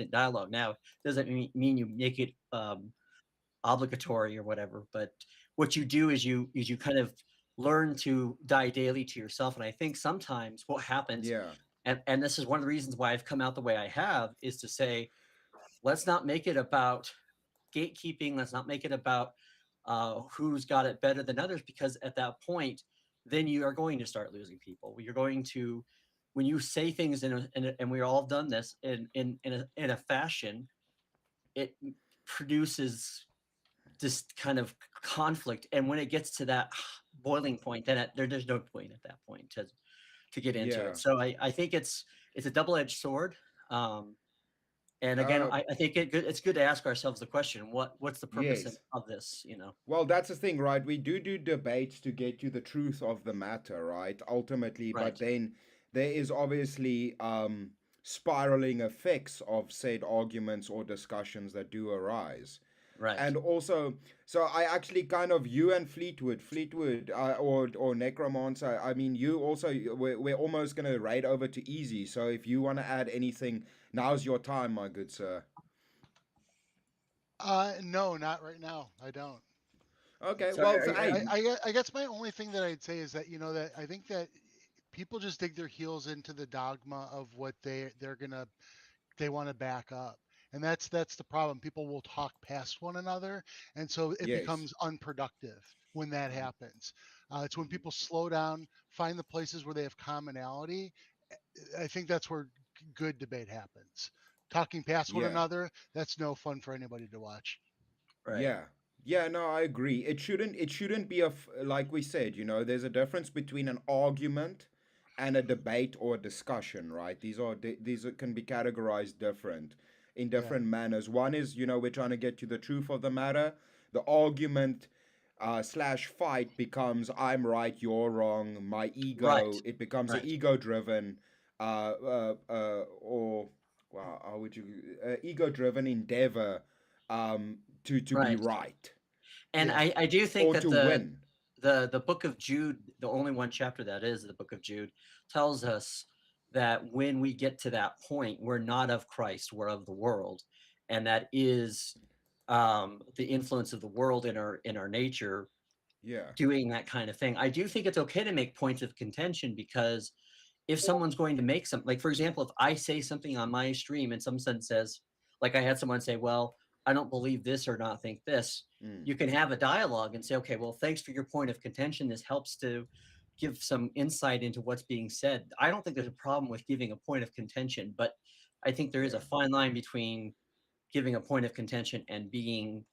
dialogue. Now, doesn't mean you make it obligatory or whatever, but what you do is you kind of learn to die daily to yourself. And I think sometimes what happens, Yeah. and this is one of the reasons why I've come out the way I have, is to say, let's not make it about gatekeeping. Let's not make it about who's got it better than others, because at that point, then you are going to start losing people. You're going to, when you say things and we've all done this in a fashion, it produces this kind of conflict. And when it gets to that boiling point, then there's no point at that point to get into Yeah. it. So I think it's a double-edged sword. Um, and again, Uh, I think it's good to ask ourselves the question: what's the purpose yes. of this? You know, Well, that's the thing, right? We do debates to get to the truth of the matter, right? Ultimately, but right, then there is obviously spiraling effects of said arguments or discussions that do arise. right. And also, so I actually kind of, you and Fleetwood, or Necromancer, I mean, you also, we're almost going to raid over to easy. So if you want to add anything, now's your time, my good sir. No, not right now. I don't. Okay, Sorry, well, so, hey, I guess my only thing that I'd say is that that I think that people just dig their heels into the dogma of what they want to back up. And that's the problem. People will talk past one another, and so it yes. becomes unproductive when that happens. It's when people slow down, find the places where they have commonality. I think that's where good debate happens. Talking past one Yeah. another, that's no fun for anybody to watch. right, Yeah. Yeah, no, I agree. It shouldn't be like we said, there's a difference between an argument and a debate or a discussion, right? Can be categorized different in Yeah. different manners. One is, we're trying to get to the truth of the matter. The argument slash fight becomes I'm right, you're wrong, my right, ego. It becomes an right. ego driven or wow, how would you ego driven endeavor to be Right. right And Yeah. I do think or that to win. the book of Jude, the only one chapter that is the book of Jude, tells us that when we get to that point, we're not of Christ, we're of the world. And that is the influence of the world in our nature Yeah. doing that kind of thing. I do think it's okay to make points of contention, because if someone's going to make some, like, for example, if I say something on my stream and someone says, like, I had someone say, well, I don't believe this or not think this, Mm. you can have a dialogue and say, okay, well, thanks for your point of contention. This helps to give some insight into what's being said. I don't think there's a problem with giving a point of contention, but I think there is a Yeah. fine line between giving a point of contention and being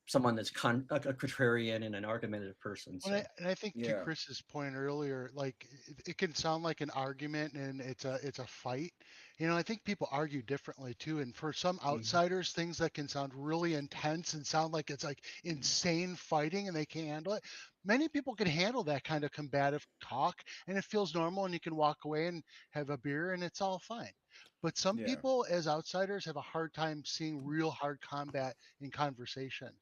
someone that's a contrarian and an argumentative person. So, And I think to Yeah. Chris's point earlier, like it can sound like an argument and it's a fight. I think people argue differently too. And for some Hmm. outsiders, things that can sound really intense and sound like it's like insane fighting and they can't handle it. Many people can handle that kind of combative talk and it feels normal and you can walk away and have a beer and it's all fine. But some Yeah. people as outsiders have a hard time seeing real hard combat in conversation.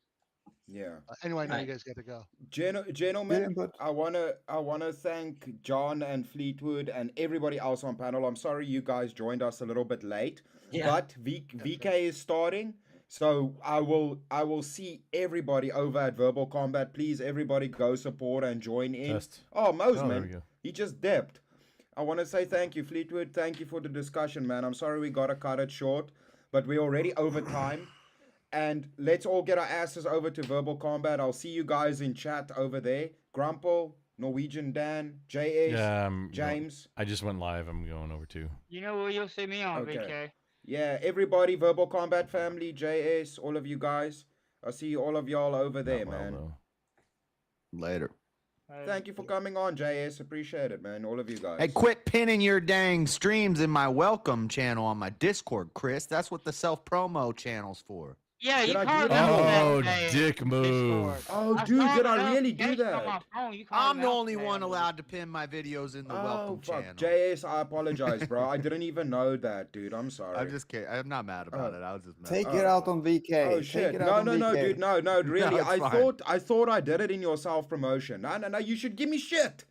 Yeah. Anyway, I know you right. guys got to go. Good Gentlemen, input. I wanna thank John and Fleetwood and everybody else on panel. I'm sorry you guys joined us a little bit late, Yeah. but That's fair. VK is starting, so I will see everybody over at Verbal Combat. Please, everybody, go support and join in. Test. Oh, Oh, there we Moseman, go. he just dipped. I want to say thank you, Fleetwood. Thank you for the discussion, man. I'm sorry we got to cut it short, but we're already over time. And let's all get our asses over to Verbal Combat. I'll see you guys in chat over there. Grumple, Norwegian Dan, JS, Yeah, James. I just went live. I'm going over too. You know where you'll see me on, Okay. VK. Yeah, everybody, Verbal Combat family, JS, all of you guys. I'll see all of y'all over there, Not well man. though. Later. Thank you for coming on, JS. Appreciate it, man. All of you guys. Hey, quit pinning your dang streams in my welcome channel on my Discord, Chris. That's what the self promo channel's for. Yeah, Did you I do called that? out Oh, that dick move. Discord. Oh, I dude, saw did the I really do notification on my that? phone. You called I'm the out only today, one I allowed to pin my videos in the Oh, welcome fuck. channel. JS, I apologize, bro. I didn't even know that, dude. I'm sorry. I'm just kidding. I'm not mad about Oh. it. I was just messing Take with it you. out on VK. Oh Take shit! it out No, on no, no, VK. dude, no, really. it's I fine. thought I did it in your self promotion. No, no, no. You should give me shit.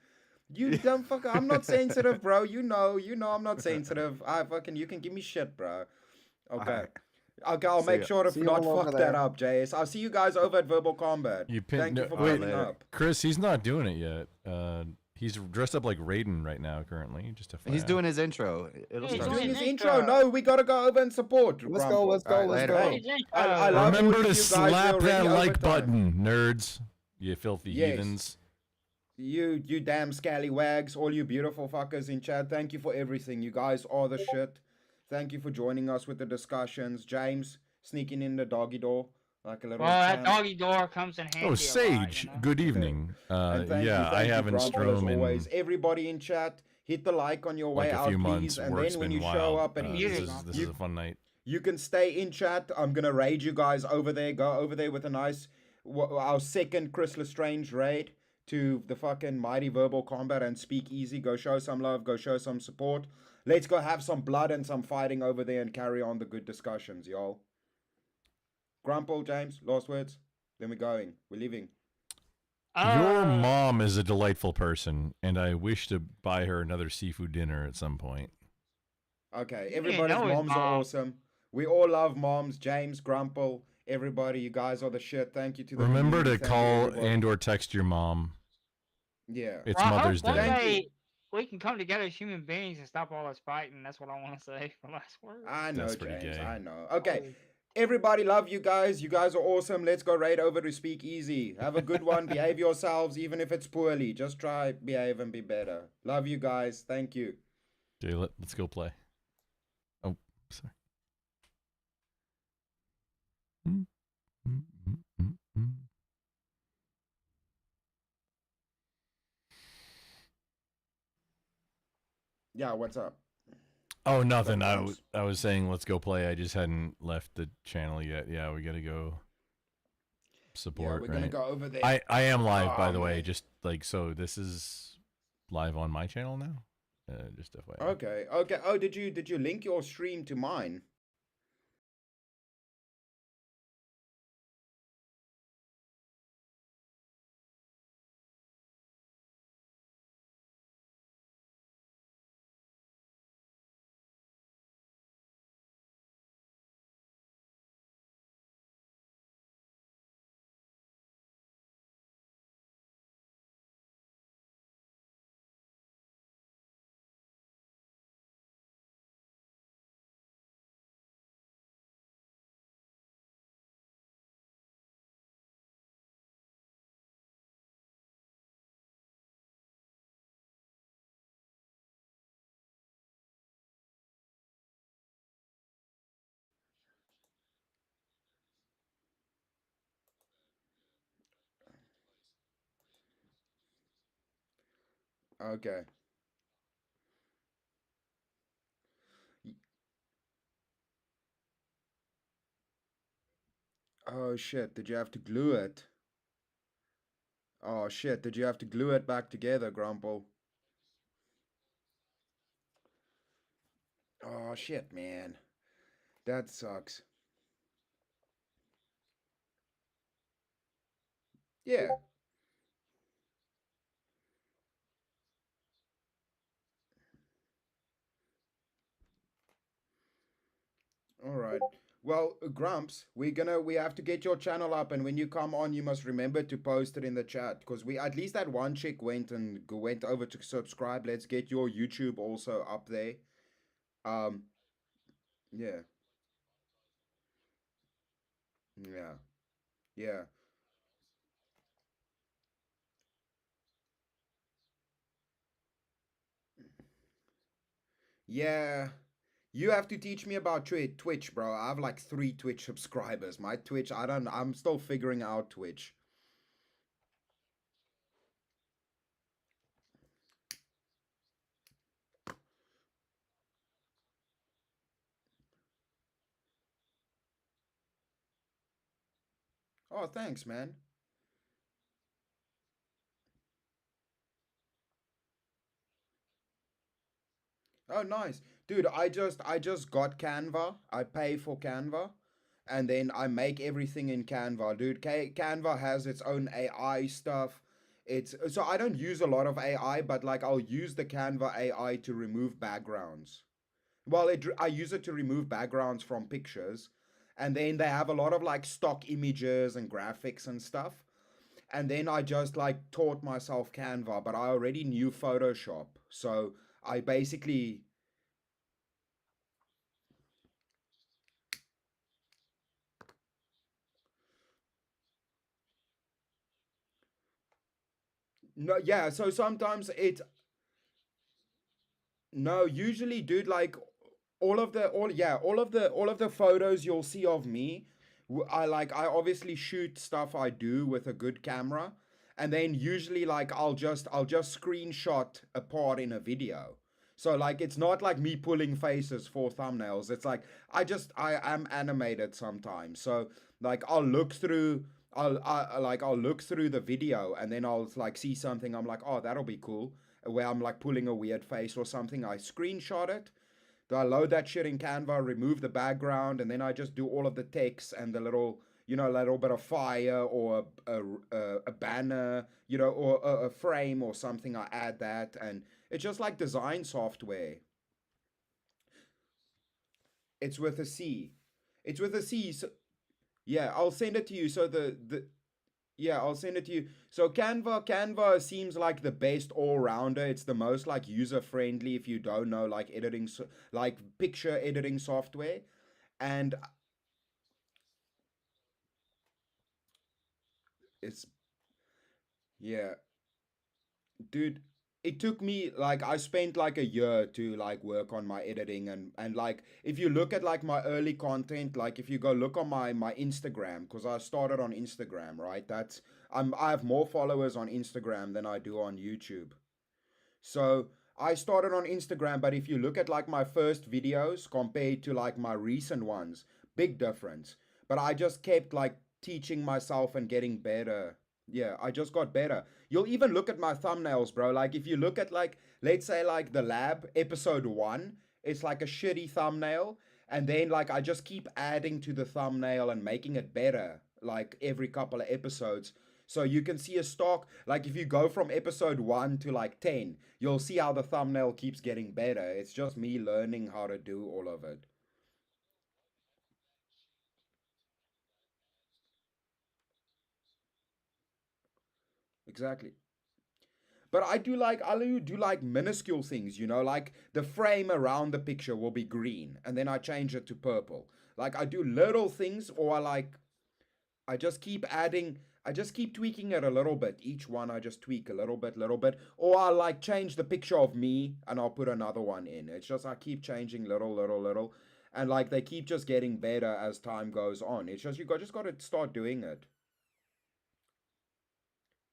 You dumb fucker. I'm not sensitive, bro. You know, I'm not sensitive. You can give me shit, bro. Okay. Alright. Okay, I'll See make ya. sure to See you not all over fuck that there. up, JS. I'll see you guys over at Verbal Combat. You pinned. Thank you for wait, coming up. Chris, he's not doing it yet. He's dressed up like Raiden right now. Currently, just FYI. He's doing his intro. It'll He's He's start doing his his intro. intro. No, we gotta go over and support. Let's go, Grumple. let's go, Alright, let's later. go. His intro. I love all Remember of to you guys. slap We're that already like overtime. button, nerds. You filthy Yes. heathens. You damn scallywags, all you beautiful fuckers in chat. Thank you for everything. You guys are the shit. Thank you for joining us with the discussions. James sneaking in the doggy door like a little Well, that champ. doggy door comes in handy. Oh, a Sage. lot, you know? Good evening. And thank Yeah, you, I thank you, haven't Grumple, as Strom always. in Everybody in chat, hit the like on your way like a out, few please. months. And Work's then when been you wild. show up and Music. This is a fun night. you can stay in chat. I'm gonna raid you guys over there. Go over there with a nice, our second Chris Lestrange raid to the fucking Mighty Verbal Combat and Speak Easy. Go show some love. Go show some support. Let's go have some blood and some fighting over there and carry on the good discussions, y'all. Grumple, James, last words. Then we're going. We're leaving. Your mom is a delightful person, and I wish to buy her another seafood dinner at some point. Okay, You didn't everybody's know his moms are mom. awesome. We all love moms. James, Grumple, everybody. You guys are the shit. Thank you to the Remember to community. Thank you, call everybody. and or text your mom. Yeah. It's Well, I hope Mother's one Day. Thank day we can come together as human beings and stop all this fighting. That's what I want to say for last word. I know, That's pretty James. gay. I know. Okay. Oh. Everybody love you guys. You guys are awesome. Let's go right over to Speak Easy. Have a good one. Behave yourselves, even if it's poorly. Just try, behave, and be better. Love you guys. Thank you. Okay, let's go play. Oh, sorry. Yeah, what's up? Oh, nothing. I Sometimes. was saying let's go play. I just hadn't left the channel yet. Yeah, we gotta go Yeah, support. we're gonna right? go over there. I am live, by Oh, the way. man. Just like so, this is live on my channel now. Just FYI. Okay. Okay. Oh, did you link your stream to mine? Okay. Oh shit, did you have to glue it? Oh shit, did you have to glue it back together, Grumple? Oh shit, man. That sucks. Yeah. All right. Well, Grumps, we have to get your channel up, and when you come on, you must remember to post it in the chat, because we at least that one chick went over to subscribe. Let's get your YouTube also up there. Yeah, yeah, yeah, yeah. You have to teach me about Twitch, bro. I have like 3 Twitch subscribers. My Twitch, I'm still figuring out Twitch. Oh, thanks, man. Oh, nice. Dude, I just got Canva. I pay for Canva, and then I make everything in Canva. Dude, Canva has its own AI stuff. It's so I don't use a lot of AI, but like I'll use the Canva AI to remove backgrounds. Well, I use it to remove backgrounds from pictures, and then they have a lot of like stock images and graphics and stuff. And then I just like taught myself Canva, but I already knew Photoshop, so I basically no, yeah. So sometimes it no, usually, dude, like all of the photos you'll see of me, I obviously shoot stuff I do with a good camera, and then usually like I'll just screenshot a part in a video. So like it's not like me pulling faces for thumbnails. It's like I am animated sometimes. So like I'll look through the video and then I'll like see something I'm like, "Oh, that'll be cool." Where I'm like pulling a weird face or something, I screenshot it. Then I load that shit in Canva, remove the background, and then I just do all of the text and the little, little bit of fire or a banner, or a frame or something. I add that, and it's just like design software. It's with a C. It's with a C. So, yeah, I'll send it to you. So the Yeah, I'll send it to you. So Canva seems like the best all-rounder. It's the most like user-friendly if you don't know like like picture editing software. And it's yeah, dude, it took me like I spent like a year to like work on my editing and like if you look at like my early content, like if you go look on my Instagram, because I started on Instagram, right? I have more followers on Instagram than I do on YouTube. So I started on Instagram, but if you look at like my first videos compared to like my recent ones, big difference. But I just kept like teaching myself and getting better. Yeah, I just got better. You'll even look at my thumbnails, bro. Like if you look at like let's say like the lab episode 1, it's like a shitty thumbnail and then like I just keep adding to the thumbnail and making it better like every couple of episodes. So you can see a stock, like if you go from episode 1 to like 10, you'll see how the thumbnail keeps getting better. It's just me learning how to do all of it. Exactly. But I do like minuscule things, like the frame around the picture will be green and then I change it to purple. Like I do little things or I just keep adding, I just keep tweaking it a little bit. Each one I just tweak a little bit. Or I like change the picture of me and I'll put another one in. It's just I keep changing little. And like they keep just getting better as time goes on. It's just just got to start doing it.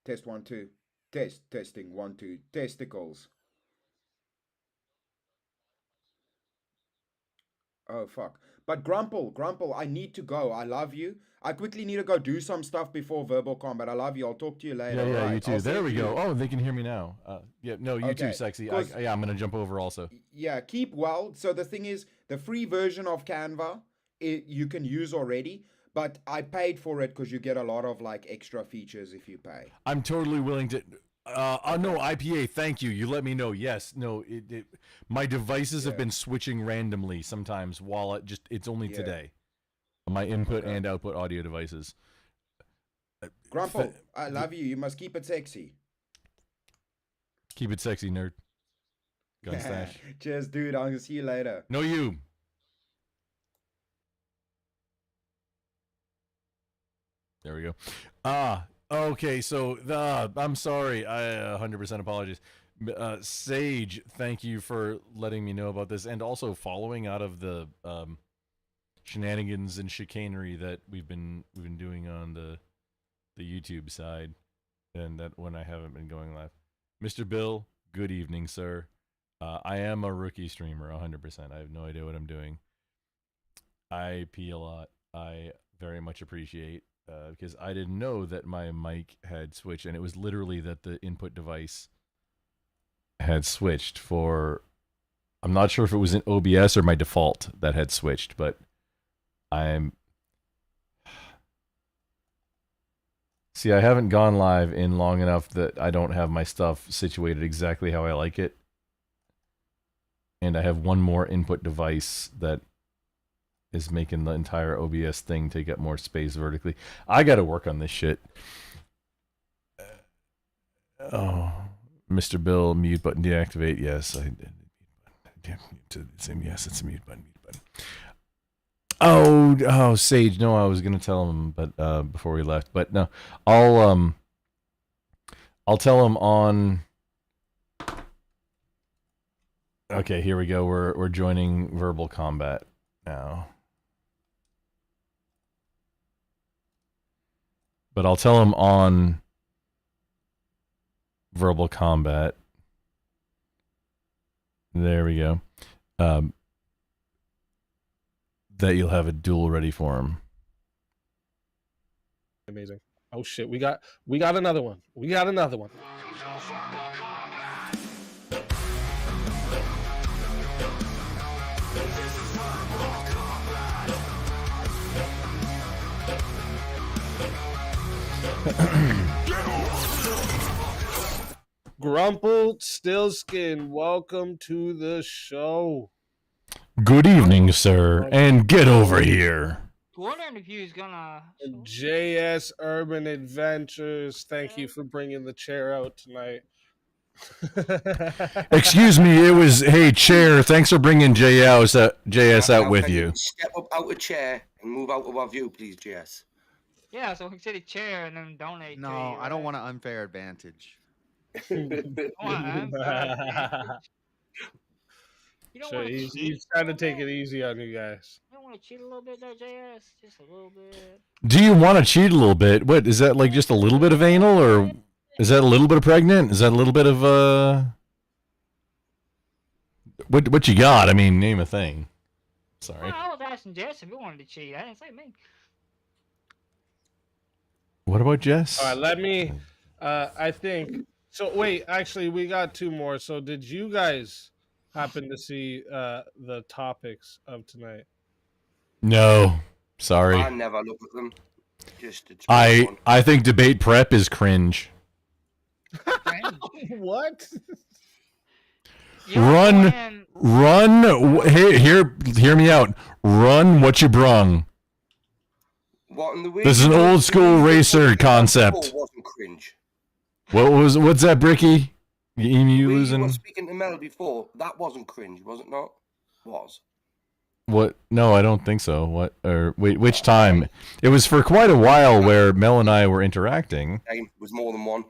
Test one, two. Testing one, two. Testicles. Oh fuck. But Grumple, I need to go. I love you. I quickly need to go do some stuff before verbal combat. I love you. I'll talk to you later. Yeah, All you right. too. I'll There send we go. you. Oh, they can hear me now. Yeah, no, you too, Okay. sexy. Cause Yeah, I'm gonna jump over also. yeah, keep well. So the thing is, the free version of Canva, you can use already, but I paid for it because you get a lot of like extra features if you pay. I'm totally willing to. No, Okay. IPA. Thank you. You let me know. Yes. No. My devices have Yeah. been switching randomly sometimes. While it's only Yeah. today. My input Okay. and output audio devices. Th- Grumple, I love you. You must keep it sexy. Keep it sexy, nerd. Gun stash. Cheers, dude. I'm gonna see you later. No, you. There we go. Okay. So I'm sorry. I 100% apologies. Sage, thank you for letting me know about this, and also following out of the shenanigans and chicanery that we've been doing on the YouTube side, and that when I haven't been going live. Mr. Bill, good evening, sir. I am a rookie streamer, 100%. I have no idea what I'm doing. I pee a lot. I very much appreciate because I didn't know that my mic had switched, and it was literally that the input device had switched for. I'm not sure if it was in OBS or my default that had switched, but I'm. See, I haven't gone live in long enough that I don't have my stuff situated exactly how I like it. and I have one more input device that is making the entire OBS thing take up more space vertically. I got to work on this shit. Oh, Mr. Bill, mute button deactivate. Yes, I did. Yes, it's a mute button. Oh, Sage. No, I was gonna tell him, but before we left. But no, I'll tell him on. Okay, here we go. We're joining verbal combat now. But I'll tell him on verbal combat. There we go. That you'll have a duel ready for him. Amazing. Oh shit, we got another one. We got another one. Grumple Stillskin, welcome to the show. Good evening, sir, and get over here. Wondering if you was gonna. JS Urban Adventures, thank you for bringing the chair out tonight. Excuse me, it was, hey, chair, thanks for bringing JS out with you. Step up out a chair and move out of our view, please, JS. Yeah, so we can sit a chair and then donate. No, to you, I don't right? want an unfair advantage. You don't want an unfair advantage. You don't So want to he's cheat. trying to take it easy on you guys. You don't want to cheat a little bit there, JS? Just a little bit. Do you want to cheat a little bit? What, is that like just a little bit of anal, or is that a little bit of pregnant? Is that a little bit of, what you got? I mean, name a thing. Sorry. Well, I was asking Jess if he wanted to cheat. I didn't say me. What about Jess? All right, let me. I think so. Wait, actually, we got two more. So, did you guys happen to see the topics of tonight? No, sorry. I never look at them. Just it's I think debate prep is cringe. What? Run. Hear me out. Run what you brung. What in the way This is an old school racer concept. Wasn't cringe. What's that, Bricky? You losing? You were speaking to Mel before. That wasn't cringe, was it not? Was. What? No, I don't think so. What? Or wait, which time? It was for quite a while where Mel and I were interacting. It was more than one.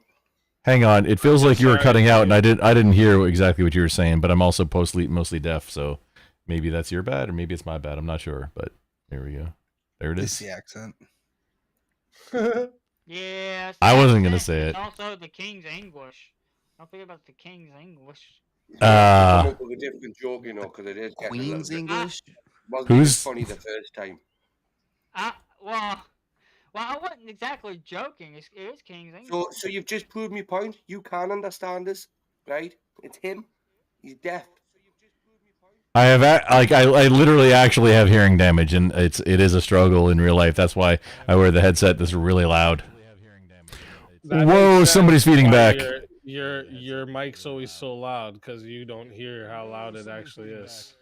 Hang on, it feels like you were cutting out, and I didn't hear exactly what you were saying. But I'm also mostly deaf, so maybe that's your bad, or maybe it's my bad. I'm not sure, but there we go. There it is. It's the accent. Yeah. I wasn't gonna say it. Also, the King's English. Don't forget about the King's English. Come up with a different joke, you know, because it is Queen's English. Wasn't even funny the first time. Well, I wasn't exactly joking. It is King's English. So you've just proved my point. You can understand us, right? It's him. He's deaf. I have I literally actually have hearing damage, and it is a struggle in real life. That's why I wear the headset that's really loud. Whoa! Somebody's feeding back. Your mic's always so loud because you don't hear how loud it actually is.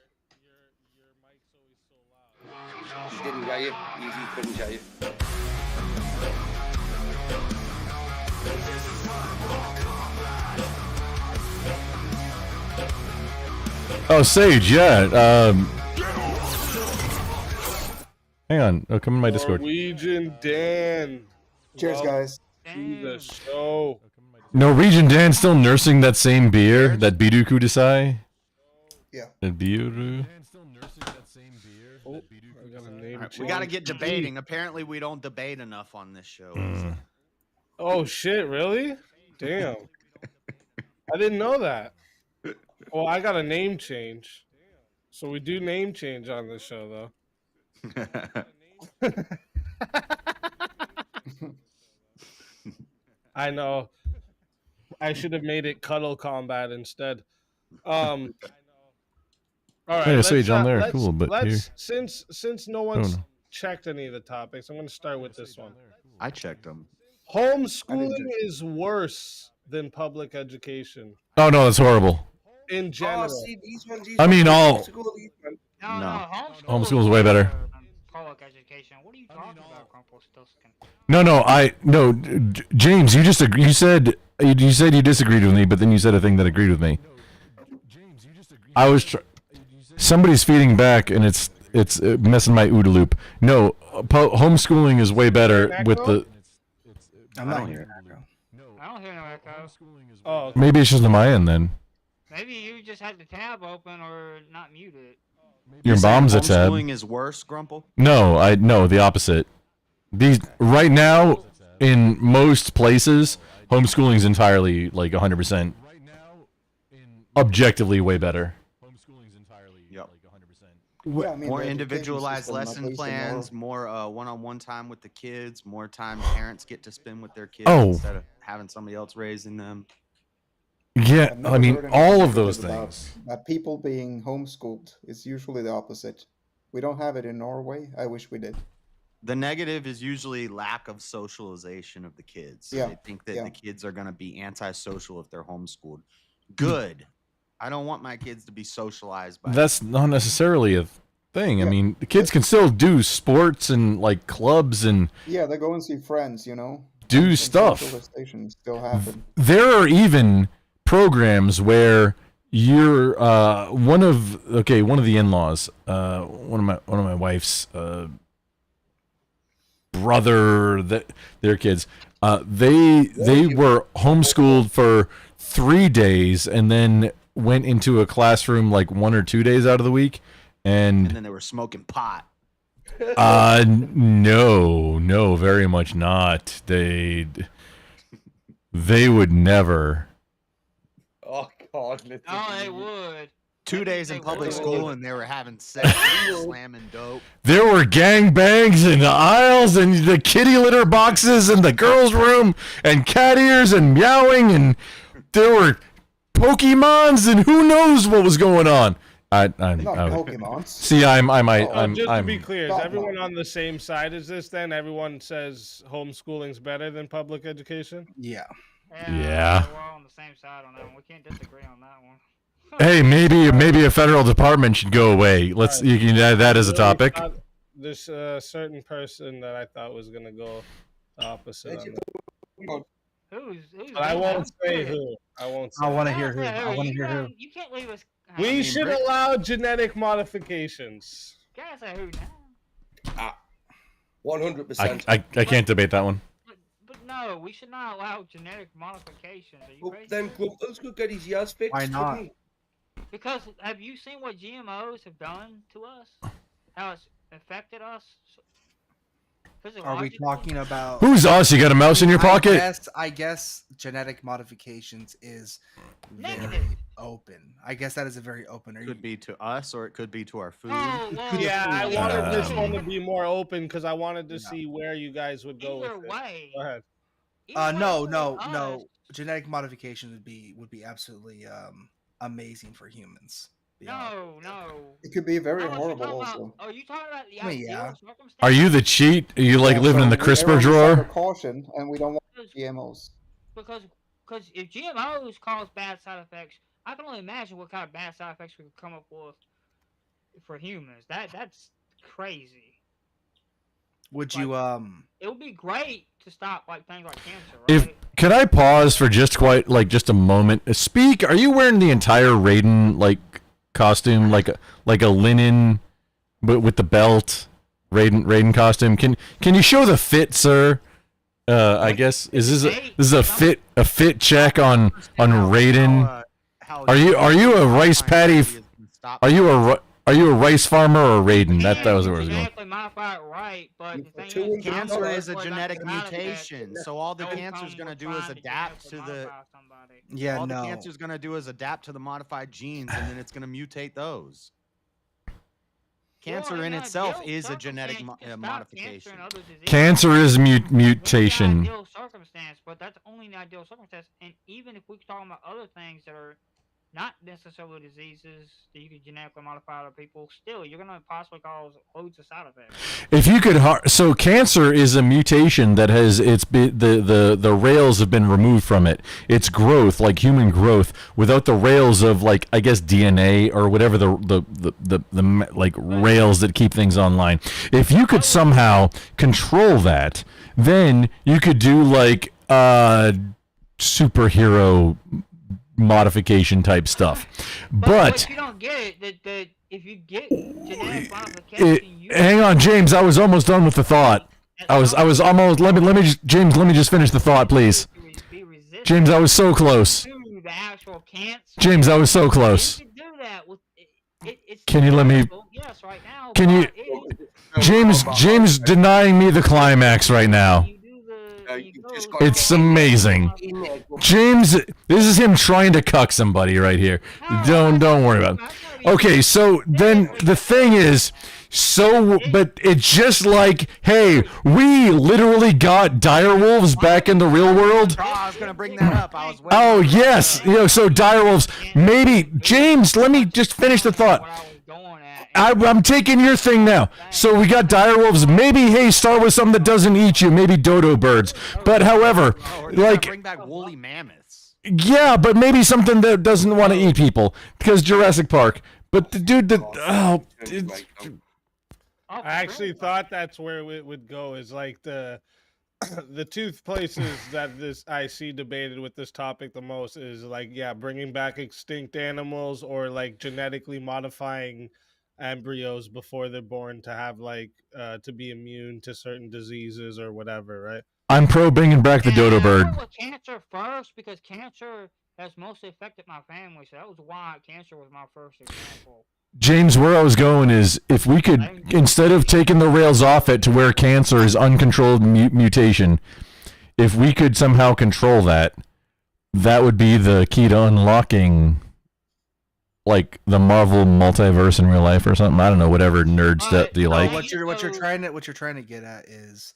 He didn't hear you. He couldn't hear you. Oh, Sage, yeah. Hang on. Oh, come in my Discord. Norwegian Dan. Cheers, guys. To the show. Norwegian Dan still nursing that same beer, that Biru Kudasai? Yeah. That Biru? Oh, I got a name Right, we change. got to get debating. Apparently, we don't debate enough on this show. Oh shit! Really? Damn. I didn't know that. Well, I got a name change. So we do name change on this show, though. I know. I should have made it Cuddle Combat instead. All right. Hey, let's, Sage on there. let's- Cool, but here. since no one's no. checked any of the topics, I'm going to start with this one. I checked them. Homeschooling is worse than public education. Oh, no, that's horrible. in Oh, general. see, these ones. I mean, all No, No. Homeschool is way better. Than public education. What are you talking about, Grumple Stilskin? No, James, you just you said you disagreed with me, but then you said a thing that agreed with me. I was somebody's feeding back, and it's messing my OODA loop. No, homeschooling is way better with the. I'm not hearing echo. I don't hear no echo. Oh, Maybe it's just on my end then. Maybe you just had the tab open or not muted. Your mom's a tab. Homeschooling is worse, Grumple. No, the opposite. These right now in most places, homeschooling's entirely like 100% objectively way better. Yep. Yeah, I mean, More the education individualized system, at lesson least in plans, our- more one-on-one time with the kids, more time parents get to spend with their kids Oh. instead of having somebody else raising them. Yeah, I've never I mean heard all anything of those negative about things. people being homeschooled. It's usually the opposite. We don't have it in Norway. I wish we did. The negative is usually lack of socialization of the kids. Yeah, They think that yeah. the kids are going to be antisocial if they're homeschooled. Good. I don't want my kids to be socialized by. That's not necessarily a thing. I Yeah. mean, the kids can still do sports and like clubs and Yeah, they go and see friends, you know. do And stuff. socialization still happen. There are even programs where you're one of the in-laws, one of my wife's brother, that their kids, they were homeschooled for 3 days and then went into a classroom like 1 or 2 days out of the week, And and then they were smoking pot. no, very much not. They would never. Oh God. Oh, they would. 2 Maybe days in they public would. school and they were having sex, and slamming dope. There were gangbangs in the aisles and the kitty litter boxes in the girls' room and cat ears and meowing, and there were Pokemons and who knows what was going on. Not Pokemons. See, I'm just to be clear, is Stop everyone now. on the same side as this? Then everyone says homeschooling's better than public education. Yeah. Yeah. We're all on the same side on that one. We can't disagree on that one. Hey, maybe a federal department should go away. You can add that as a topic. There's a certain person that I thought was gonna go the opposite. On that. Who's But I won't say who. who. I won't say. I want to Yeah, hear who. yeah, I want to you hear who. can't- You can't leave us. We should allow genetic modifications. Can't say who now. 100%. I can't debate that one. But no, we should not allow genetic modifications. Are you Well, crazy? then Grumple's could get his ears fixed. Why not? couldn't Because have you seen what GMOs have done to us? How it's affected us? Are we physiologically? talking about? Who's us? You got a mouse in your pocket? I guess genetic modifications is very Negative. open. I guess that is a very open. Are you, Could be to us or it could be to our food. Oh, well, Yeah, I wanted this one to Um, be more open because I wanted to see where you guys would go either with it. way. Go ahead. either way no, for no, us, no. Genetic modification would be absolutely amazing for humans. No, no. It could be very No, you're horrible talking also. about- Are you talking about the I mean, ideal yeah. circumstance? Are you the cheat? Are you like Yeah, living in so the CRISPR everyone suffer drawer? caution, and we don't want GMOs. Because if GMOs cause bad side effects, I can only imagine what kind of bad side effects we could come up with for humans. That's crazy. Would you It would be great to stop like things like cancer, right? If Can I pause for just a moment? Speak. Are you wearing the entire Raiden like costume, like a linen, but with the belt? Raiden costume. Can you show the fit, sir? I guess is this a fit check on Raiden? Are you a rice patty? Are you a rice farmer or a Raiden? That was where I was going. Genetically modify it right, but the thing is, Cancer is a worry about genetic the side effects mutation, so all the that will cancer's come gonna with do is trying to adapt to genetically the. modify somebody. Yeah, all no. the cancer's gonna do is adapt to the modified genes, and then it's gonna mutate those. Cancer Well, in an itself ideal is a genetic circumstance, you can stop modification. cancer and other diseases. Cancer is That's the mutation. ideal circumstance, but that's only an ideal circumstance. And even if we're talking about other things that are not necessarily diseases that you can genetically modify other people, still you're gonna possibly cause loads of side effects. If you could, so cancer is a mutation that has the rails have been removed from it. It's growth, like human growth, without the rails of like I guess DNA or whatever the like rails that keep things online. If you could somehow control that, then you could do like superhero modification type stuff. But you don't get it. That if you get genetic modification, hang on, James. I was almost done with the thought. I was almost. Let me James. Let me just finish the thought, please. James, I was so close. The actual cancer. James, I was so close. You can do that with. Can you let me? Yes, right now. Can you? James denying me the climax right now. It's amazing. James, this is him trying to cuck somebody right here. Don't worry about it. Okay, so then the thing is, but it's just like, hey, we literally got direwolves back in the real world. Oh, I was gonna bring that up. I was waiting. Oh yes, so direwolves. Maybe James, let me just finish the thought. I'm taking your thing now. So we got direwolves. Maybe, hey, start with something that doesn't eat you. Maybe dodo birds. But however, like bring back woolly mammoths. Yeah, but maybe something that doesn't want to eat people because Jurassic Park. But the dude that I actually thought that's where it would go. Is like the two places that I see debated with this topic the most is like bringing back extinct animals or like genetically modifying embryos before they're born to have like to be immune to certain diseases or whatever, right? I'm pro bringing back the dodo bird. I went with cancer first because cancer has mostly affected my family, so that was why cancer was my first example. James, where I was going is if we could, instead of taking the rails off it to where cancer is uncontrolled mutation, if we could somehow control that, that would be the key to unlocking like the Marvel multiverse in real life or something. I don't know, whatever nerd stuff do you like. What you're trying to get at is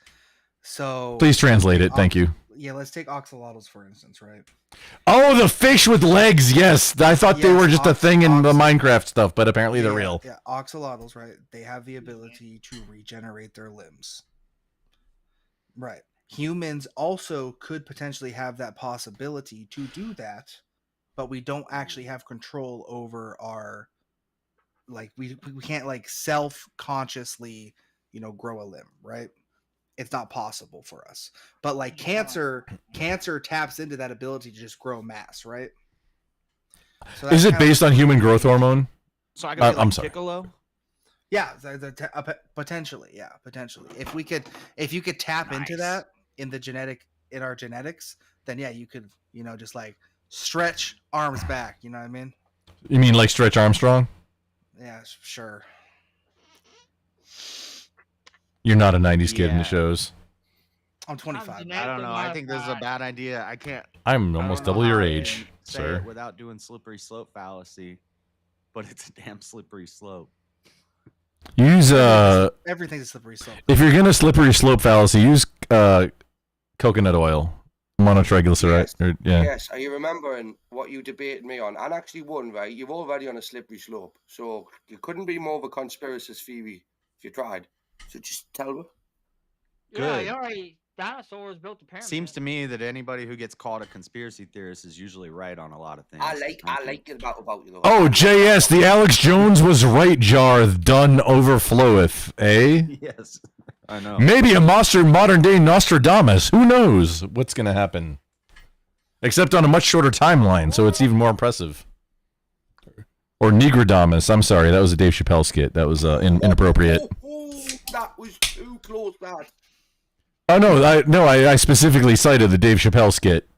so. Please translate it. Thank you. Yeah, let's take oxalotls for instance, right? Oh, the fish with legs. Yes, I thought they were just a thing in the Minecraft stuff, but apparently they're real. Yeah, oxalotls, right? They have the ability to regenerate their limbs. Right. Humans also could potentially have that possibility to do that, but we don't actually have control over our, like, we can't like self-consciously, grow a limb, right? It's not possible for us. But like cancer taps into that ability to just grow mass, right? So is it based on human growth hormone? So I got I'm sorry. Piccolo? Yeah, potentially. Yeah, potentially. If you could tap into that in our genetics, then yeah, you could, just like stretch arms back. You know what I mean? You mean like Stretch Armstrong? Yeah, sure. You're not a 90s kid in the shows. I'm 25. I don't know. I think this is a bad idea. I can't. I'm almost double your age, sir. It without doing slippery slope fallacy, but it's a damn slippery slope. Use everything's a slippery slope. If you're gonna slippery slope fallacy, use coconut oil, monotriglyceride. Yes. Are you remembering what you debated me on? And actually won, right? You're already on a slippery slope, so you couldn't be more of a conspiracy theory if you tried. So just tell me. Yeah, you already dinosaurs built the pyramid. Seems to me that anybody who gets called a conspiracy theorist is usually right on a lot of things. I like it about you though. Oh, JS, the Alex Jones was right jar done overfloweth, eh? Yes, I know. Maybe a modern day Nostradamus. Who knows what's gonna happen? Except on a much shorter timeline, so it's even more impressive. Or Negrodamus. I'm sorry, that was a Dave Chappelle skit. That was inappropriate. That was too close, Dad. Oh no, I specifically cited the Dave Chappelle skit.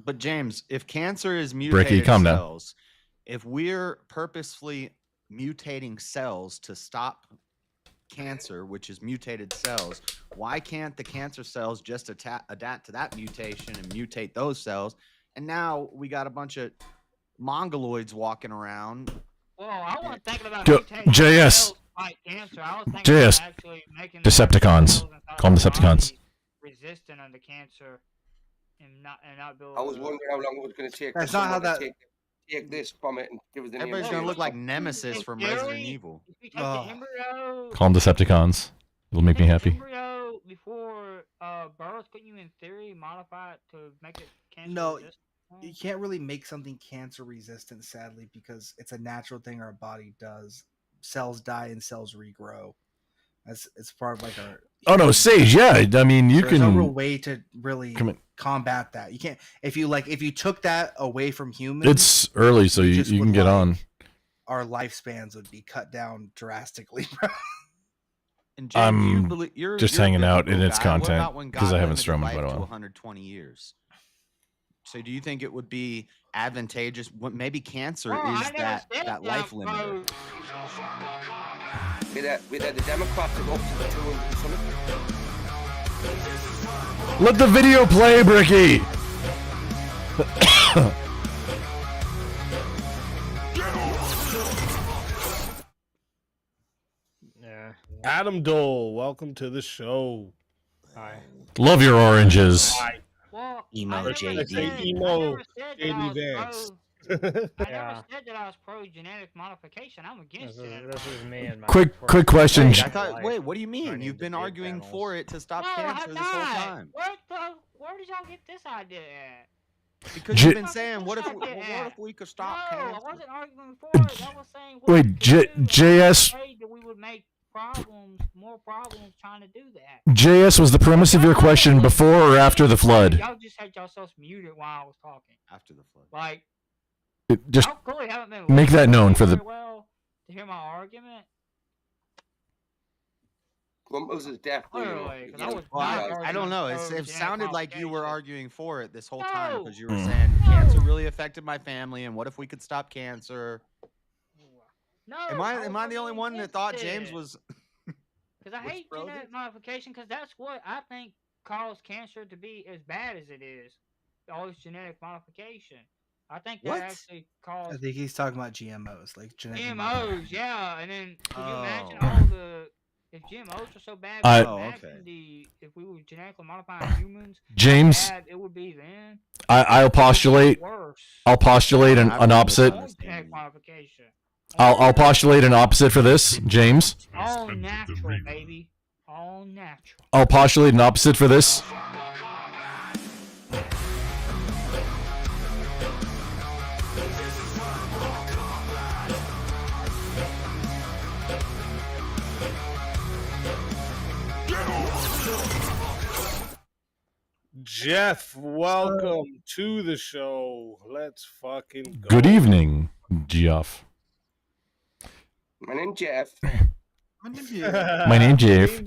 But James, if cancer is mutated cells, if we're purposefully mutating cells to stop cancer, which is mutated cells, why can't the cancer cells just adapt to that mutation and mutate those cells? And now we got a bunch of mongoloids walking around. Well, I wasn't thinking about JS. Cancer. I was thinking JS. about actually making Decepticons. Call them Decepticons. Resistant under cancer and not build. I was wondering how long it was going to take. That's not how that. take this from it and give us the name. Everybody's gonna look like Nemesis In from theory, Resident Evil. If you take Oh. the embryo, Call them Decepticons. It'll make me take the happy. embryo before birth, couldn't you in theory modify it to make it cancer No, resistant? You can't really make something cancer resistant, sadly, because it's a natural thing our body does. Cells die and cells regrow. It's part of like our. Oh no, Sage. Yeah, I mean you There's no real can. way to really Come in. combat that. You can't if you took that away from humans. It's early, so you just can would get on. Our lifespans would be cut down drastically, bro. And James, I'm you believe, you're just you're a hanging out biblical in its guy. What content, about when 'cause God I haven't limited streamed in life quite a to while. 120 years. So do you think it would be advantageous? Maybe cancer Well, is I never that said that life bro. limiter. With the Democrats are up to the 200 something. Let the video play, Bricky. Yeah. Adam Dole, welcome to the show. Hi. Love your oranges. Well, Emo I never JD. said- Emo I never said that I JD was Vance. pro- I Yeah. never said that I was pro genetic modification. I'm against genetic. This is me and my Quick first question. Wait, day I of thought. life Wait, what do you mean? joining You've been debate arguing panels. for it to stop No, I cancer have this whole not. time. Where did y'all get this idea at? Because J- you've been saying, what if we could stop No, cancer? I wasn't arguing for it. I was saying what Wait, we could J- do. I was JS afraid that we would make more problems trying to do that. JS was the premise of your question before or after the flood? Y'all just had yourselves muted while I was talking. After the flood. Like, Just y'all clearly haven't been make that listening known for the. very well to hear my argument. Grumples is definitely. Clearly, 'cause I was Well, not I arguing don't know. for It genetic sounded like you were modification. arguing for it this whole time because you were Mm. saying cancer really affected my family, and what if we could stop cancer? No, Am I was the only arguing one that against thought it. James was? Because I was hate pro genetic this? modification because that's what I think caused cancer to be as bad as it is. All this genetic modification. I think that What? actually I caused think he's talking about GMOs, like genetic. GMOs, yeah. And then can you imagine Oh. all the if GMOs are so bad, I- can you Oh, imagine okay. if we were genetically modifying humans, how James, bad it would be then. I'll postulate. Worse. I'll postulate an I'm opposite. All misunderstanding genetic you. modification. I'll postulate an opposite for this, James. All natural, baby. All natural. I'll postulate an opposite for this. Jeff, welcome to the show. Let's fucking go. Good evening, Geoff. My name's Jeff. My name Jeff.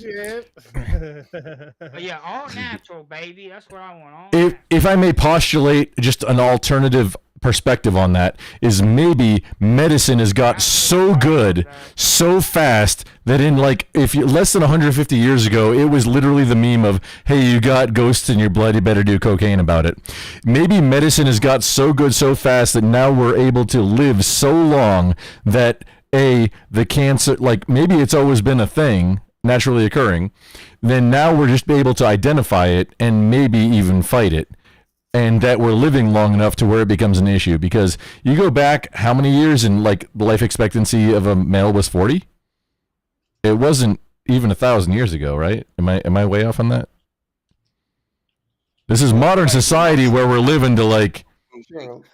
But yeah, all natural, baby. That's what I want. All If I may postulate just an alternative perspective on that, is maybe medicine has got so good so fast that in like if you less than 150 years ago it was literally the meme of, hey, you got ghosts in your blood, you better do cocaine about it. Maybe medicine has got so good so fast that now we're able to live so long that the cancer, like maybe it's always been a thing naturally occurring, then now we're just able to identify it and maybe even fight it. And that we're living long enough to where it becomes an issue. Because you go back how many years and like the life expectancy of a male was 40? It wasn't even 1,000 years ago, right? Am I way off on that? This is modern society where we're living to like.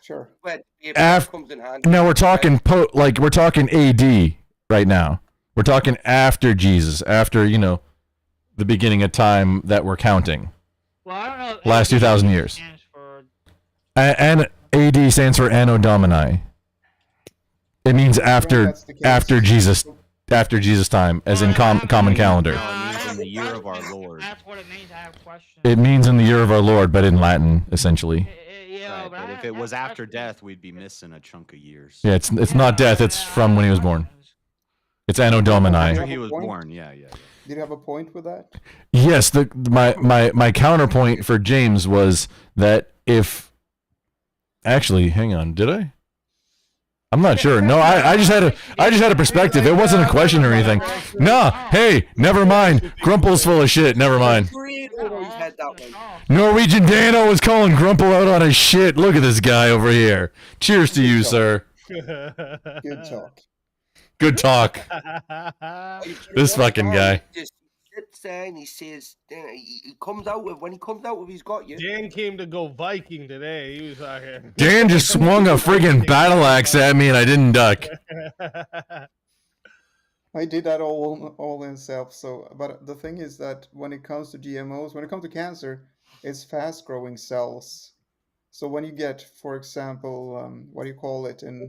Sure. But if Af- that comes in handy, Now we're talking we're talking AD right now. We're talking after Jesus, after the beginning of time that we're counting. well, I don't know. Last 2,000 years. stands for- And AD stands for Anno Domini. It means after that's the case. after Jesus time, as in common calendar. No, it means in the year of our Lord. That's what it means. I have questions. It means in the year of our Lord, but in Latin, essentially. Yeah, Right, but I but if have- it I have was after questions. death, we'd be missing a chunk of years. Yeah, it's not death. It's from when he was born. It's Anno After Domini. he was Point? born, yeah. Did you have a point with that? Yes, my counterpoint for James was that if actually, hang on, did I? I'm not sure. No, I just had a perspective. It wasn't a question or anything. Nah, hey, never mind. Grumple's full of shit. Never mind. He's had that one. Norwegian Dano is calling Grumple out on his shit. Look at this guy over here. Cheers to you, sir. Good talk. Good talk. This fucking guy. He just sits there and he says, he comes out with, when he comes out with, he's got you. Dan came to go Viking today. He was out here. Dan just swung a friggin' battle axe at me and I didn't duck. I did that all in self. So, but the thing is that when it comes to GMOs, when it comes to cancer, it's fast-growing cells. So when you get, for example, what do you call it in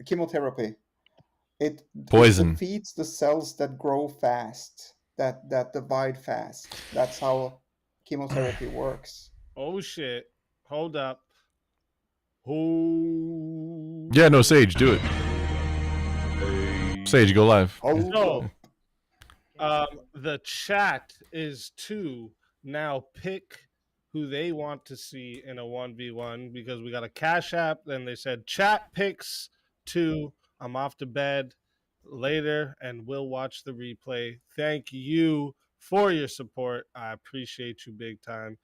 chemotherapy? It Poison. defeats the cells that grow fast, that divide fast. That's how chemotherapy works. Oh shit! Hold up. Who? Yeah, no, Sage, do it. Sage, go live. So, the chat is to now pick who they want to see in a 1v1 because we got a Cash App. Then they said chat picks to. I'm off to bed later and we'll watch the replay. Thank you for your support. I appreciate you big time.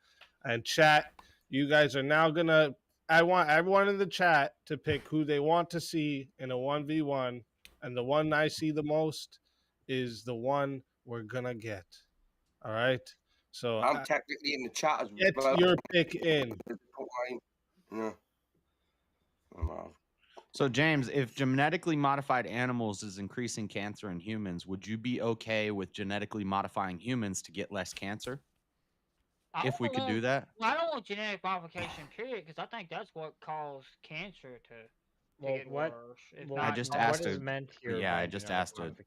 And chat, you guys are now gonna. I want everyone in the chat to pick who they want to see in a 1v1. And the one I see the most is the one we're gonna get. All right. So I'm technically in the chat as get well. your pick in. Yeah. So James, if genetically modified animals is increasing cancer in humans, would you be okay with genetically modifying humans to get less cancer? If we could do that? Well, I don't want genetic modification, period, because I think that's what caused cancer to get worse. I just asked a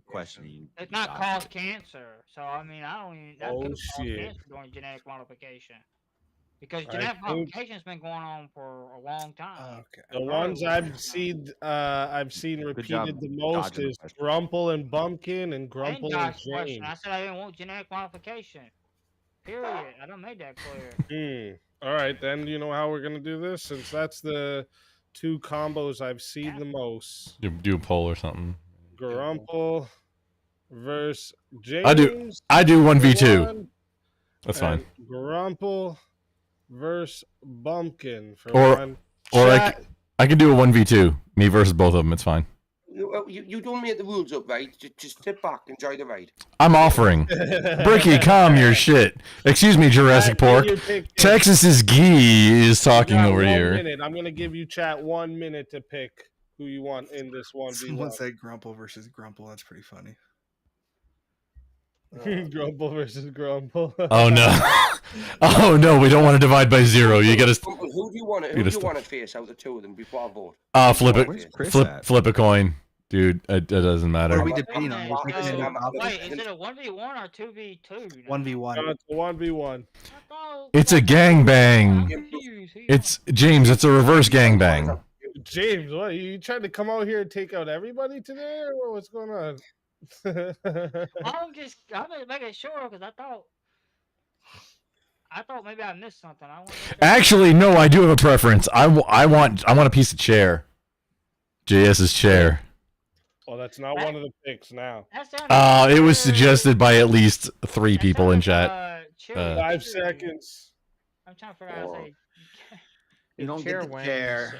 question. It's not cause cancer, so I mean, I don't even. That could cause cancer during genetic modification, because genetic modification has been going on for a long time. The ones I've seen repeated the most is Grumple and Bumpkin and Grumple and James. I said I didn't want genetic modification. Period. I don't make that clear. All right, then you know how we're gonna do this, since that's the two combos I've seen the most. Do a poll or something. Grumple versus James. I do 1v2. That's fine. Grumple versus Bumpkin for or I can do a 1v2. Me versus both of them. It's fine. You don't make the rules up, right? Just sit back, enjoy the ride. I'm offering. Bricky, calm your shit. Excuse me, Jurassic Pork. Texas's Gee is talking over here. Minute. I'm gonna give you chat 1 minute to pick who you want in this 1v1. Someone said Grumple versus Grumple. That's pretty funny. Grumple versus Grumple. Oh no! Oh no! We don't want to divide by 0. You gotta. Who do you want to face out of the two of them before I vote? Flip it. Flip a coin, dude. It doesn't matter. What are we debating on? Wait, is it a 1v1 or 2v2? 1v1. No, it's a 1v1. It's a gangbang. It's James. It's a reverse gangbang. James, what? You trying to come out here and take out everybody today, or what's going on? I'm just making sure because I thought maybe I missed something. Actually, no. I do have a preference. I want a piece of chair. JS's chair. Well, that's not one of the picks now. It was suggested by at least 3 people in chat. 5 seconds. I'm trying to figure out how to say. You don't chair get the wins, chair.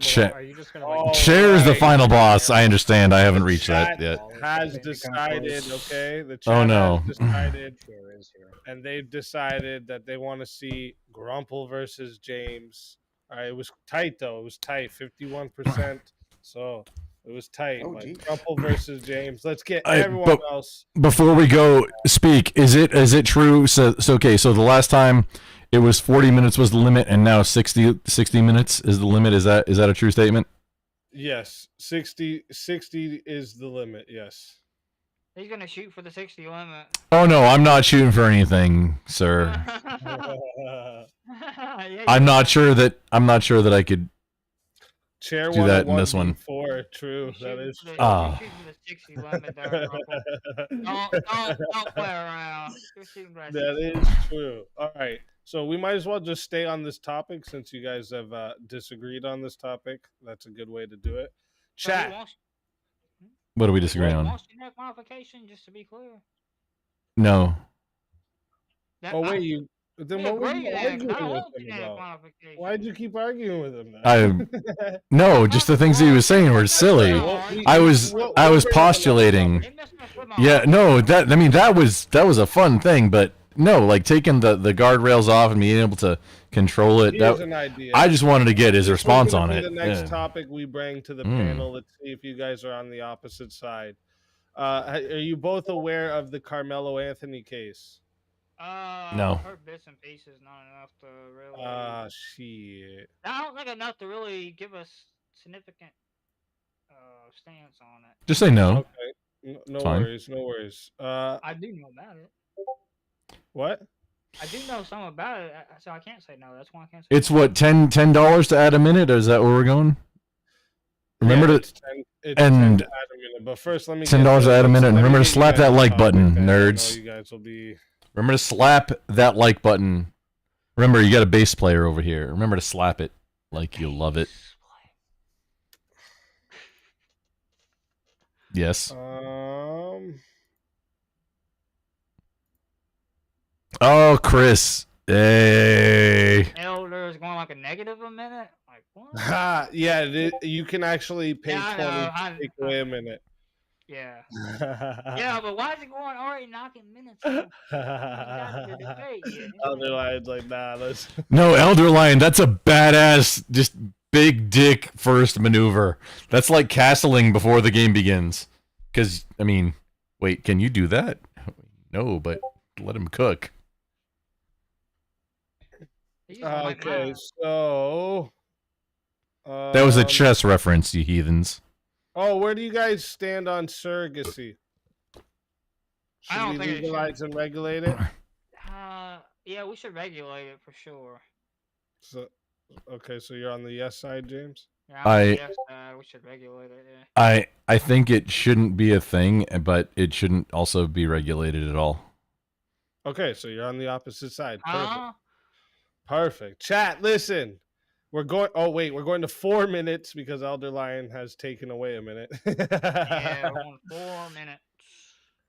Chair. Are you just gonna Chair is the final boss. I understand. I haven't reached that yet. Has decided, okay? The Oh no. Has decided, and they've decided that they want to see Grumple versus James. All right, it was tight though. It was tight, 51%. So it was tight. Grumple versus James. Let's get everyone else. Before we go, speak. Is it true? So okay. So the last time it was 40 minutes was the limit, and now 60 minutes is the limit. Is that a true statement? Yes, 60 is the limit. Yes. He's gonna shoot for the 60 limit. Oh no, I'm not shooting for anything, sir. I'm not sure that I could Chair do that in this one. 4, true. That is true. You're shooting for the 60 limit there, don't play around. That is true. All right. So we might as well just stay on this topic since you guys have disagreed on this topic. That's a good way to do it. Chat. What do we disagree on? Genetic modification, just to be clear. No. That, Oh wait, you. Then we what were agree you then, 'cause I arguing don't with want him genetic about? modification. Why'd you keep arguing with him? Then? No, just the things he was saying were silly. I was postulating. Yeah, no, that was a fun thing, but no, like taking the guardrails off and being able to control it. Here's an idea. I just wanted to get his This was response gonna on be it. The next Yeah. topic we bring to the panel. Let's see if you guys are on the opposite side. Are you both aware of the Carmelo Anthony case? No. I've heard bits and pieces, not enough to really. Shit. I don't think enough to really give us significant stance on it. Just say no. Okay. No Fine. worries. No worries. I do know about it. What? I do know some about it, so I can't say no. That's why I can't say. It's no. what $10 to add a minute. Is that where we're going? Remember to it's 10 to add a minute. But first, let me $10 to add a minute. And remember to slap that like button, I nerds. know you guys will be. Remember to slap that like button. Remember, you got a bass player over here. Remember to slap it like you love it. Yes. Oh, Chris. Hey. Elder is going like a negative a minute. Like what? Yeah, you can actually pay Yeah, 20 to take away a minute. Yeah. Yeah, but why is it going already knocking minutes off? Elder Lion's like, nah, let's. No, Elder Lion, that's a badass, just big dick first maneuver. That's like castling before the game begins. Because, I mean, wait, can you do that? No, but let him cook. Okay, so. That was a chess reference, you heathens. Oh, where do you guys stand on surrogacy? Should I don't we think it legalize and regulate it? Yeah, we should regulate it for sure. So, okay, so you're on the yes side, James? Yeah, I'm on the yes side. We should regulate it. Yeah. I think it shouldn't be a thing, but it shouldn't also be regulated at all. Okay, so you're on the opposite side. Perfect. Perfect. Chat, listen. We're going. Oh wait, we're going to 4 minutes because Elder Lion has taken away a minute. Yeah, we're going 4 minutes.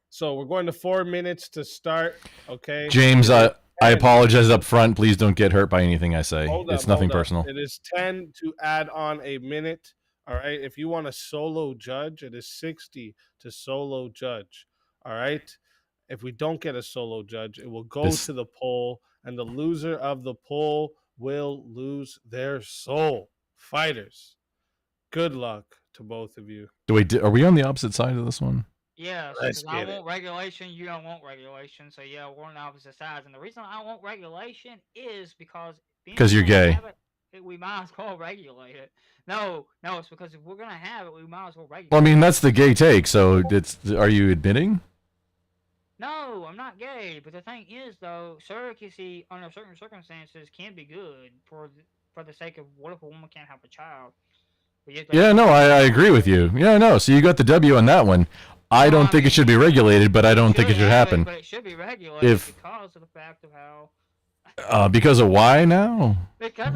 So we're going to 4 minutes to start. Okay. James, I apologize up front. Please don't get hurt by anything I say. Hold It's up, nothing hold up. personal. It is 10 to add on a minute. All right. If you want a solo judge, it is 60 to solo judge. All right. If we don't get a solo judge, it will go to the poll, and the loser of the poll will lose their soul. Fighters, good luck to both of you. Wait, are we on the opposite side of this one? Yeah, so I want regulation, you don't want regulation, so yeah, we're on the opposite sides. And the reason I want regulation is because you're gay. We might as well regulate it. No, it's because if we're gonna have it, we might as well regulate it. Well, I mean, that's the gay take. So, are you admitting? No, I'm not gay. But the thing is, though, surrogacy under certain circumstances can be good for the sake of what if a woman can't have a child? Yeah, no, I agree with you. Yeah, no. So you got the W on that one. I don't think it should be regulated, but I don't think it should happen. But it should be regulated because of the fact of how. Because of why now?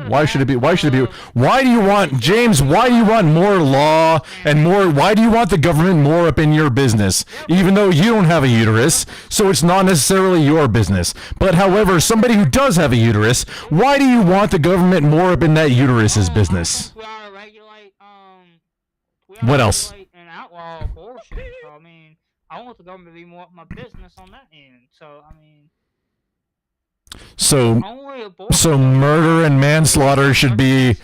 Why should it be? Why should it be? Why do you want, James? Why do you want more law and more? Why do you want the government more up in your business, even though you don't have a uterus? So it's not necessarily your business. But however, somebody who does have a uterus, why do you want the government more up in that uterus's business? We ought to regulate. What else? And outlaw abortion. So I mean, I want the government to be more up my business on that end. So I mean. So murder and manslaughter should be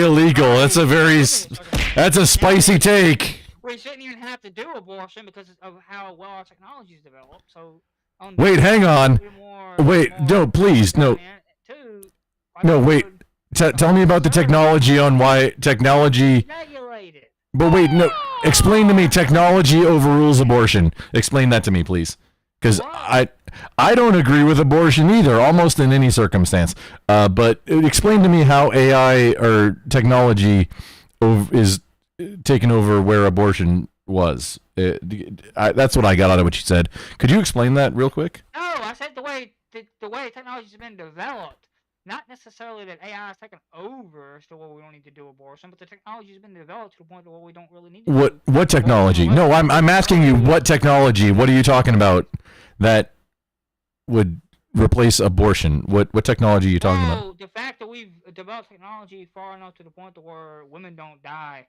illegal. That's a spicy take. We shouldn't even have to do abortion because of how well our technology is developed. So wait, hang on. Wait, no, please, no. No, wait. Tell me about the technology on why technology. But wait, no. Explain to me technology overrules abortion. Explain that to me, please. Because I don't agree with abortion either, almost in any circumstance. But explain to me how AI or technology is taking over where abortion was. That's what I got out of what you said. Could you explain that real quick? No, I said the way technology has been developed. Not necessarily that AI has taken over as to where we don't need to do abortion, but the technology has been developed to the point where we don't really need to. What technology? No, I'm asking you what technology. What are you talking about? That would replace abortion? What technology are you talking about? Oh, the fact that we've developed technology far enough to the point to where women don't die,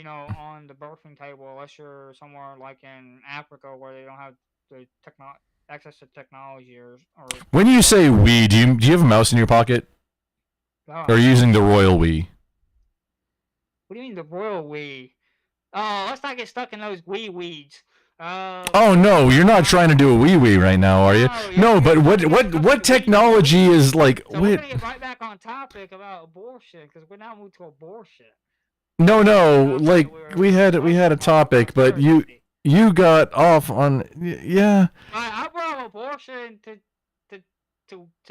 on the birthing table, unless you're somewhere like in Africa where they don't have the access to technology or When you say we, do you have a mouse in your pocket? Oh, Or are you using the royal we? what do you mean the royal we? Oh, let's not get stuck in those weeds. Oh no, you're not trying to do a wee right now, are you? No, but what technology is like? So we're gonna get right back on topic about abortion because we're now moved to abortion. No, like we had a topic, but you got off on yeah. I brought up abortion to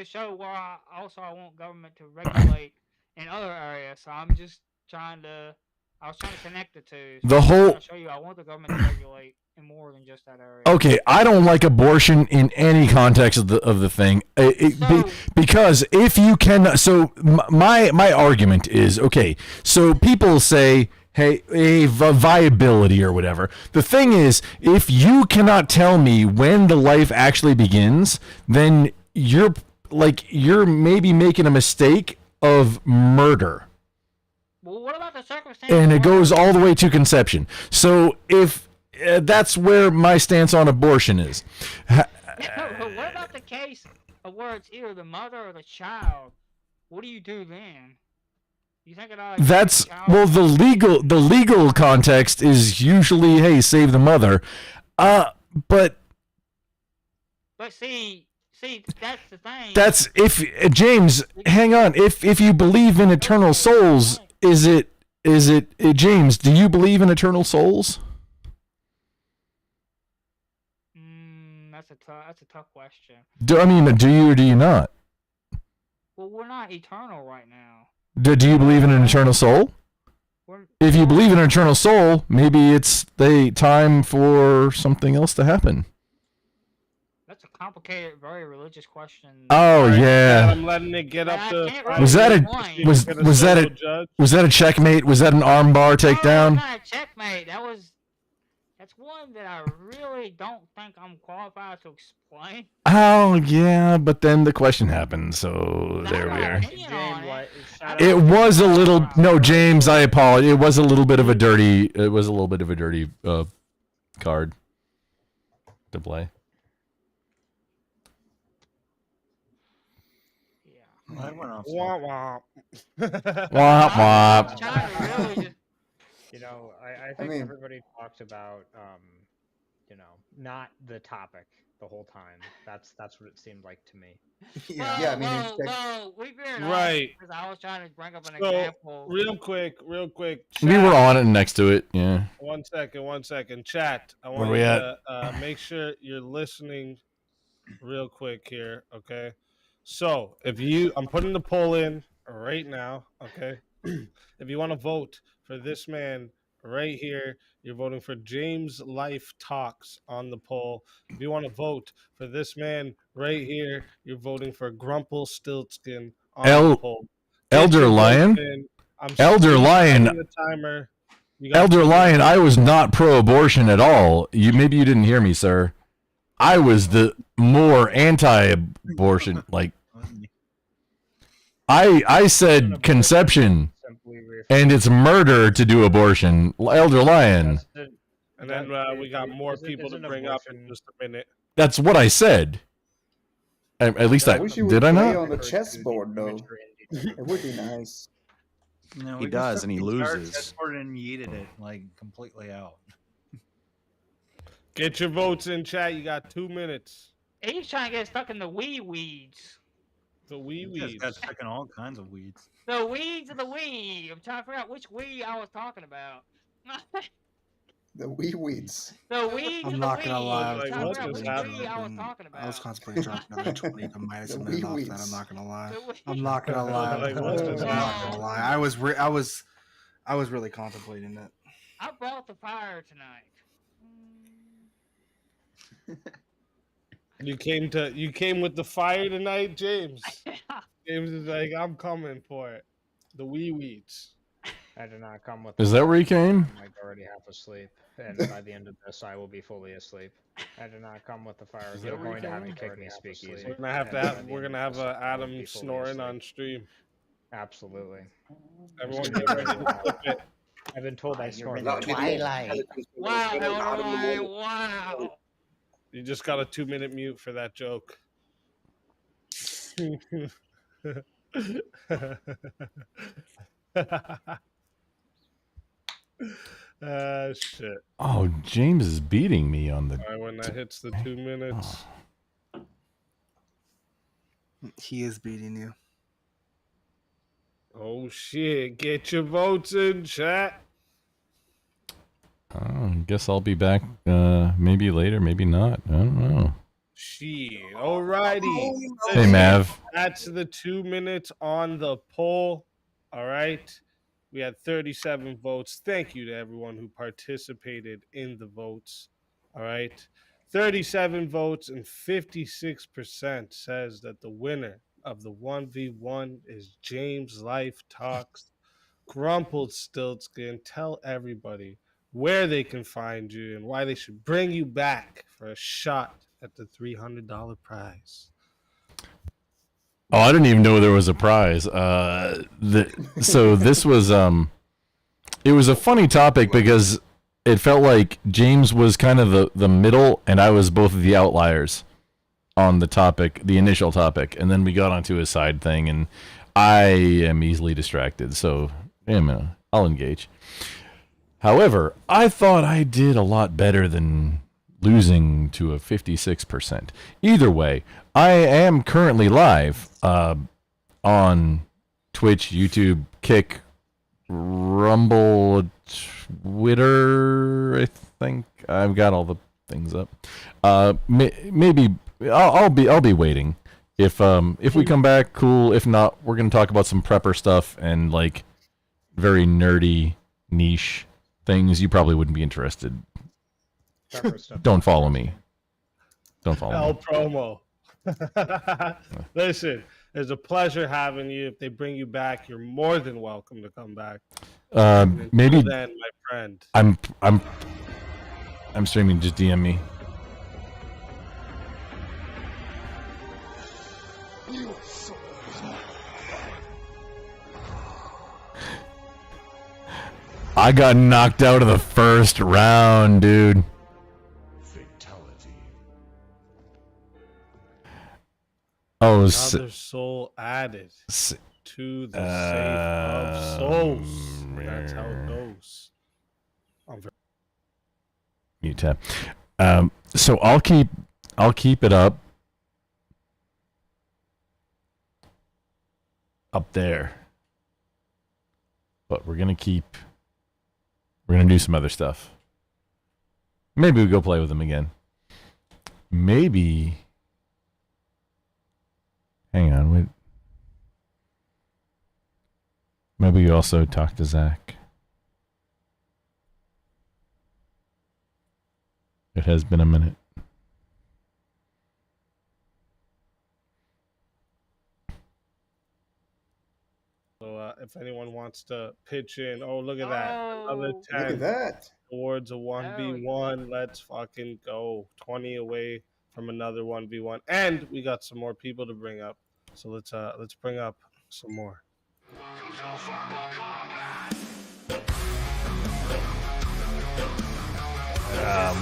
show why I want government to regulate in other areas. So I'm just trying to. I was trying to connect the two. So The I'm whole- trying to show you I want the government to regulate in more than just that area. Okay, I don't like abortion in any context of the thing. Because if you can, so my argument is okay. So people say, hey, viability or whatever. The thing is, if you cannot tell me when the life actually begins, then you're maybe making a mistake of murder. Well, what about the circumstances? And it goes all the way to conception. So if that's where my stance on abortion is. What about the case of where it's either the mother or the child? What do you do then? You think it ought to That's the child? well, the legal context is usually, hey, save the mother. But see, that's the thing. that's if James, hang on. If you believe in eternal souls, is it James? Do you believe in eternal souls? That's a tough question. Do you or do you not? Well, we're not eternal right now. Do you believe in an eternal soul? If you believe in an eternal soul, maybe it's the time for something else to happen. That's a complicated, very religious question. Oh yeah. I'm letting it get up to. Was that a checkmate? Was that an armbar takedown? Not a checkmate. That's one that I really don't think I'm qualified to explain. Oh yeah, but then the question happened, so there we are. It was a little James, I apologize. It was a little bit of a dirty card to play. I went off. Wah wah. I think everybody talked about, not the topic the whole time. That's what it seemed like to me. We veered right. Because I was trying to bring up an example. Real quick. Chat. We were on it next to it, yeah. 1 second. Chat. I Where want we you at? to make sure you're listening real quick here, okay? So, I'm putting the poll in right now, okay? If you want to vote for this man right here, you're voting for James Life Talks on the poll. If you want to vote for this man right here, you're voting for Grumple Stiltskin on the poll. Elder Lion? Elder Lion. The timer. Elder Lion, I was not pro-abortion at all. Maybe you didn't hear me, sir. I was the more anti-abortion. Like, I said conception, and it's murder to do abortion. Elder Lion. And then we got more people to bring up in just a minute. That's what I said. At least did I not? On the chessboard, though. It would be nice. No, He does, and he loses. Chessboard and yeeted it like completely out. Get your votes in, chat. You got 2 minutes. He's trying to get stuck in the weeds. The weeds. Got stuck in all kinds of weeds. The weeds of the weed. I'm trying to figure out which weed I was talking about. The weeds. The weeds. I'm not gonna lie. I was talking about. I was contemplating dropping another 20 to minus a minute off that. I'm not gonna lie. I'm not gonna lie. I'm not gonna lie. I was really contemplating it. I brought the fire tonight. You came with the fire tonight, James. James is like, I'm coming for it. The weeds. I did not come with. Is that where he came? I'm like already half asleep, and by the end of this, I will be fully asleep. I did not come with the fire. Is You're that where going to you have to came? kick me, Speakeasy. We're gonna have and to by have. the We're end of gonna have this, I will Adam be fully snoring asleep. on stream. Absolutely. Everyone It's gonna get be ready really to loud. clip it. I've been told I You're snore in very the That'd be the most twilight. intelligent thing Wow, I've ever heard. Adam Elroy, Malone. wow. You just got a 2-minute mute for that joke. Shit. Oh, James is beating me on the. All right, when that hits the 2 minutes. He is beating you. Oh shit! Get your votes in, chat. I guess I'll be back. Maybe later, maybe not. I don't know. Shit. Alrighty. Hey, Mav. That's the 2 minutes on the poll. All right. We had 37 votes. Thank you to everyone who participated in the votes. All right. 37 votes and 56% says that the winner of the 1v1 is James Life Talks. Grumpled Stiltskin. Tell everybody where they can find you and why they should bring you back for a shot at the $300 prize. Oh, I didn't even know there was a prize. So this was it was a funny topic because it felt like James was kind of the middle and I was both of the outliers on the topic, the initial topic, and then we got onto his side thing, and I am easily distracted, so I'll engage. However, I thought I did a lot better than losing to a 56%. Either way, I am currently live on Twitch, YouTube, Kick, Rumble, Twitter. I think I've got all the things up. Maybe I'll be waiting. If we come back, cool. If not, we're gonna talk about some prepper stuff and like very nerdy niche things you probably wouldn't be interested. Don't follow me. Don't follow me. promo. Listen, it's a pleasure having you. If they bring you back, you're more than welcome to come back. Maybe Until then, my friend. I'm streaming. Just DM me. I got knocked out of the first round, dude. Fatality. Oh, Another soul added to the safe of souls. That's how it goes. Mute tab. So I'll keep it up there. But we're gonna do some other stuff. Maybe we go play with them again. Maybe. Hang on, wait. Maybe we also talk to Zach. It has been a minute. So if anyone wants to pitch in, oh look at that, another 10 Look at that. towards a 1v1. Let's fucking go. 20 away from another 1v1, and we got some more people to bring up. So let's bring up some more.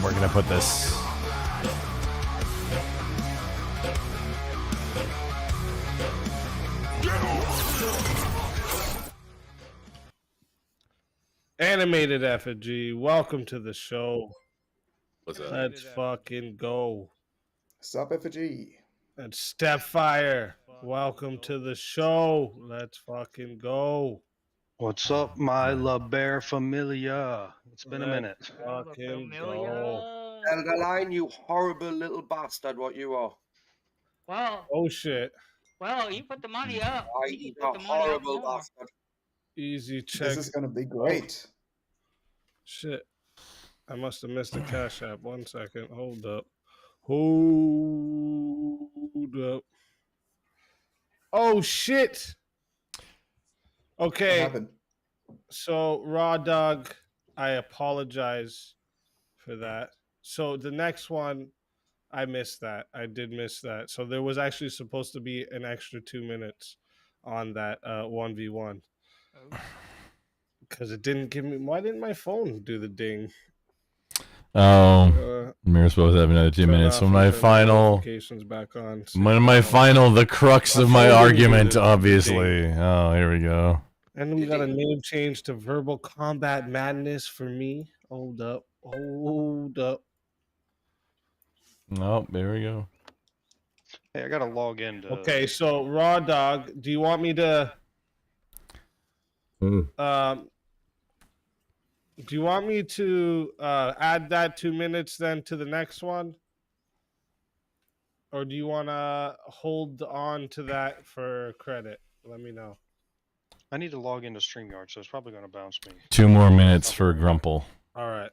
We're gonna put this. Animated effigy, welcome to the show. What's up? Let's fucking go. Sup, FG? And Stepfire, welcome to the show. Let's fucking go. What's up, my La Bear Familia? It's been a minute. Fucking go. Elderline, you horrible little bastard, what you are. Well, Oh shit. well, you put the money up. I, You you put the money up horrible more. bastard. Easy check. This is gonna be great. Shit. I must have missed the cash app. 1 second. Hold up. Hold up. Oh shit. What Okay. happened? So Raw Dog, I apologize for that. So the next one, I missed that. I did miss that. So there was actually supposed to be an extra 2 minutes on that 1v1 because it didn't give me. Why didn't my phone do the ding? Oh, we're supposed to have another 2 minutes. So my final, notifications back on. the crux My of my phone didn't do argument, the obviously. ding. Oh, here we go. And we got a name change to Verbal Combat Madness for me. Hold up. Hold up. Oh, there we go. Hey, I gotta log in to. Okay, so Raw Dog, do you want me to do you want me to add that 2 minutes then to the next one? Or do you want to hold on to that for credit? Let me know. I need to log into StreamYard, so it's probably gonna bounce me. 2 more minutes for Grumple. All right.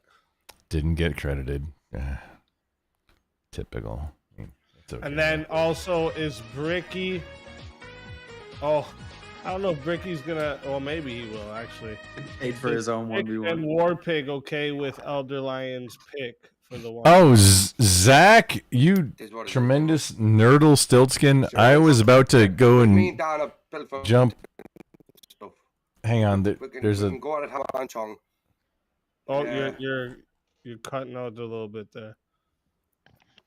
Didn't get credited. Typical. It's okay. And then also is Bricky. Oh, I don't know if Bricky's gonna. Well, maybe he will actually. Paid for his own Brick 1v1. and Warpig okay with Elder Lion's pick for the one. Oh, Zach, you tremendous nerdle stiltskin. I was about to go and jump. Hang on, there's we a. can go at it hammer and chong. Oh, Yeah. you're cutting out a little bit there.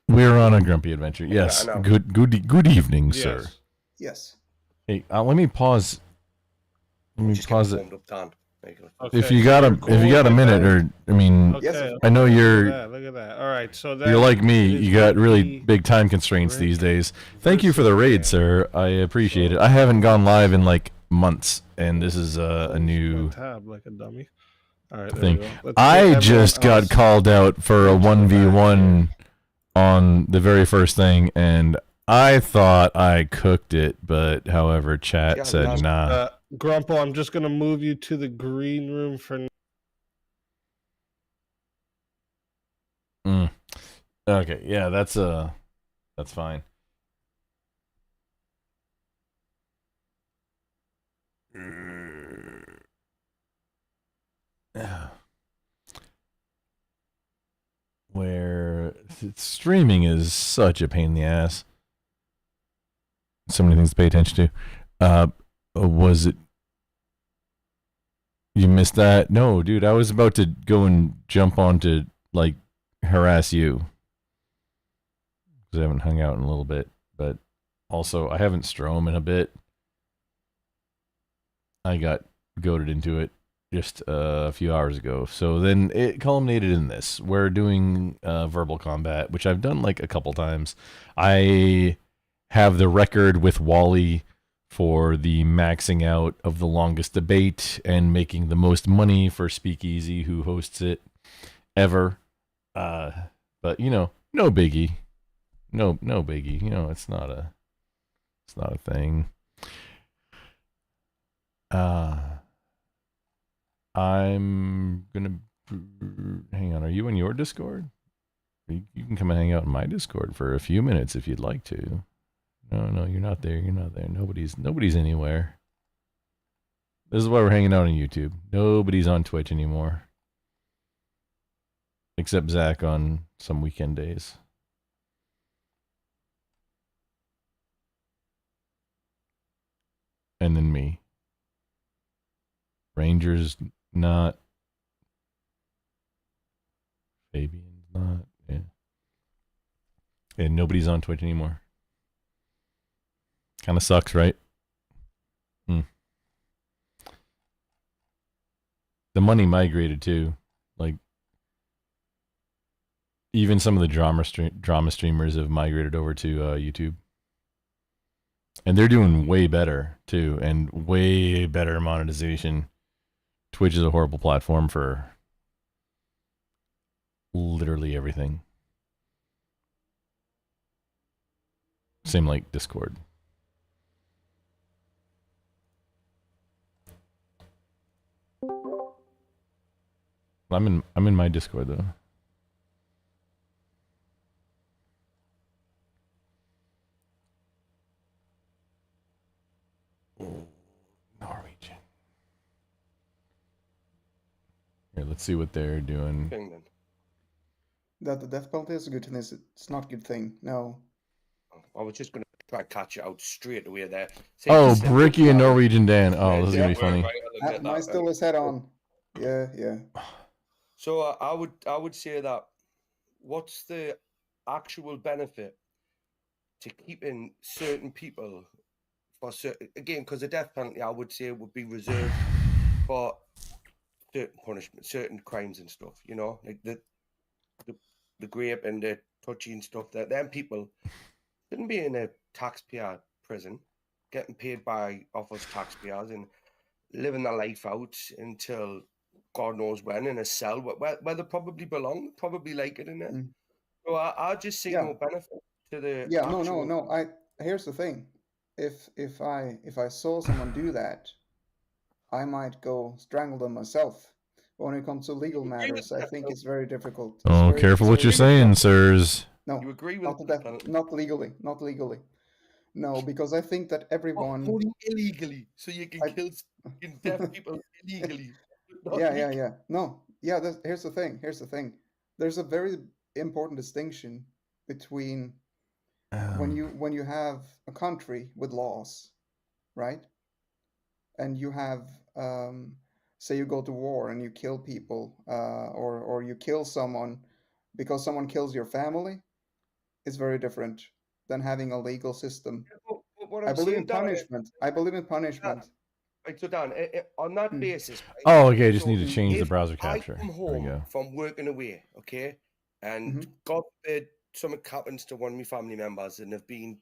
We're on a grumpy adventure. Yes. I know. Good evening, sir. Yes. Hey, let me pause. Let me Just pause get it. warmed up, Dan. If you got a minute, or I mean, Okay, I know you're. Look at that. All right, so then You're like me. it is You got really Bricky big time constraints these days. Thank you for the raid, sir. I appreciate it. I haven't gone live in like months, and this is a new tab like a dummy. All right, there thing. we go. Let's I get everyone just got else called out for a into the back 1v1 on the very first thing, and I thought I cooked it, but however, chat said nah. Grumple, I'm just gonna move you to the green room for. Okay, yeah, that's fine. Where streaming is such a pain in the ass. So many things to pay attention to. Was it? You missed that? No, dude, I was about to go and jump on to like harass you because I haven't hung out in a little bit, but also I haven't Strom in a bit. I got goaded into it just a few hours ago. So then it culminated in this. We're doing verbal combat, which I've done like a couple times. I have the record with Wally for the maxing out of the longest debate and making the most money for Speakeasy, who hosts it ever. But you know, no biggie. No biggie. You know, it's not a thing. I'm gonna hang on. Are you in your Discord? You can come and hang out in my Discord for a few minutes if you'd like to. No, you're not there. You're not there. Nobody's anywhere. This is why we're hanging out on YouTube. Nobody's on Twitch anymore. Except Zach on some weekend days. And then me. Ranger's not. Fabian's not. Yeah. And nobody's on Twitch anymore. Kind of sucks, right? The money migrated too. Like, even some of the drama streamers have migrated over to YouTube. And they're doing way better too, and way better monetization. Twitch is a horrible platform for literally everything. Same like Discord. I'm in my Discord though. Norwegian. Here, let's see what they're doing. thing then. That the death penalty is a good thing. It's not a good thing. No. I was just going to try and catch you out straight away there. Oh, Bricky and Norwegian Dan. Oh, this is gonna be funny. Mine still is head on. Yeah, yeah. So I would say that what's the actual benefit to keeping certain people for certain, again, because the death penalty I would say would be reserved for certain punishment, certain crimes and stuff, you know, like the grape and the touchy and stuff. That them people shouldn't be in a taxpayer prison, getting paid by off us taxpayers and living their life out until God knows when in a cell where they probably belong, probably like it in it. So I just see no benefit to the actual... no. Here's the thing: if I saw someone do that, I might go strangle them myself. But when it comes to legal matters, I think it's very difficult. Oh, careful what you're saying, sirs. No, you agree with not legally, not legally. No, because I think that everyone illegally, so you can kill deaf people illegally. Yeah. No, yeah. Here's the thing. There's a very important distinction between when you have a country with laws, right? And you have, say, you go to war and you kill people, or you kill someone because someone kills your family. It's very different than having a legal system. I believe in punishment. Right, so Dan, on that basis... Oh, okay, just need to change the browser capture. I come home from working away, okay, and God forbid something happens to one of my family members and they've been,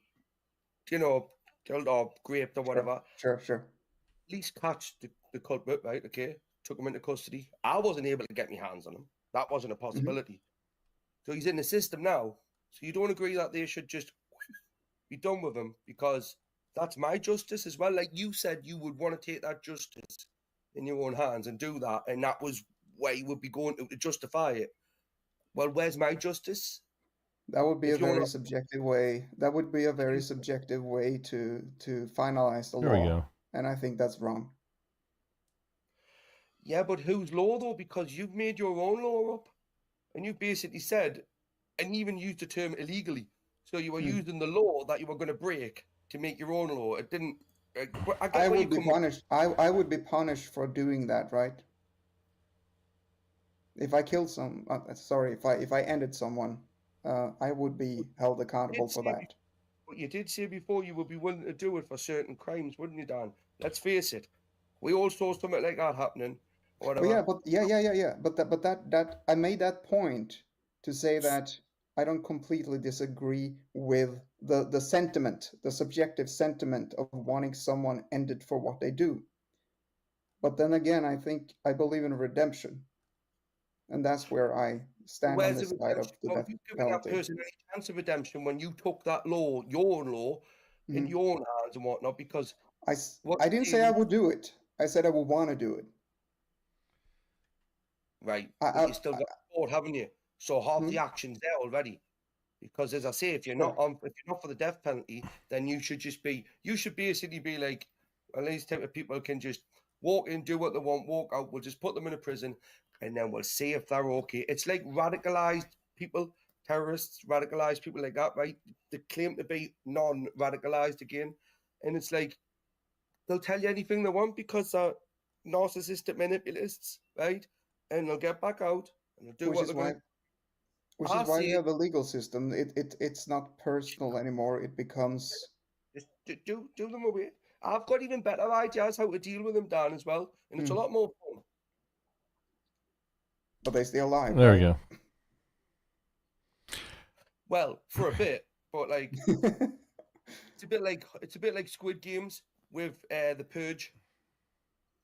you know, killed or raped or whatever. Sure. At least catch the culprit, right, okay, took him into custody. I wasn't able to get my hands on him. That wasn't a possibility. So he's in the system now. So you don't agree that they should just be done with him because... That's my justice as well. Like you said, you would want to take that justice in your own hands and do that. And that was where you would be going to justify it. Well, where's my justice? That would be a very subjective way. That would be a very subjective way to finalize the law. There we go. And I think that's wrong. Yeah, but whose law though? Because you've made your own law up. And you basically said, and even used the term illegally. So you were using the law that you were going to break to make your own law. It didn't... I would be punished. I would be punished for doing that, right? If I killed if I ended someone, I would be held accountable for that. But you did say before you would be willing to do it for certain crimes, wouldn't you, Dan? Let's face it. We all saw something like that happening. Or whatever. But that I made that point to say that I don't completely disagree with the sentiment, the subjective sentiment of wanting someone ended for what they do. But then again, I believe in redemption. And that's where I stand on this side of the death penalty. You giving that person any chance of redemption when you took that law, your own law, in your own hands and whatnot? Because I didn't say I would do it. I said I would want to do it. Right. But you still got court, haven't you? So half the action's there already. Because as I say, if you're not for the death penalty, then you should basically be like, well, these type of people can just walk in, do what they want, walk out. We'll just put them in a prison, and then we'll see if they're okay. It's like radicalized people, terrorists, radicalized people like that, right? They claim to be non-radicalized again, and it's like they'll tell you anything they want because they're narcissistic manipulists, right? And they'll get back out and they'll do what they're going to. Which is why we have a legal system. It's not personal anymore. It becomes... Just do them away. I've got even better ideas how to deal with them, Dan, as well. And it's a lot more fun. But they stay alive. There we go. Well, for a bit, but like it's a bit like Squid Games with the Purge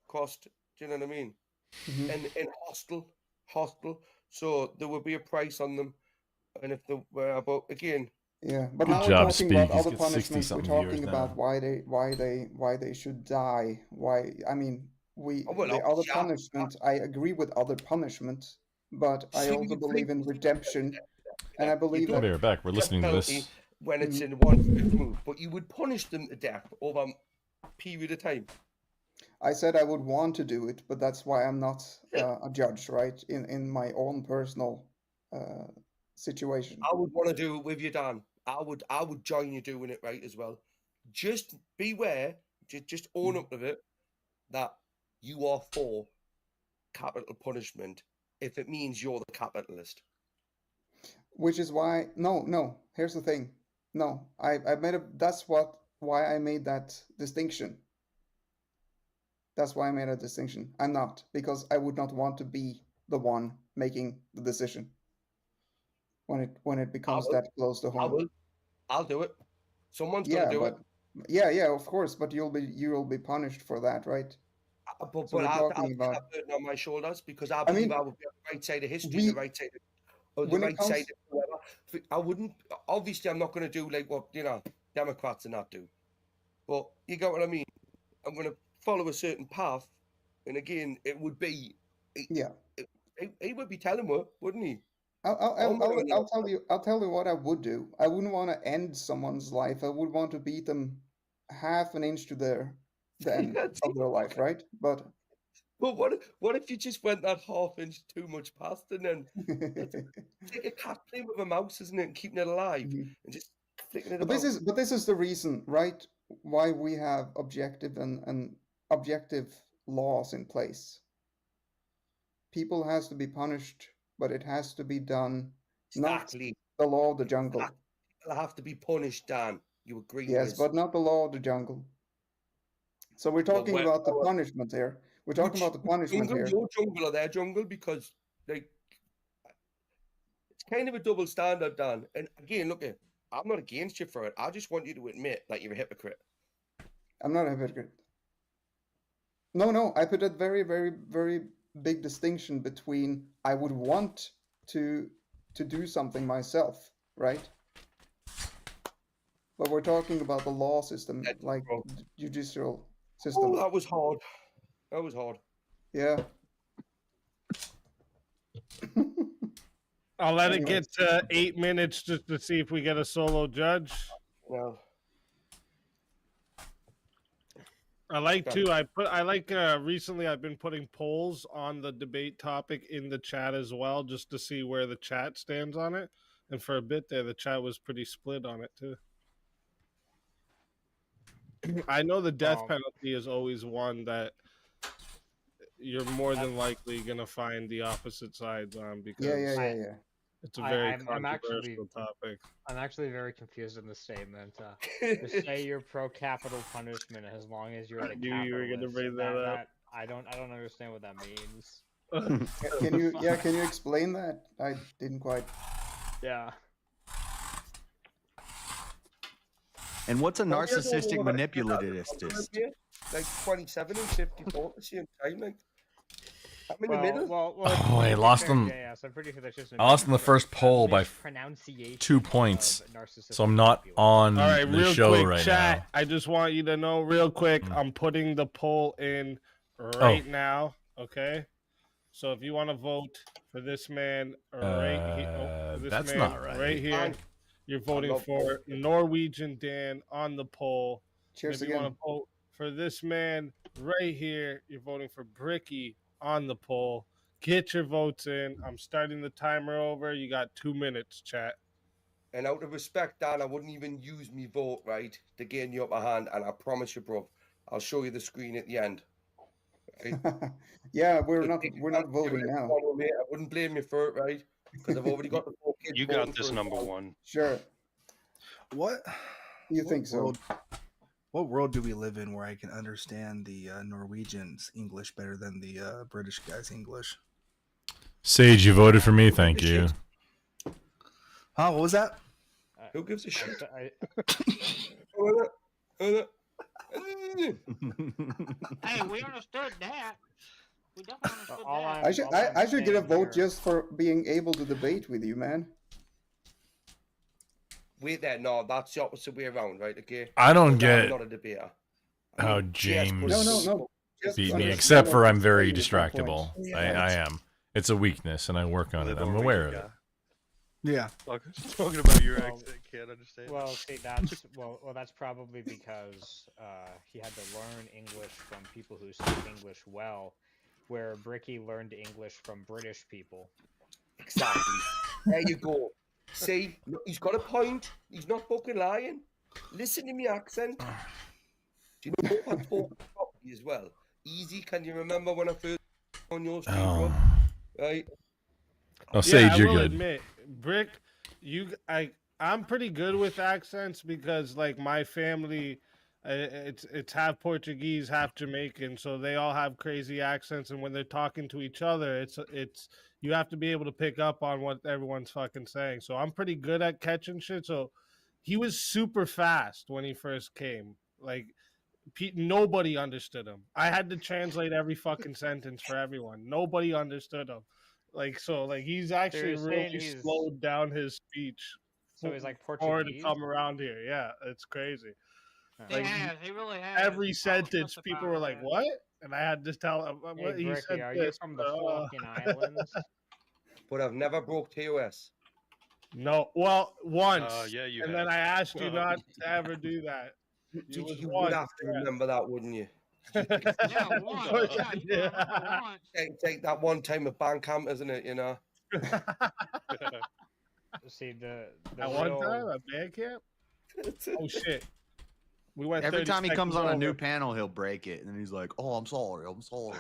cost. Do you know what I mean? And Hostel. So there will be a price on them, and if they were, but again, but now we're talking about other punishments. We're talking about why they should die. Why? I mean, the other punishment. I agree with other punishments, but I also believe in redemption, and I believe that. We'll be back. We're listening to this when it's in one move, but you would punish them to death over a period of time. I said I would want to do it, but that's why I'm not a judge, right? In my own personal situation. I would want to do it with you, Dan. I would join you doing it right as well. Just beware, just own up to it that you are for capital punishment if it means you're the capitalist. Which is why no. Here's the thing. No, I made a. That's why I made that distinction. That's why I made a distinction. I'm not, because I would not want to be the one making the decision when it becomes that close to home. I'll do it. Someone's Yeah, gonna do it. but yeah, of course. But you'll be punished for that, right? But So we're I'll talking take that about. burden on my shoulders because I I believe mean, I would be on the right side of history, we the right side of, or the when it right side comes. of whoever. I wouldn't. Obviously, I'm not going to do like what Democrats and that do. But you get what I mean. I'm going to follow a certain path, and again, it would be. Yeah. He would be telling me, wouldn't he? I'll tell you what I would do. I wouldn't want to end someone's life. I would want to beat them half an inch to the end of their life, right? But what if you just went that half inch too much past, and then take a cat playing with a mouse, isn't it, and keeping it alive, and just flicking it but about. this is the reason, right? Why we have objective and objective laws in place. People has to be punished, but it has to be done Exactly. not the law of the jungle. People have to be punished, Dan. You agree? Yes, but not the law of the jungle. So we're talking about the punishment here. We're talking about the punishment here. Your jungle or their jungle, because like it's kind of a double standard, Dan. And again, look, I'm not against you for it. I just want you to admit that you're a hypocrite. I'm not a hypocrite. No. I put a very, very, very big distinction between I would want to do something myself, right? But we're talking about the law system, like judicial system. Oh, that was hard. That was hard. Yeah. I'll let it get to 8 minutes just to see if we get a solo judge. Well, I like recently I've been putting polls on the debate topic in the chat as well, just to see where the chat stands on it. And for a bit there, the chat was pretty split on it too. I know the death penalty is always one that you're more than likely gonna find the opposite sides on, because yeah. It's a very controversial topic. I'm actually very confused in the statement. To say you're pro capital punishment as long as you're the capitalist. You were gonna bring that up. I don't understand what that means. Can you explain that? I didn't quite. Yeah. And what's a narcissistic manipulativist? Like 27 and 54 at the same time, like. I'm in the middle. Oh, I lost them. I lost in the first poll by 2 points, so I'm not on the show quick, right chat. now. I just want you to know real quick. I'm putting the poll in right now. Okay, so if you want to vote for this man right here, that's not right. Right here, you're voting for Norwegian Dan on the poll. Cheers if you want to vote for this man right here, you're voting for Bricky on the poll. Get your votes in. I'm starting the timer over. You got 2 minutes, chat. And out of respect, Dan, I wouldn't even use me vote, right, to gain you upper hand. And I promise you, bro, I'll show you the screen at the end. Right? Yeah, we're not voting now. I wouldn't blame you for it, right? Because I've already got the 4 kids. You got this, number one. Sure. What? You think so? What world do we live in where I can understand the Norwegians' English better than the British guys' English? Sage, you voted for me, thank you. Huh? What was that? Who gives a shit? Hey, we understood that. We definitely understood that. I should get a vote just for being able to debate with you, man. Wait there, no, that's the opposite way around, right? Okay. I don't get I'm not a debater. how James No. beat me, except for I'm very distractible. I am. It's a weakness, and I work on it. I'm aware of it. Yeah. Talking about your Well, accent, can't understand. Well, see, that's that's probably because he had to learn English from people who speak English well, where Bricky learned English from British people. Exactly. There you go. See, look, he's got a point. He's not fucking lying. Listen to me accent. Do you know I spoke properly as well? Easy. Can you remember when I first on your stream, bro? Right. Oh, Yeah, Sage, I you're will good. admit, Brick, I'm pretty good with accents because like my family, it's half Portuguese, half Jamaican, so they all have crazy accents, and when they're talking to each other, it's you have to be able to pick up on what everyone's fucking saying. So I'm pretty good at catching shit. So he was super fast when he first came, like. Nobody understood him. I had to translate every fucking sentence for everyone. Nobody understood him. Like he's actually you're saying really he's- slowed down his speech. So he's like for to Portuguese? come around here. Yeah, it's crazy. He Like has. He really has. every I'll sentence, people testify were to like, that. "What?" And I had to tell him Hey, what he Bricky, said. are you This, from the Falkland Islands? But I've never broke TOS. No, well, once. Yeah, you and have. then I asked you not to ever do that. You would once, have to yeah. remember that, wouldn't you? Yeah, once. course Yeah, I you did. can remember once. Take that one time at Bandcamp, isn't it? You know. See the At real... one time at band camp. Oh shit. We went Every 30 time he comes seconds on a new over. panel, he'll break it, and then he's like, "Oh, I'm sorry, I'm sorry."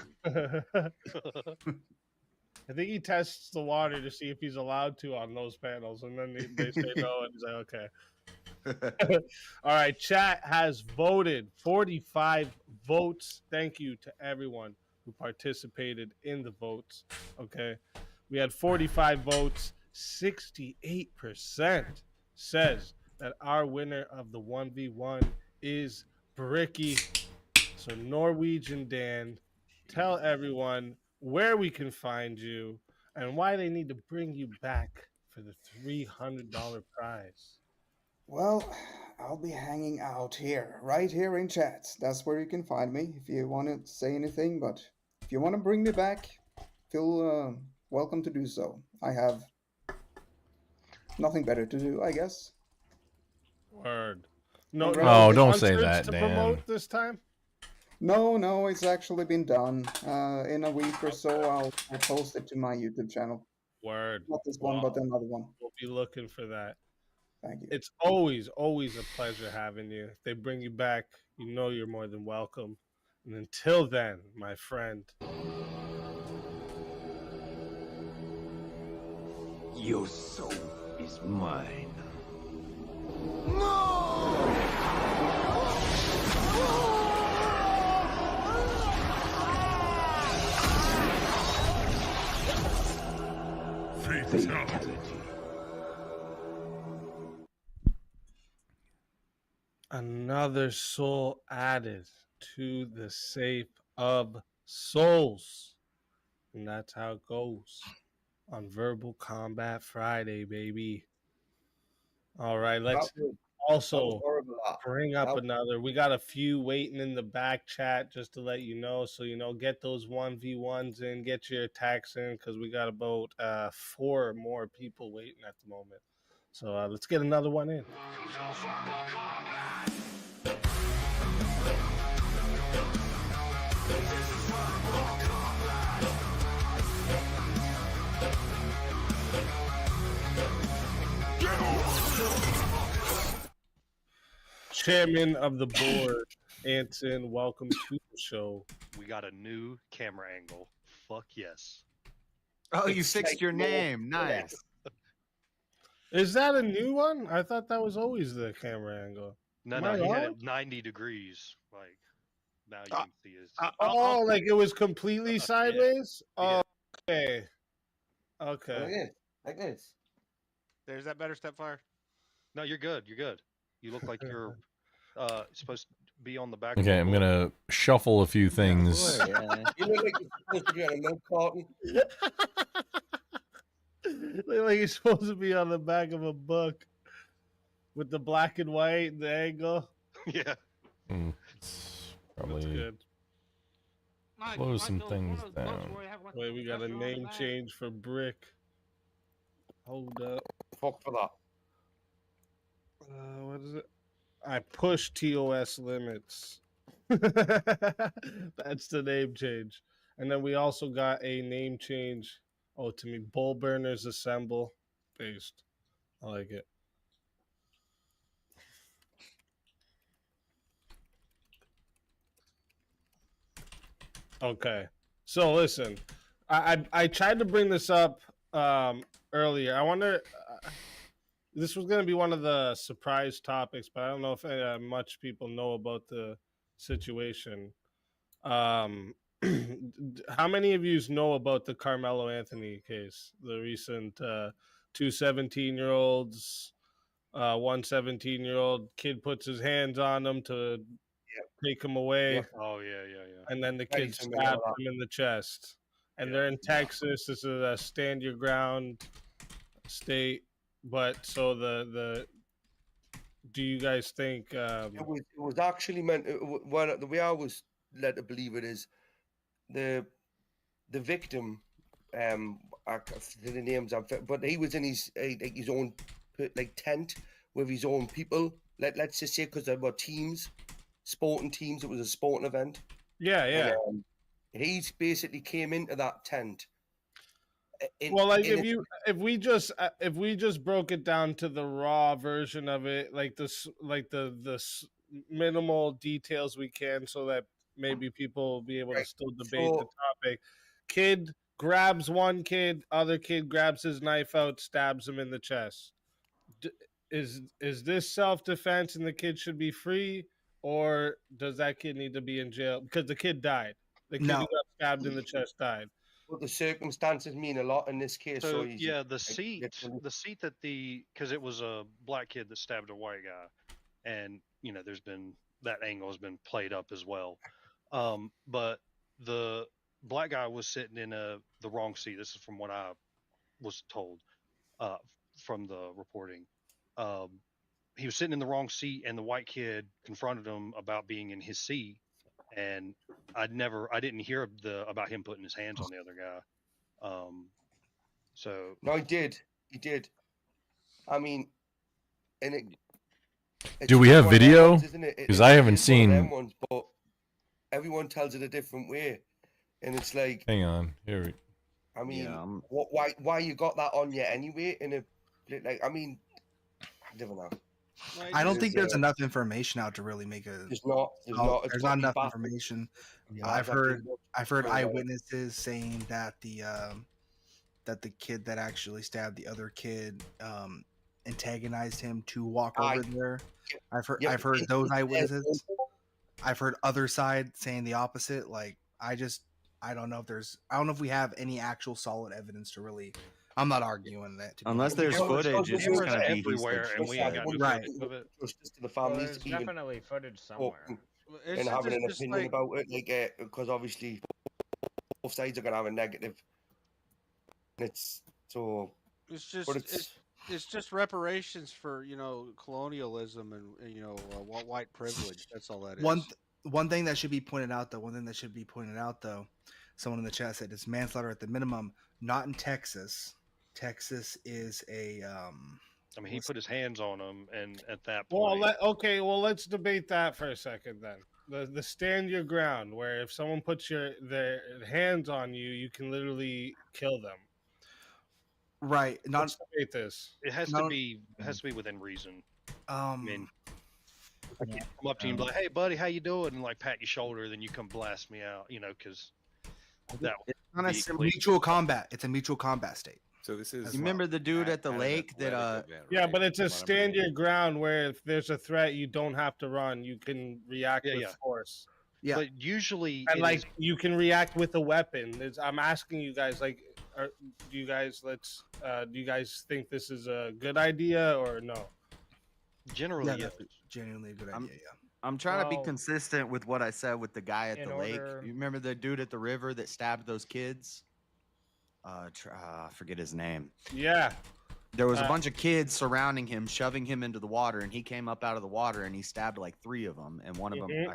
I think he tests the water to see if he's allowed to on those panels, and then they say no, and he's like, okay. All right, chat has voted 45 votes. Thank you to everyone who participated in the votes. Okay, we had 45 votes. 68% says that our winner of the 1v1 is Bricky. So Norwegian Dan, tell everyone where we can find you and why they need to bring you back for the $300 prize. Well, I'll be hanging out here, right here in chat. That's where you can find me if you want to say anything. But if you want to bring me back, feel welcome to do so. I have nothing better to do, I guess. Word. No, And Oh, no don't say concerts that, to Dan. promote this time. No, it's actually been done. In a week or so, I'll post it to my YouTube channel. Word. Not this one, but another one. We'll be looking for that. Thank you. It's always a pleasure having you. If they bring you back, you know you're more than welcome. And until then, my friend. Your soul is mine. Fatality. Another soul added to the safe of souls. And that's how it goes on Verbal Combat Friday, baby. All right, let's also bring up another. We got a few waiting in the back chat just to let you know. So, get those 1v1s in, get your attacks in, because we got about 4 more people waiting at the moment. So let's get another one in. Chairman of the board, Anson, welcome to the show. We got a new camera angle. Fuck yes. Oh, you fixed your name. Nice. Is that a new one? I thought that was always the camera angle. No, Am no, I he had wrong? it 90 degrees. Like, now you can see his. Oh, like it was completely sideways? Yeah. Okay. Okay. Like this. There's that better, Stepfire? No, you're good. You're good. You look like you're supposed to be on the back. Okay, I'm gonna shuffle a few things. You look like you're supposed to be on a milk carton. Look like he's supposed to be on the back of a book with the black and white and the angle. Yeah. It's probably That's good. slow some things down. Wait, we got a name change for Brick. Hold up. Fuck for that. What is it? I push TOS limits. That's the name change. And then we also got a name change. Oh, to me, Bull Burners Assemble. Paste. I like it. Okay. So listen, I tried to bring this up earlier. I wonder. This was going to be one of the surprise topics, but I don't know if much people know about the situation. How many of you know about the Carmelo Anthony case? The recent 2 17-year-olds, 1 17-year-old kid puts his hands on him to take him away. Oh yeah. And then the Very kid familiar stabbed with him in the chest. And Yeah. they're in Texas. This is a stand your ground state. But so the do you guys think It was actually meant. Well, the way I was led to believe it is the victim. I forget the names, but he was in his like his own like tent with his own people. Let's just say because there were teams, sporting teams. It was a sporting event. Yeah. And, he's basically came into that tent. Well, like if we just broke it down to the raw version of it, like this, like the minimal details we can, so that maybe people will be able to still debate the topic. Kid grabs one kid, other kid grabs his knife out, stabs him in the chest. Is this self-defense and the kid should be free, or does that kid need to be in jail because the kid died? The kid who got stabbed in the chest died. Well, the circumstances mean a lot in this case. So he's yeah, the seat that because it was a black kid that stabbed a white guy, and there's been that angle has been played up as well. But the black guy was sitting in the wrong seat. This is from what I was told from the reporting. He was sitting in the wrong seat, and the white kid confronted him about being in his seat. And I didn't hear about him putting his hands on the other guy. So no, he did. I mean, and do we have video? Because I haven't seen. Ones, but everyone tells it a different way, and it's like. Hang on, here. I mean, why you got that on you anyway? I mean, I don't know. I don't think there's enough information out to really make a. There's not enough information. I've heard eyewitnesses saying that the kid that actually stabbed the other kid antagonized him to walk over there. I've heard those eyewitnesses. I've heard other side saying the opposite. Like I don't know if we have any actual solid evidence to really. I'm not arguing that. Unless there's footage, it's just going to be everywhere, and we ain't got no right. footage of it. Just to the families, there's definitely footage somewhere. And having an opinion about it, like because obviously both sides are going to have a negative. It's just reparations for colonialism and white privilege. That's all that is. One thing that should be pointed out though, someone in the chat said it's manslaughter at the minimum, not in Texas. Texas is a I mean, he put his hands on him, and at that point. Well, let's debate that for a second then. The stand your ground, where if someone puts their hands on you, you can literally kill them. Right. Let's debate this. It has to be within reason. I mean, I can't come up to you and be like, "Hey, buddy, how you doing?" and like pat your shoulder, then you come blast me out, because that it's not a mutual combat. It's a mutual combat state. So this is. You remember the dude at the lake that? Yeah, but it's a stand your ground where if there's a threat, you don't have to run. You can react with force. Yeah, but usually, and you can react with a weapon. I'm asking you guys, do you guys think this is a good idea or no? Generally, yes. Genuinely a good idea. I'm trying to be consistent with what I said with the guy at the lake. You remember the dude at the river that stabbed those kids? I forget his name. Yeah. There was a bunch of kids surrounding him, shoving him into the water, and he came up out of the water and he stabbed like 3 of them, and one of them.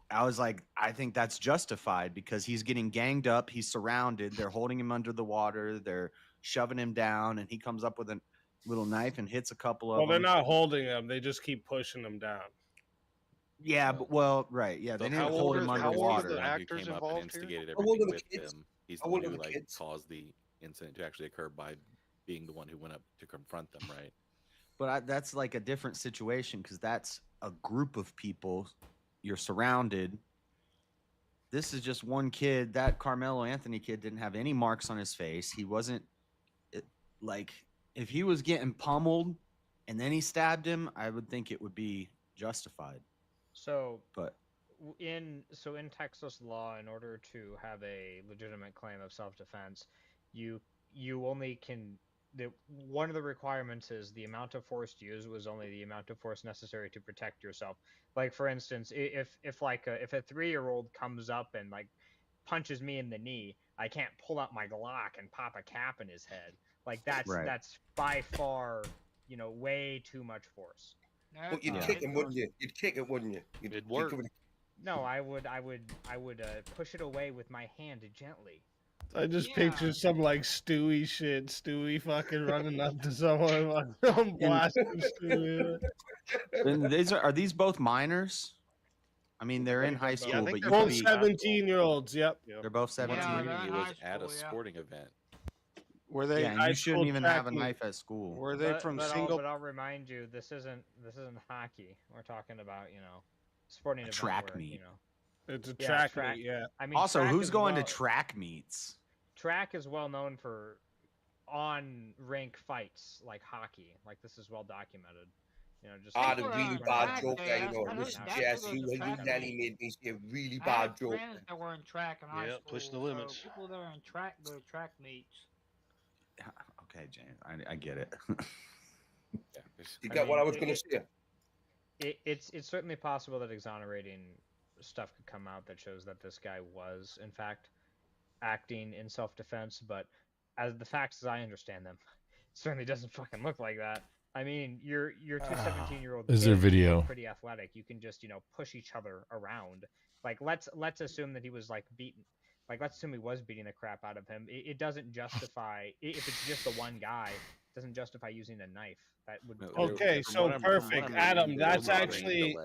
I was like, I think that's justified because he's getting ganged up, he's surrounded, they're holding him under the water, they're shoving him down, and he comes up with a little knife and hits a couple of Well, they're them. not holding him; they just keep pushing him down. Yeah, but right. Yeah, they The didn't How hold old him are- how old are underwater. the one who actors came up and involved here? instigated How old everything are the with kids? them. He's the How one old who are the like kids? caused the incident to actually occur by being the one who went up to confront them, right? But that's like a different situation because that's a group of people. You're surrounded. This is just one kid. That Carmelo Anthony kid didn't have any marks on his face. He wasn't like if he was getting pummeled and then he stabbed him, I would think it would be justified. So, But in Texas law, in order to have a legitimate claim of self-defense, you only can one of the requirements is the amount of force used was only the amount of force necessary to protect yourself. Like for instance, if a 3-year-old comes up and like punches me in the knee, I can't pull out my Glock and pop a cap in his head. Like that's by far, way too much force. But you'd kick him, wouldn't you? You'd kick it, wouldn't you? It'd work. No, I would push it away with my hand gently. I just picture some like Stewie shit. Stewie fucking running up to someone, like, blasting Stewie. And are these both minors? I mean, they're in high school, but you both could be 17-year-olds. Yep. They're both 17. He was at a sporting event. Were they? Yeah, and you shouldn't even have a knife at school. Were they from single? But I'll remind you, this isn't hockey. We're talking about sporting event track where, meet. It's a track meet. Yeah. I mean, also, track who's is going to well- track meets? Track is well known for on-rink fights like hockey. Like this is well documented. Just The really bad joke there, listen, Jess, you nearly made me say a really bad joke. Friends that were in track in high Yeah, school. push the limits. So people that are in track go to track meets. Okay, James, I get it. You get what I was going to say? It's certainly possible that exonerating stuff could come out that shows that this guy was, in fact, acting in self-defense, but as the facts as I understand them, it certainly doesn't fucking look like that. I mean, you're two 17-year-old Is there kids, video? pretty athletic. You can just, push each other around. Like, let's assume that he was, like, beaten. Like, let's assume he was beating the crap out of him. It doesn't justify, if it's just the one guy, it doesn't justify using a knife. That would. Okay, so perfect, Adam. That's actually.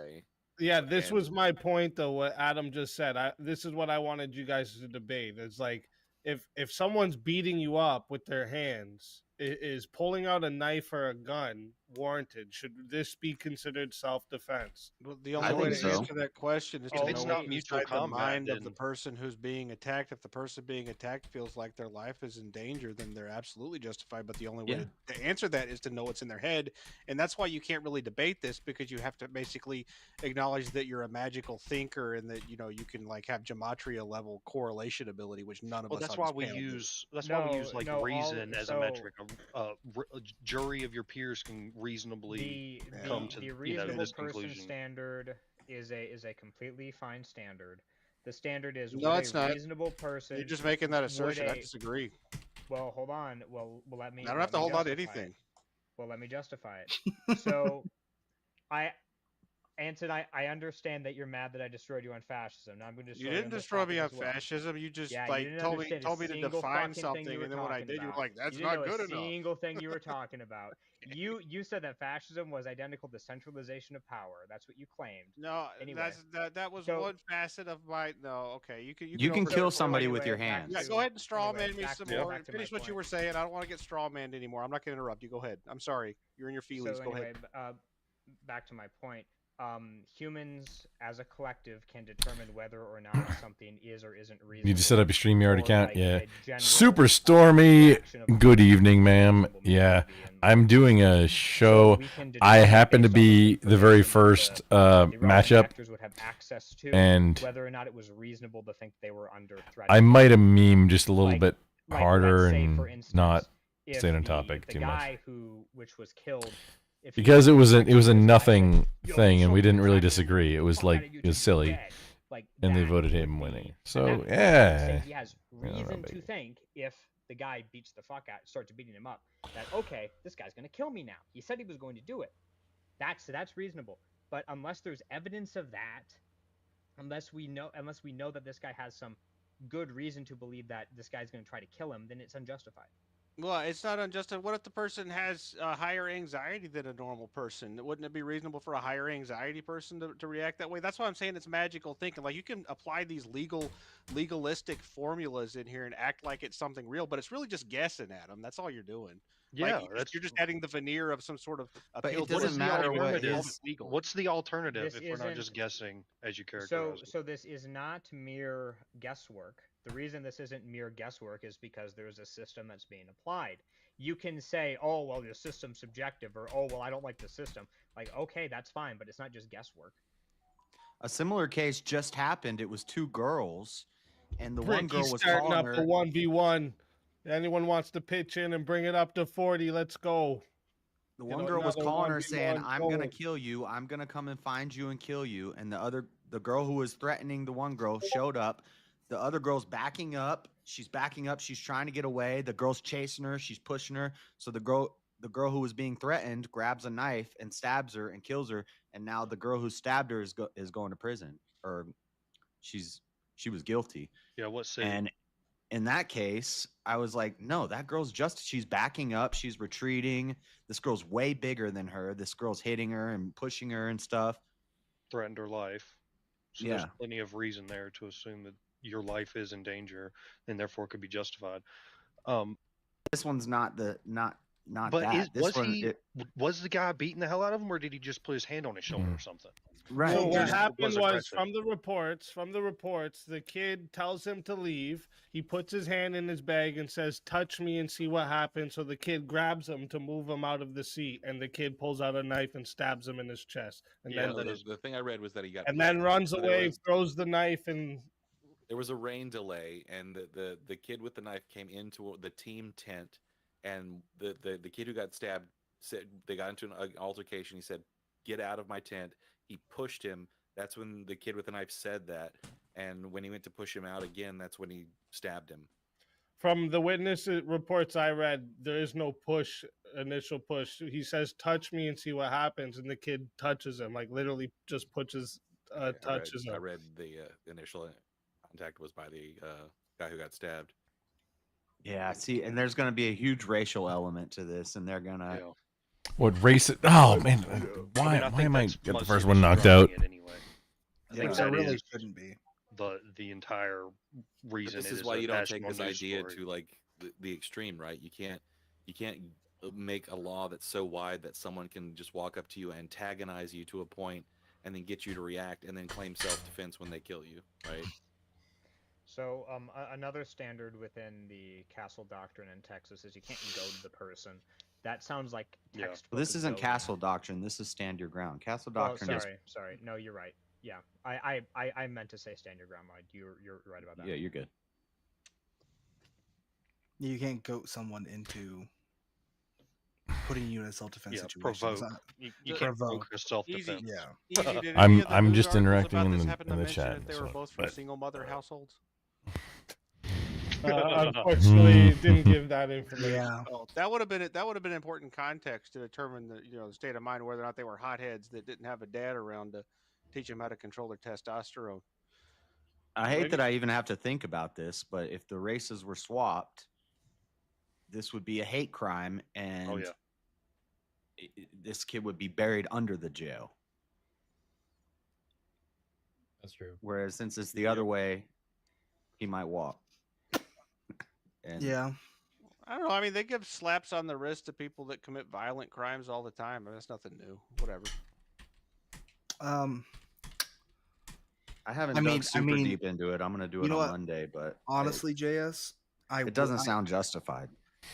Yeah, this was my point, though. What Adam just said. This is what I wanted you guys to debate. It's like if someone's beating you up with their hands, is pulling out a knife or a gun warranted? Should this be considered self-defense? Well, the only way to answer that question is to know what's inside the mind of the person who's being attacked. If the person being attacked feels like their life is in danger, then they're absolutely justified. But the only way to answer that is to know what's in their head, and that's why you can't really debate this, because you have to basically acknowledge that you're a magical thinker and that you can like have gematria level correlation ability, which none of us. That's why we use like reason as a metric. A jury of your peers can reasonably come to the reasonable this person conclusion. Standard is a completely fine standard. The standard is no, it's not. Reasonable person. You're just making that assertion. I disagree. Well, hold on. Well, let me. I don't have to hold on to anything. Well, let me justify it. So, Anson, I understand that you're mad that I destroyed you on fascism. Now I'm going to destroy you didn't destroy me on fascism. You just told me to define something, and then when I did, you were like, "That's not good enough." Single thing you were talking about. You said that fascism was identical to centralization of power. That's what you claimed. No, anyway, that was one facet of my. No, okay, you can kill somebody with your hands. Yeah, go ahead and strawman me some more. Finish what you were saying. I don't want to get strawmanned anymore. I'm not going to interrupt you. Go ahead. I'm sorry. You're in your feelings. So go anyway, ahead. Back to my point. Humans as a collective can determine whether or not something is or isn't reasonable. You just set up your StreamYard account? Like yeah. Super Stormy. Good evening, ma'am. Yeah. I'm doing a show. I happen to be the very first matchup. Would have access to and whether or not it was reasonable to think they were under threat. I might have memed just a little bit harder and not stayed on topic too much. The guy which was killed. Because it was a nothing thing, and we didn't really disagree. It was like it was silly, and they voted him winning. So yeah, he has reason to think if the guy beats the fuck out, starts beating him up, that okay, this guy's gonna kill me now. He said he was going to do it. That's reasonable. But unless there's evidence of that, unless we know that this guy has some good reason to believe that this guy's gonna try to kill him, then it's unjustified. Well, it's not unjustified. What if the person has higher anxiety than a normal person? Wouldn't it be reasonable for a higher anxiety person to react that way? That's why I'm saying it's magical thinking. Like you can apply these legalistic formulas in here and act like it's something real, but it's really just guessing at them. That's all you're doing. Yeah, Like you're just adding the veneer of some sort of But appeal it to what doesn't is the matter what alternative? his. legal. What's the alternative This if we're not isn't just guessing as you so characterize it? so this is not mere guesswork. The reason this isn't mere guesswork is because there's a system that's being applied. You can say, oh well, the system's subjective, or oh well, I don't like the system. Like, okay, that's fine, but it's not just guesswork. A similar case just happened. It was two girls, and the one girl Ricky's was starting calling up her. a 1v1. Anyone wants to pitch in and bring it up to 40? Let's go. The You one know, girl was another calling her 1v1 saying, "I'm gonna going. kill you. I'm gonna come and find you and kill you." And the girl who was threatening the one girl showed up. The other girl's backing up. She's backing up. She's trying to get away. The girl's chasing her. She's pushing her. So the girl who was being threatened grabs a knife and stabs her and kills her. And now the girl who stabbed her is going to prison, or she was guilty. Yeah, what city? And in that case, I was like, no, that girl's she's backing up, she's retreating. This girl's way bigger than her. This girl's hitting her and pushing her and stuff. Threatened her life. So Yeah. there's plenty of reason there to assume that your life is in danger and therefore could be justified. This one's not not But that. This one, was the guy beating the hell out of him, or did he just put his hand on his shoulder Mm-hmm. or something? right? So what Just happened was was aggressive. from the reports, the kid tells him to leave. He puts his hand in his bag and says, "Touch me and see what happens." So the kid grabs him to move him out of the seat, and the kid pulls out a knife and stabs him in his chest, and Yeah, then the thing I read was that he got and pushed then runs but away, throws the knife, and there was a rain delay, and the kid with the knife came into the team tent, and the kid who got stabbed said they got into an altercation. He said, "Get out of my tent." He pushed him. That's when the kid with the knife said that, and when he went to push him out again, that's when he stabbed him. from the witness reports I read, there is no initial push. He says, "Touch me and see what happens," and the kid touches him, like literally just touches I him. read the initial contact was by the guy who got stabbed. Yeah, see, and there's going to be a huge racial element to this, and they're gonna. Yeah. What race? Oh man, why am I get the first one knocked out? Anyway. I think there that really is shouldn't be. the entire But reason. this it is why a you don't take national this news idea story. to like the extreme, right? You can't make a law that's so wide that someone can just walk up to you, antagonize you to a point, and then get you to react, and then claim self-defense when they kill you, right? So another standard within the castle doctrine in Texas is you can't goad the person. That sounds like textbook. Well, this isn't goading. castle doctrine. This is stand your ground. Castle Well, doctrine is. sorry. No, you're right. Yeah, I meant to say stand your ground. You're right about that. Yeah, you're good. You can't goat someone into putting you in a self-defense situation. Provoke. It's not- You can't provoke. provoke self-defense. Yeah. Easy. Did any I'm of the I'm news just articles interacting about in this the happen to in the mention chat. that they were both from single mother households. Unfortunately, didn't give that information. Yeah. Oh, that would have been important context to determine the state of mind, whether or not they were hotheads that didn't have a dad around to teach them how to control their testosterone. I hate that I even have to think about this, but if the races were swapped, this would be a hate crime, and this kid would be buried under the jail. That's true. Whereas since it's the other way, he might walk. And Yeah. I don't know. I mean, they give slaps on the wrist to people that commit violent crimes all the time. I mean, that's nothing new. Whatever. I haven't dug super deep into it. I'm gonna do it on Monday, but honestly, JS, it doesn't sound justified.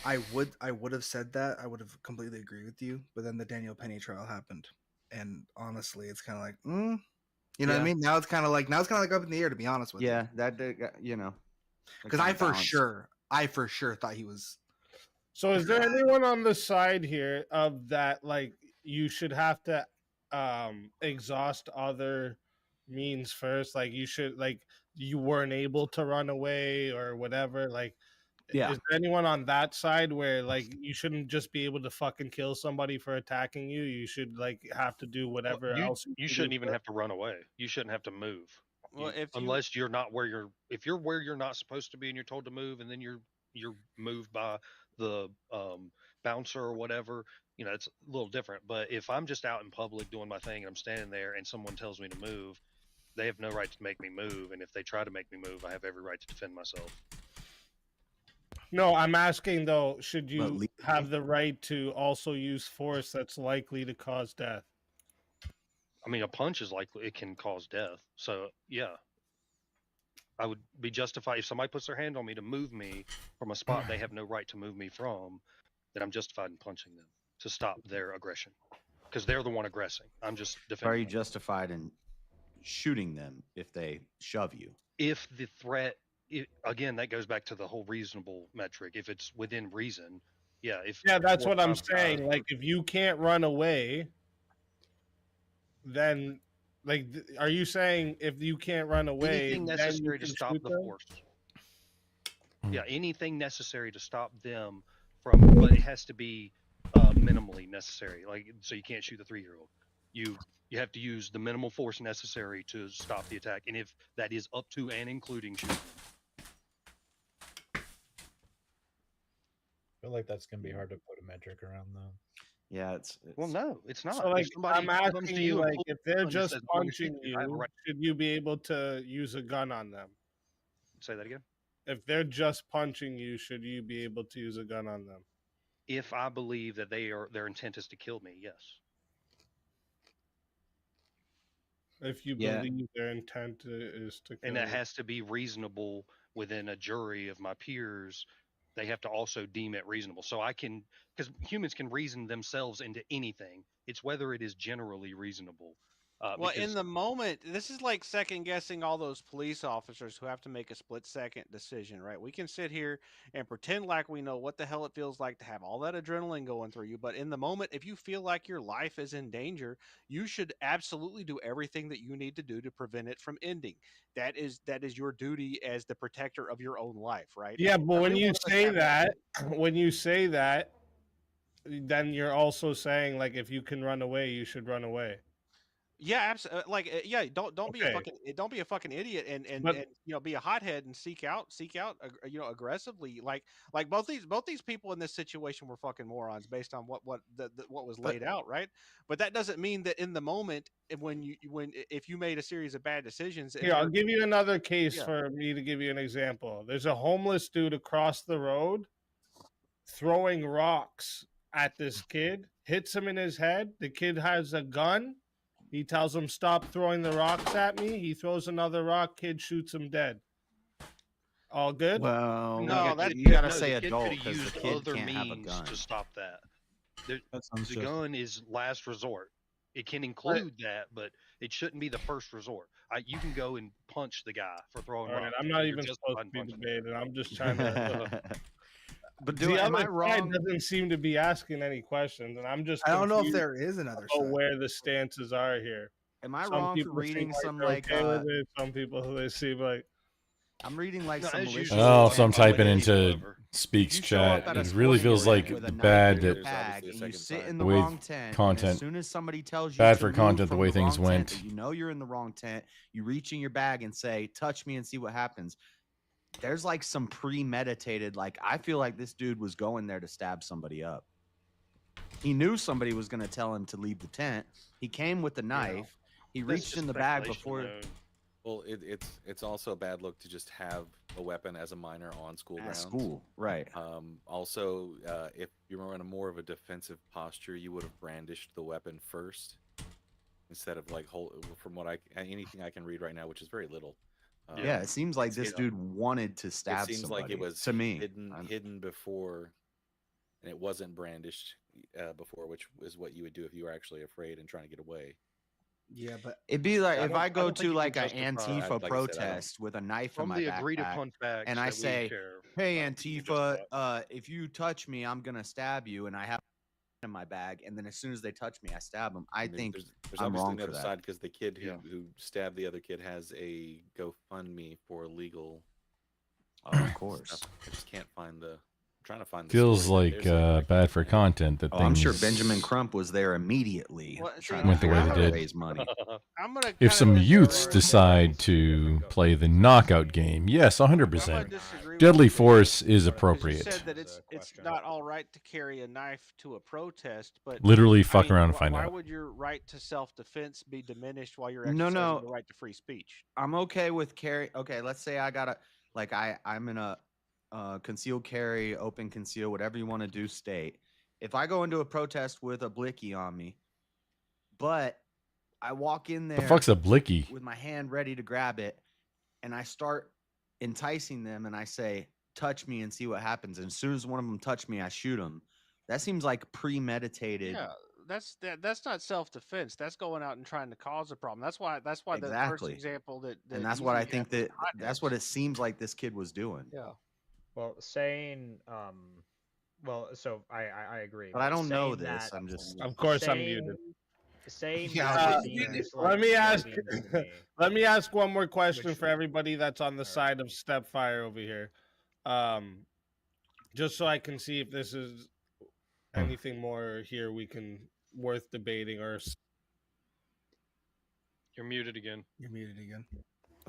I would have said that. I would have completely agreed with you, but then the Daniel Penny trial happened, and honestly, it's kind of like, you know what I mean? Now it's kind of like up in the air, to be honest with you. Yeah, that because I for sure thought he was. So, is there anyone on the side here of that? Like, you should have to exhaust other means first. Like, you should you weren't able to run away or whatever. Like, yeah. Is there anyone on that side where you shouldn't just be able to fucking kill somebody for attacking you? You should have to do whatever else. You shouldn't even have to run away. You shouldn't have to move. Well, unless you're not where you're, if you're where you're not supposed to be and you're told to move, and then you're you're moved by the bouncer or whatever, you know, it's a little different. But if I'm just out in public doing my thing and I'm standing there and someone tells me to move, they have no right to make me move. And if they try to make me move, I have every right to defend myself. No, I'm asking though, should But you legally? have the right to also use force that's likely to cause death? I mean, a punch is likely it can cause death. So yeah, I would be justified if somebody puts their hand on me to move me from a spot they have no right to move me from. Then I'm justified in punching them to stop their aggression because they're the one aggressing. I'm just Are defending. you justified in shooting them if they shove you? If the threat, again, that goes back to the whole reasonable metric. If it's within reason, yeah. If Yeah, that's 4 or what I'm 5 guys saying. Like, if you can't run away, then, like, are you saying if you can't run away, anything then you necessary to can stop shoot the them? force. Hmm. Yeah, anything necessary to stop them from, but it has to be minimally necessary. Like, so you can't shoot the 3-year-old. You have to use the minimal force necessary to stop the attack, and if that is up to and including shooting them. I feel like that's gonna be hard to put a metric around though. Yeah, it's Well, no, it's not. So, like, if somebody I'm comes asking to you, you and like, pulls if a gun they're and just says, "I'm gonna shoot punching you," I have a you, right should you be able to use a gun on them? say that again. If they're just punching you, should you be able to use a gun on them? If I believe that their intent is to kill me, yes. If you Yeah. believe their intent is to kill And that you. has to be reasonable within a jury of my peers. They have to also deem it reasonable. So I can, because humans can reason themselves into anything. It's whether it is generally reasonable. Well, Because in the moment, this is like second guessing all those police officers who have to make a split second decision, right? We can sit here and pretend like we know what the hell it feels like to have all that adrenaline going through you. But in the moment, if you feel like your life is in danger, you should absolutely do everything that you need to do to prevent it from ending. That is your duty as the protector of your own life, right? Yeah, but when Every you one of us say have that, when you say that, then you're also saying, like, if you can run away, you should run away. Yeah, absolutely. Like, yeah, don't be a Okay. fucking idiot and But- and you know, be a hothead and seek out you know, aggressively. Like both these people in this situation were fucking morons based on what what was laid out, right? But that doesn't mean that in the moment if you made a series of bad decisions. and Here, I'll you're- give you another case Yeah. for me to give you an example. There's a homeless dude across the road throwing rocks at this kid, hits him in his head. The kid has a gun. He tells him, "Stop throwing the rocks at me." He throws another rock. Kid shoots him dead. All good? Well, No, that's you gotta no, say the kid adult could have because the used kid other can't have a means gun. to stop that. That sounds The just gun is last resort. It can include that, but it shouldn't be the first resort. You can go and punch the guy for throwing All right, rocks. I'm not You're even justified supposed in to be punching him. debating. I'm just trying to. But The am other I side wrong? doesn't seem to be asking any questions, and I'm just. I don't know if confused there is another about side. where the stances are here. Am I Some wrong for people seem reading like some they're like okay with it. Some people they seem like. I'm reading like No, some as malicious. usual, Oh, I'm so I'm fine with typing any into whoever. Speaks You show up chat. at a It really sporting feels like event with a knife bad in your that bag, There's and you obviously a sit second in the side. wrong With tent. And content. as soon as somebody tells you Bad to for move content the from way the things wrong tent, went. that you know you're in the wrong tent, you reach in your bag and say, "Touch me and see what happens." There's like some premeditated. Like I feel like this dude was going there to stab somebody up. He knew somebody was going to tell him to leave the tent. He came with the knife. He That's reached just in the bag speculation, before. though. Well, it's also a bad look to just have a weapon as a minor on school At grounds. school, right? Also, if you were in a more of a defensive posture, you would have brandished the weapon first instead of like from what anything I can read right now, which is very little. Yeah, it seems like this dude wanted to stab It seems somebody. like it was to me. hidden before, and it wasn't brandished before, which is what you would do if you were actually afraid and trying to get away. Yeah, but It'd be like I if don't- I I go don't think to you like can an justify- Antifa like I said, I don't- protest with a knife in From my the agreed backpack, upon facts and I that we say, share, "Hey I don't think you can Antifa, justify it. if you touch me, I'm gonna stab you," and I have in my bag, and then as soon as they touch me, I stab them. I think there's I'm obviously wrong the for other that. side because the kid who stabbed the other kid has a GoFundMe for legal. Of course. Stuff. I just can't find the. I'm trying to find the Feels story. like There's bad for content that Oh, things I'm sure Benjamin Crump was there immediately Well, see, trying went to the way figure they out how to did. raise money. I'm gonna If kinda some disagree youths with decide to play the knockout game, yes, 100%. Deadly force is because you appropriate. said that it's not all right to carry a knife to a protest, but Literally I fuck mean, around and find why out. would your right to self-defense be diminished while you're No, exercising no. the right to free speech? I'm okay with carry. Okay, let's say I got I'm in a concealed carry, open conceal, whatever you want to do state. If I go into a protest with a blicky on me, but I walk in there The fuck's a blicky? with my hand ready to grab it, and I start enticing them, and I say, "Touch me and see what happens." And as soon as one of them touch me, I shoot them. That seems like premeditated. Yeah, that's not self-defense. That's going out and trying to cause a problem. That's why that first Exactly. example that And that's what I Easy think had was that that's what it seems like this kid was doing. Yeah. Well, saying well, so I agree. But I don't know saying this. that- I'm just. Of course, I'm saying- muted. Saying Yeah, that seems like let me ask. loading to me. Let me ask one more question for everybody that's on the side of Stepfire over here, just so I can see if this is anything more here we can worth debating or. You're muted again. You're muted again.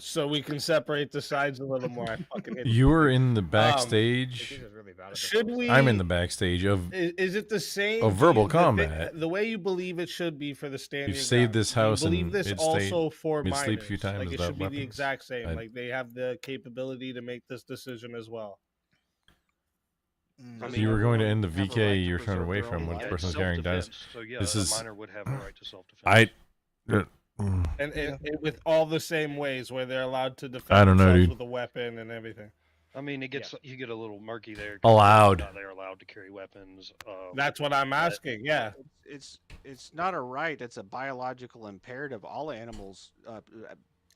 So we can separate the sides a little more. I fucking hate You were in the Um, backstage. Should we? I'm in the backstage of Is it the same? of verbal the thi- combat. The way you believe it should be for the standing. You've saved ground, this do you house believe in this mid-state- also for mid-sleep a few minors? times Like it without should be the weapons? exact same. I- Like they have the capability to make this decision as well. I So you were going to end the have a VK right to you were turned preserve away their from own when the life. person was carrying dice. Self-defense, so yeah, This a is minor would have a right to self-defense. And with all the same ways where they're allowed to defend I don't know, themselves dude. with a weapon and everything. I mean, it gets you get a little murky there. 'cause Allowed. whether or not They're allowed to carry weapons. That's what I'm asking. Yeah. It's not a right. It's a biological imperative. All animals. No,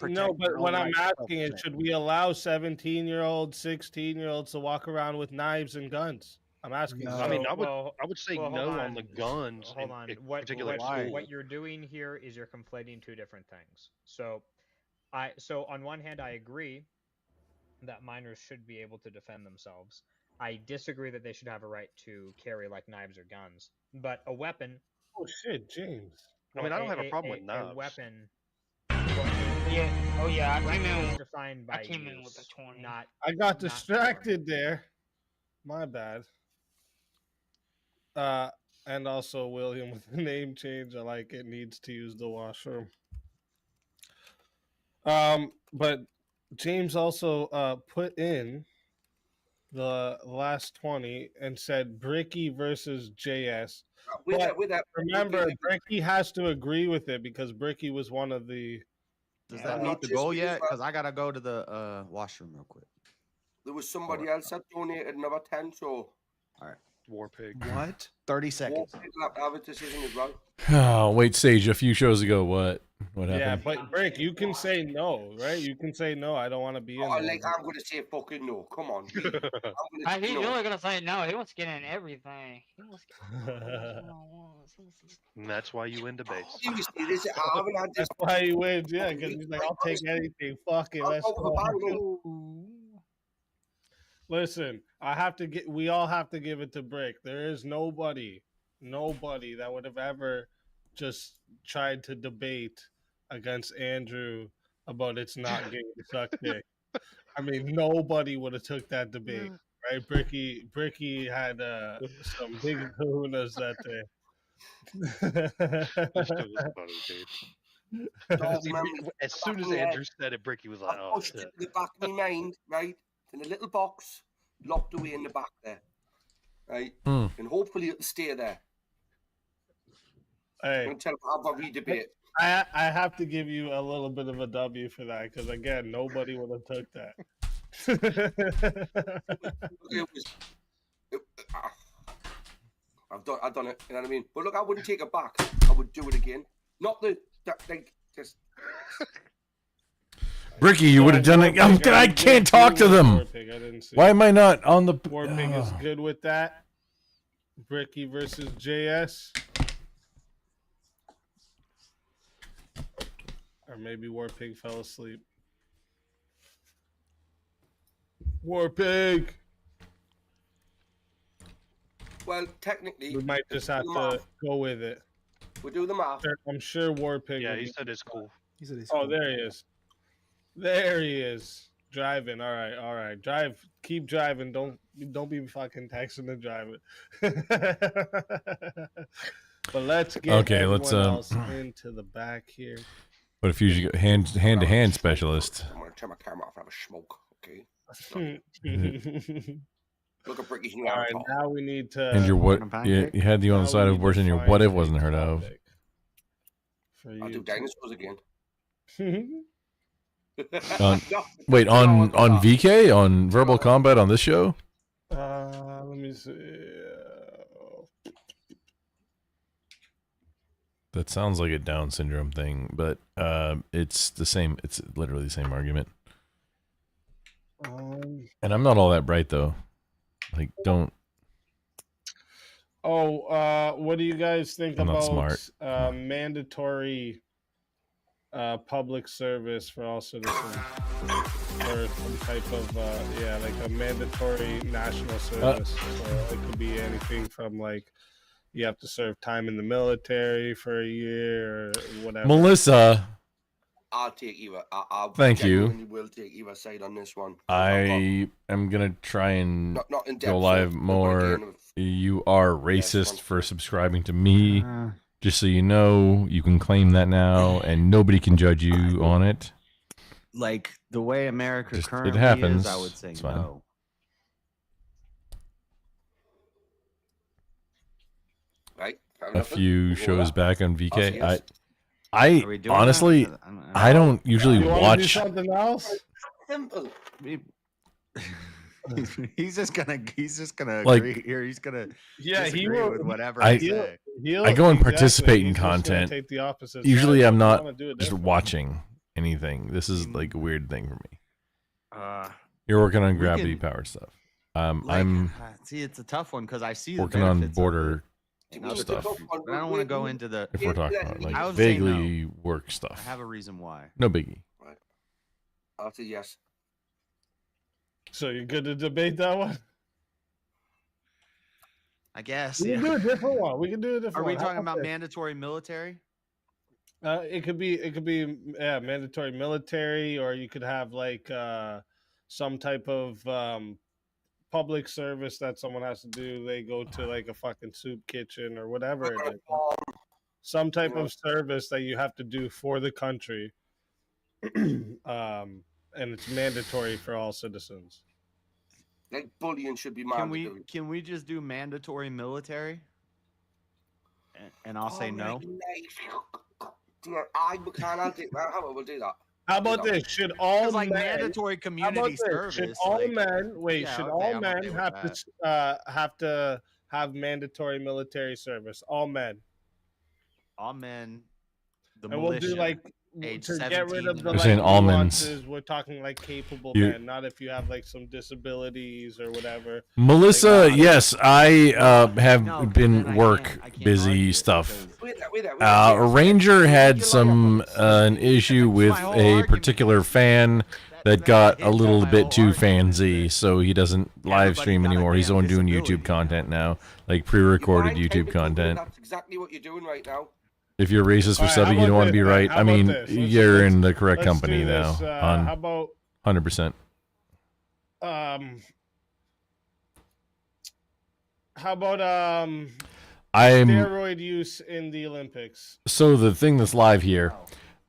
protect but their what own I'm right to asking is, self-defense. should we allow 17-year-olds, 16-year-olds to walk around with knives and guns? I'm asking. I mean, I would Well, I would say well, no hold on the guns. Hold on. in What particular what you're doing here is you're conflating two different things. So on one hand I agree that minors should be able to defend themselves. I disagree that they should have a right to carry like knives or guns. But a weapon. Oh shit, James. I mean, I don't have a problem with A knives. weapon. Yeah. Oh yeah. I came weapon in. is defined by I came in with use, a 20. not. I got distracted there. My bad. And also William with the name change. I like it. Needs to use the washroom. But James also put in the last 20 and said Bricky versus JS. But remember, Bricky has to agree with it because Bricky was one of the. Does that meet the goal yet? Because I gotta go to the washroom real quick. There was somebody else that donated another 10, so. All right. War Pig. What? 30 seconds. War Pig will have to have a decision as well. Oh, wait, Sage. A few shows ago, what happened? Yeah, but Brick, you can say no, right? You can say no. I don't want to be in. Oh, there. I'm going to say fucking no. Come on. I'm gonna He's say no. really gonna say no. He wants to get in everything. He wants to get And that's why you win debates. Seriously, this, I haven't had this. That's why he wins, yeah, because he's like, I'll take anything. Fuck it, let's go. Listen, we all have to give it to Brick. There is nobody that would have ever just tried to debate against Andrew about it's not gay to suck dick. I mean, nobody would have took that debate, right? Bricky had some big kahunas that day. As soon as Andrew said it, Bricky was like, I "Oh pushed shit." it to the back of my mind, right? In a little box, locked away in the back there, right? Hmm. And hopefully it'll stay there Hey, until I have a redebate. I have to give you a little bit of a W for that because again, nobody would have took that. I've done it. You know what I mean? But look, I wouldn't take it back. I would do it again. Not just. Bricky, you would have done it. I can't talk to them. Why am I not on the? Warping is good with that. Bricky versus JS. Or maybe Warpig fell asleep. Warpig! Well, technically, we might just have to go with it. We'll do the math. I'm sure Warpig. Yeah, will he be- said it's cool. He said he's Oh, cool. there he is. There he is. Driving. All right. Drive. Keep driving. Don't be fucking texting and driving. But let's get Okay, everyone let's, else into the back here. But if you go hand to hand specialist, I'm gonna turn my camera off and have a smoke. Okay. Look at Bricky's new All right, avatar. now we need to. and your what? You had you on the side of abortion. Your what if wasn't heard of. I'll do dinosaurs again. Wait, on VK on Verbal Combat on this show. Let me see. That sounds like a Down syndrome thing, but it's the same. It's literally the same argument. And I'm not all that bright though. Like, don't. What do you guys think I'm not about smart. mandatory public service for all citizens, or some type of like a mandatory national service? So it could be anything from like you have to serve time in the military for a year or whatever. Melissa, I'll take either. I'll Thank you. genuinely will take either side on this one. I am gonna try and Not in go depth, live so more. again, You are racist for subscribing to me. Just so you know, you can claim that now, and nobody can judge you on it. Like the way America Just- it currently happens. is, I would say It's fine. no. Right. A few shows back on VK. yes. I Are we doing honestly, that? I don't usually You wanna do watch. something else? Simple. He's just gonna Like- agree here. He's gonna Yeah, he disagree will. with whatever I- I say. I go and exactly, participate in he's just gonna content. take the opposite Usually, side. I'm If you not wanna do it just different. watching anything. This is like a weird thing for me. Uh, You're working on we gravity can- power stuff. like, I'm see, it's a tough one because I see the working on benefits of border it and other stuff. But I don't want to go into the. If we're talking about I like would say no. vaguely work I stuff, have a reason why. no biggie. Right. I'll say yes. So you're good to debate that one? I guess. We can yeah. do a different one. We can do a different Are we one. How talking about this? mandatory military? It could be mandatory military, or you could have like some type of public service that someone has to do. They go to like a fucking soup kitchen or whatever it is. Some type of service that you have to do for the country, and it's mandatory for all citizens. Like bullying should be Can mandatory. we just do mandatory military? And I'll say no. I'll do that. How about we'll do that? How about this? Should all like men, mandatory how about community this? service? Should all like, men wait? yeah, should okay, all I'm men okay with have to have mandatory military service? All men. all men. The And militia, we'll do like age to get rid 17 of the You're like saying almonds. nuances. We're talking like capable You- men, not if you have like some disabilities or whatever. Melissa, Like, yes, I have No, 'cause been then I work can't busy argue it stuff. Wait that. Ranger had some an issue with whole a argument. particular fan that got a little bit too fansy, so he doesn't live stream anymore. He's only doing YouTube content now, like pre-recorded YouTube content. That's exactly what you're doing right now. If you're racist for All right, subbing, how you don't about want to this, be man? right. How I about mean, this? you're in the correct let's company do now. this. On How about 100%. how about I'm steroid use in the Olympics? so the thing that's live here.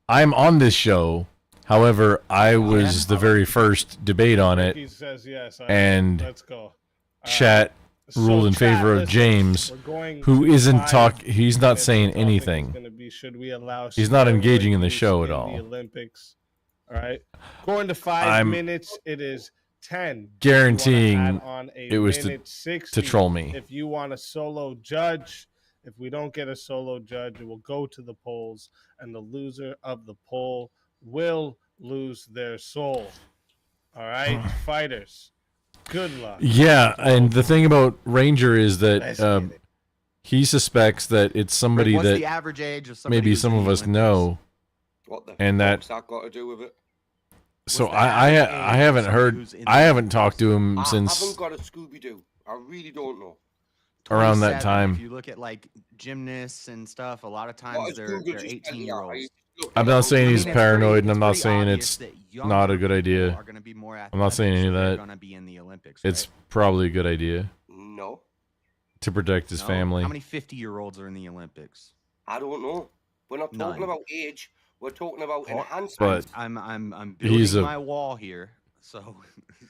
I'm on this show. However, I was the very first debate on it, Ricky says yes. All right, and let's go. chat ruled in chat, favor of listen, James, we're going who to isn't 5 talk. He's not minutes. saying The topic is anything. gonna be, should we allow He's not engaging in the steroid show use at in all. The Olympics. All right. Going to 5 I'm minutes. It is 10. guaranteeing If you wanna add on a it was minute to 60. troll me. If you want a solo judge, if we don't get a solo judge, it will go to the polls, and the loser of the poll will lose their soul. All right, fighters. Good luck. Yeah, and the thing about Ranger is that he suspects that it's somebody what's that the average age of somebody maybe who's some in of the us Olympics? know, What the and fuck's that. that got to do with it? So What's the average age I of haven't somebody heard. who's in the I haven't talked to him I since. haven't got a Scooby Doo. I really don't know. around that 27. time. If you look at like gymnasts and stuff, a lot of What times is they're Google just 18-year-olds. I'm not saying he's it's paranoid, and I'm not pretty saying obvious it's that not a younger good people idea. are gonna be more I'm not saying any athletic, of so they're that. gonna be in the Olympics, It's right? probably a good idea No, to protect his No? family. How many 50-year-olds are in the Olympics? I don't know. We're not talking None. about age. We're talking about Oh, enhancement. But I'm he's building a- my wall here, so.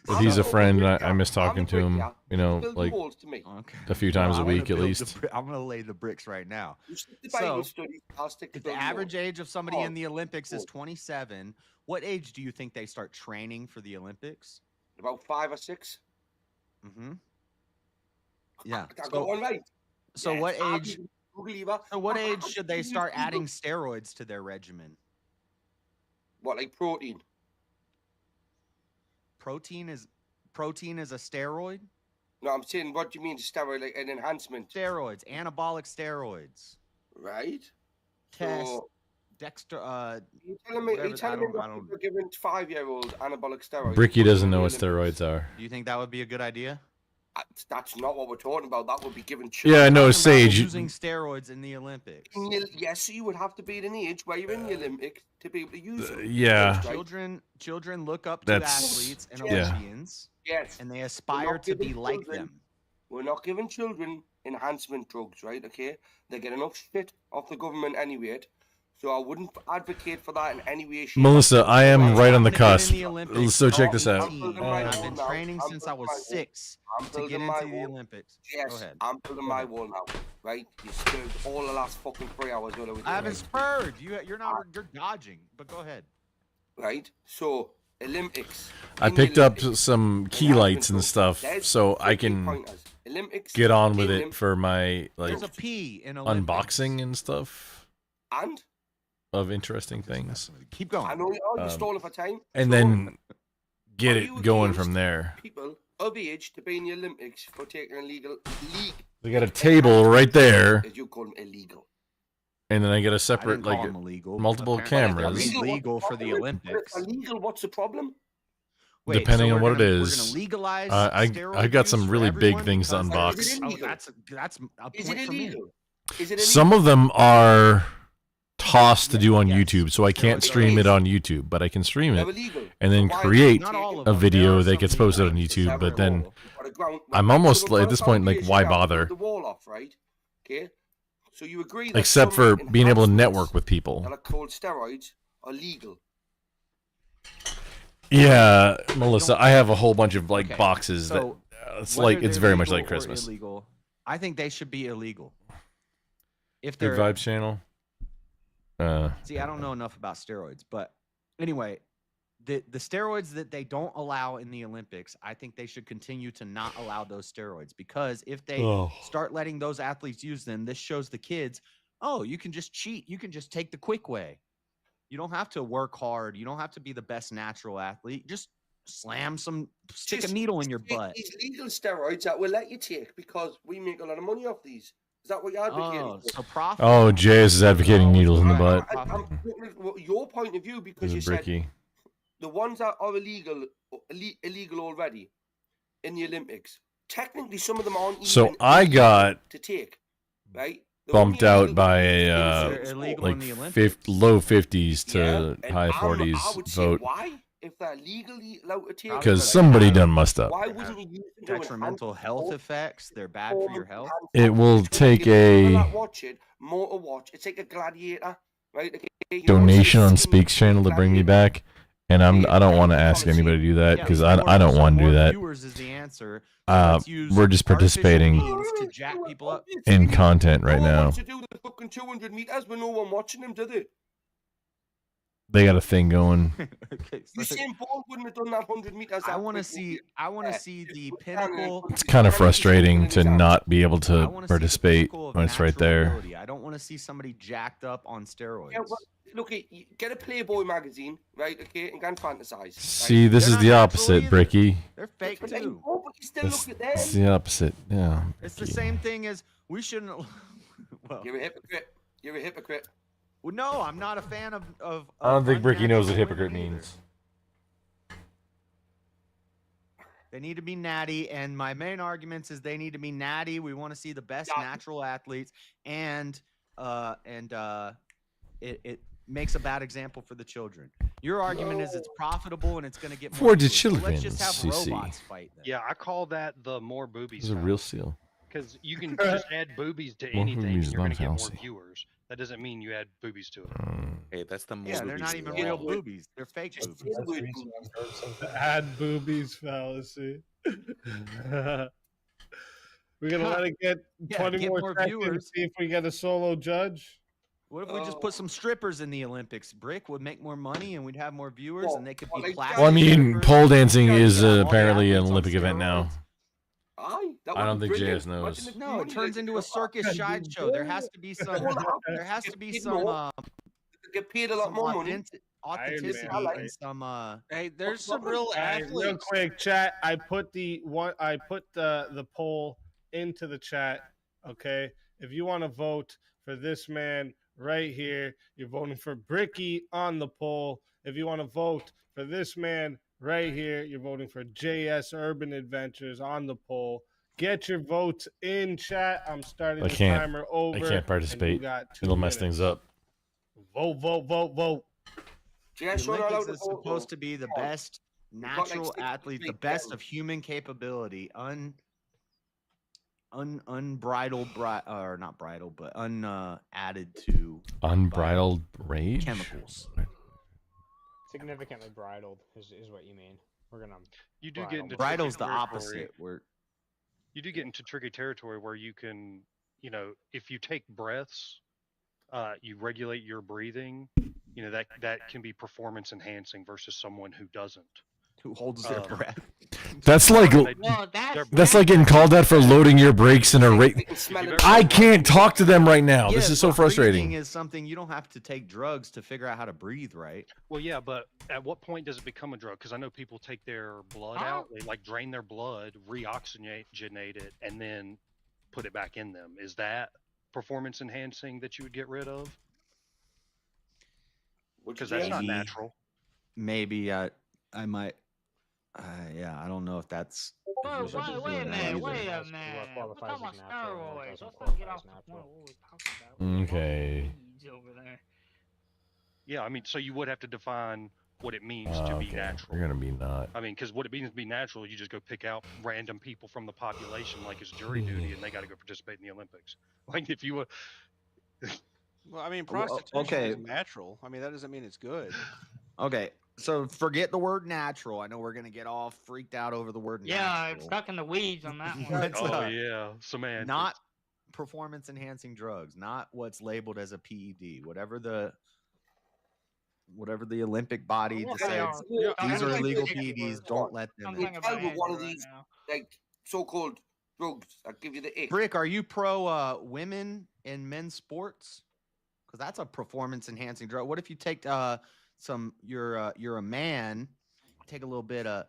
But he's a I'm friend, and bricklayer. I miss I'm talking a to him. bricklayer. You know, build like the walls to me. Okay. a few Well, times a I'm gonna week at build the least. I'm gonna lay the bricks right now. You stick the Bible So, studies, I'll stick to if the building average walls. age of somebody Oh, in the Olympics is oh. 27, what age do you think they start training for the Olympics? About 5 or 6. Mm-hmm. Yeah. I got one right. So Yes, what I'm age? a believer. So what I age should they use start Google. adding steroids to their regimen? What, like protein? Protein is a steroid. No, I'm saying, what do you mean steroid? Like an enhancement? Steroids, anabolic steroids. Right. Test. So, Dexter. you're telling me, whatever- you're telling me I don't. we're giving 5-year-olds anabolic steroids? Bricky and putting doesn't them know in what the Olympics? steroids are. Do you think that would be a good idea? That's not what we're talking about. That would be given Yeah, I know, Talking about Sage. using steroids in the Olympics. Yes, you would have to be at an age where you're in the Olympics to be able to use them. yeah. Right? Children look up to That's- athletes and yeah. Olympians, Yes. and they We're aspire not to be giving like children- them. We're not giving children enhancement drugs, right? Okay, they get enough shit off the government anyway. So I wouldn't advocate for that in any way. shape, or Melissa, form. I am Well, right on I'm the gonna get in cusp. the Olympics So check at this out. 18, my and I've wall been now. training I'm since I building was my wall. 6 I'm to get building into my the wall. Olympics. Yes, Go ahead. I'm building Go my ahead. wall now, right? You spurred all the last fucking 3 hours. While I was I haven't away, spurred. You're not. You're dodging. But go ahead. right? So Olympics. I in the picked up Olympics, some key enhancement lights and drugs. stuff, There's so I 50 can pointers. Olympics get on with in it them, for my like There's a P in Olympics. unboxing and stuff and of interesting things, Keep going. I know you're stalling for time. and So, then get are it you going against from there. people of age to be in the Olympics for taking illegal league. They got a table right there, As you call them, illegal. and then I get a I separate didn't call like them illegal. multiple Apparently they're cameras. illegal for the Olympics. Illegal. What's the problem? Wait, Depending so on we're what it gonna- We're is. gonna legalize I steroid got use some for really big everyone things to because- Is it unbox. illegal? Oh, that's a Is point it for me. illegal? Is it illegal? Some of them are tossed to do on Yes. YouTube, so I can't Steroids are stream it illegal. on YouTube, but I can stream They're it illegal. and then So why create Not all of a them. video There are that some gets posted on legalized. YouTube. Several But then more. You've got a ground- I'm right, almost so we've like, got at a this point, like, foundation why now to build bother? The wall off, right? Okay. So you agree that Except some for being able to enhancements network with people. that are called steroids are legal. Yeah, Melissa, I have a whole bunch of like Okay, boxes so that it's whether like it's they're very much legal like or Christmas. illegal, I think they should be illegal. If Good they're Vibes channel. See, I don't know enough about steroids, but anyway, the steroids that they don't allow in the Olympics, I think they should continue to not allow those steroids because if they Oh. start letting those athletes use them, this shows the kids, oh, you can just cheat, you can just take the quick way. You don't have to work hard. You don't have to be the best natural athlete. Just stick Just a needle in your take butt. These legal steroids that we'll let you take because we make a lot of money off these. Is that what you're advocating? Oh, for? so profit. Oh, JS is advocating needles in the butt. I'm looking at your point of view because This you is said Bricky. the ones that are illegal already in the Olympics. Technically, some of them aren't. So even I illegal got to take, right? They're bumped only out illegal by in a certain sports. illegal like in the Olympics. low 50s to Yeah, and high I 40s would say vote why, if they're legally allowed to take, because somebody done messed up. why wouldn't you use them to Detrimental enhance health sport? effects. They're bad for your health. It will It's gonna take give people a that watch it more to watch. It's like a gladiator, right? Okay, you know, donation on it's a Speaks channel to bring me back, and I don't want to ask anybody to do that because I don't want to do that. Viewers is the answer. We're just participating To jack people up. in content right No one now. wants to do the fucking 200 meters with no one watching them, do they? They got a thing going. Usain Bolt wouldn't have done that 100 meters. I want to see. I want to see the pinnacle. It's kind of frustrating to not be able to participate of when it's right natural there. ability. I don't want to see somebody jacked up on steroids. Yeah, well, look, get a Playboy magazine, right? Okay, and go and fantasize. See, this is the opposite, Bricky. They're fake But too. oh, but you still This, look at them. it's the opposite. Yeah. It's the same thing as we shouldn't. Well, You're a hypocrite. You're a hypocrite. well, no, I'm not a fan of I don't think Bricky knows what unnatural hypocrite women means. They need to be natty, and my main arguments is they need to be natty. We want to see the best natural athletes, and it makes a bad example for the children. Your argument is it's profitable and it's going to get more For the viewers. So let's children, just have CC. robots fight them. Yeah, I call that the more boobies. This is a real seal. Because you can just add boobies to More anything, boobies and you're going is to get not more fallacy. viewers. That doesn't mean you add boobies to it. Hey, that's the more Yeah, they're boobies not you even want. real boobies. They're fake boobies. Add boobies fallacy. We're gonna let it get 20 get more more seconds. viewers. See if we get a solo judge. What if we just put some strippers in the Olympics? Brick would make more money and we'd have more viewers and they could be plastic. Well, I mean, strippers. pole dancing You is got all the apparently an athletes on Olympic event now. Aye, that I don't would think be JS brilliant. knows. Imagine if No, it money turns they into could a circus sideshow. There has to be some. There has to be some. Get paid a lot more money. Authenticity Man. and some. Hey, there's some All real Hey, athletes. real quick, chat. I put the poll into the chat. Okay, if you want to vote for this man right here, you're voting for Bricky on the poll. If you want to vote for this man right here, you're voting for JS Urban Adventures on the poll. Get your votes in chat. I'm starting I the can't. timer over. I can't and you participate. got 2 It'll mess minutes. things up. Vote, vote, vote, vote. The Olympics is supposed to be the best natural athlete, the best of human capability, unbridled, or not bridled, but unadded to Unbridled rage? chemicals. Significantly bridled is what you mean. We're gonna. You do get into Bridle's the tricky opposite. territory. Where You do get into tricky territory where you can, if you take breaths, you regulate your breathing. That can be performance enhancing versus someone who doesn't. who holds their breath. That's like that's like getting called out for loading your brakes in a race. I can't talk to them right now. This is so Breathing frustrating. is something you don't have to take drugs to figure out how to breathe, right? Well, yeah, but at what point does it become a drug? Because I know people take their blood out, they like drain their blood, reoxygenate it, and then put it back in them. Is that performance enhancing that you would get rid of? Because that's not natural. Maybe I might. Yeah, I don't know if that's. Wait a minute. We're talking about steroids. Let's get off the point of what we're talking about. Okay. Over there. Yeah, I mean, so you would have to define what it means to be Okay. natural. You're gonna be not. I mean, because what it means to be natural, you just go pick out random people from the population like it's jury duty, and they got to go participate in the Olympics. Like if you were. Well, I mean, Well, prostitution okay. is natural. I mean, that doesn't mean it's good. Okay, so forget the word natural. I know we're gonna get all freaked out over the word Yeah, natural. I'm stuck in the weeds on that one. Let's, Yeah, semantics. Not performance enhancing drugs, not what's labeled as a PED. Whatever the Olympic body Well, decides these are illegal PEDs, don't let them in. With one of these like so-called drugs, I'll give you the ick. Brick, are you pro women in men's sports? Because that's a performance enhancing drug. What if you take you're a man, take a little bit of,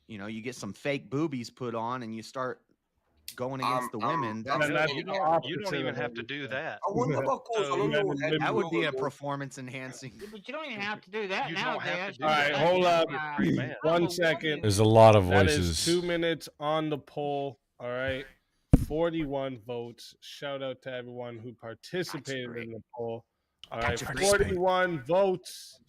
you get some fake boobies put on and you start going against the women. You don't even have to do that. I wonder what goes on under the head. That would be a performance enhancing. But you don't even have to do that You don't have nowadays. to do All right, hold up. 1 second. There's a lot of That voices. is 2 minutes on the poll. All right. 41 votes. Shout out to everyone who participated in the poll. All right. 41 votes.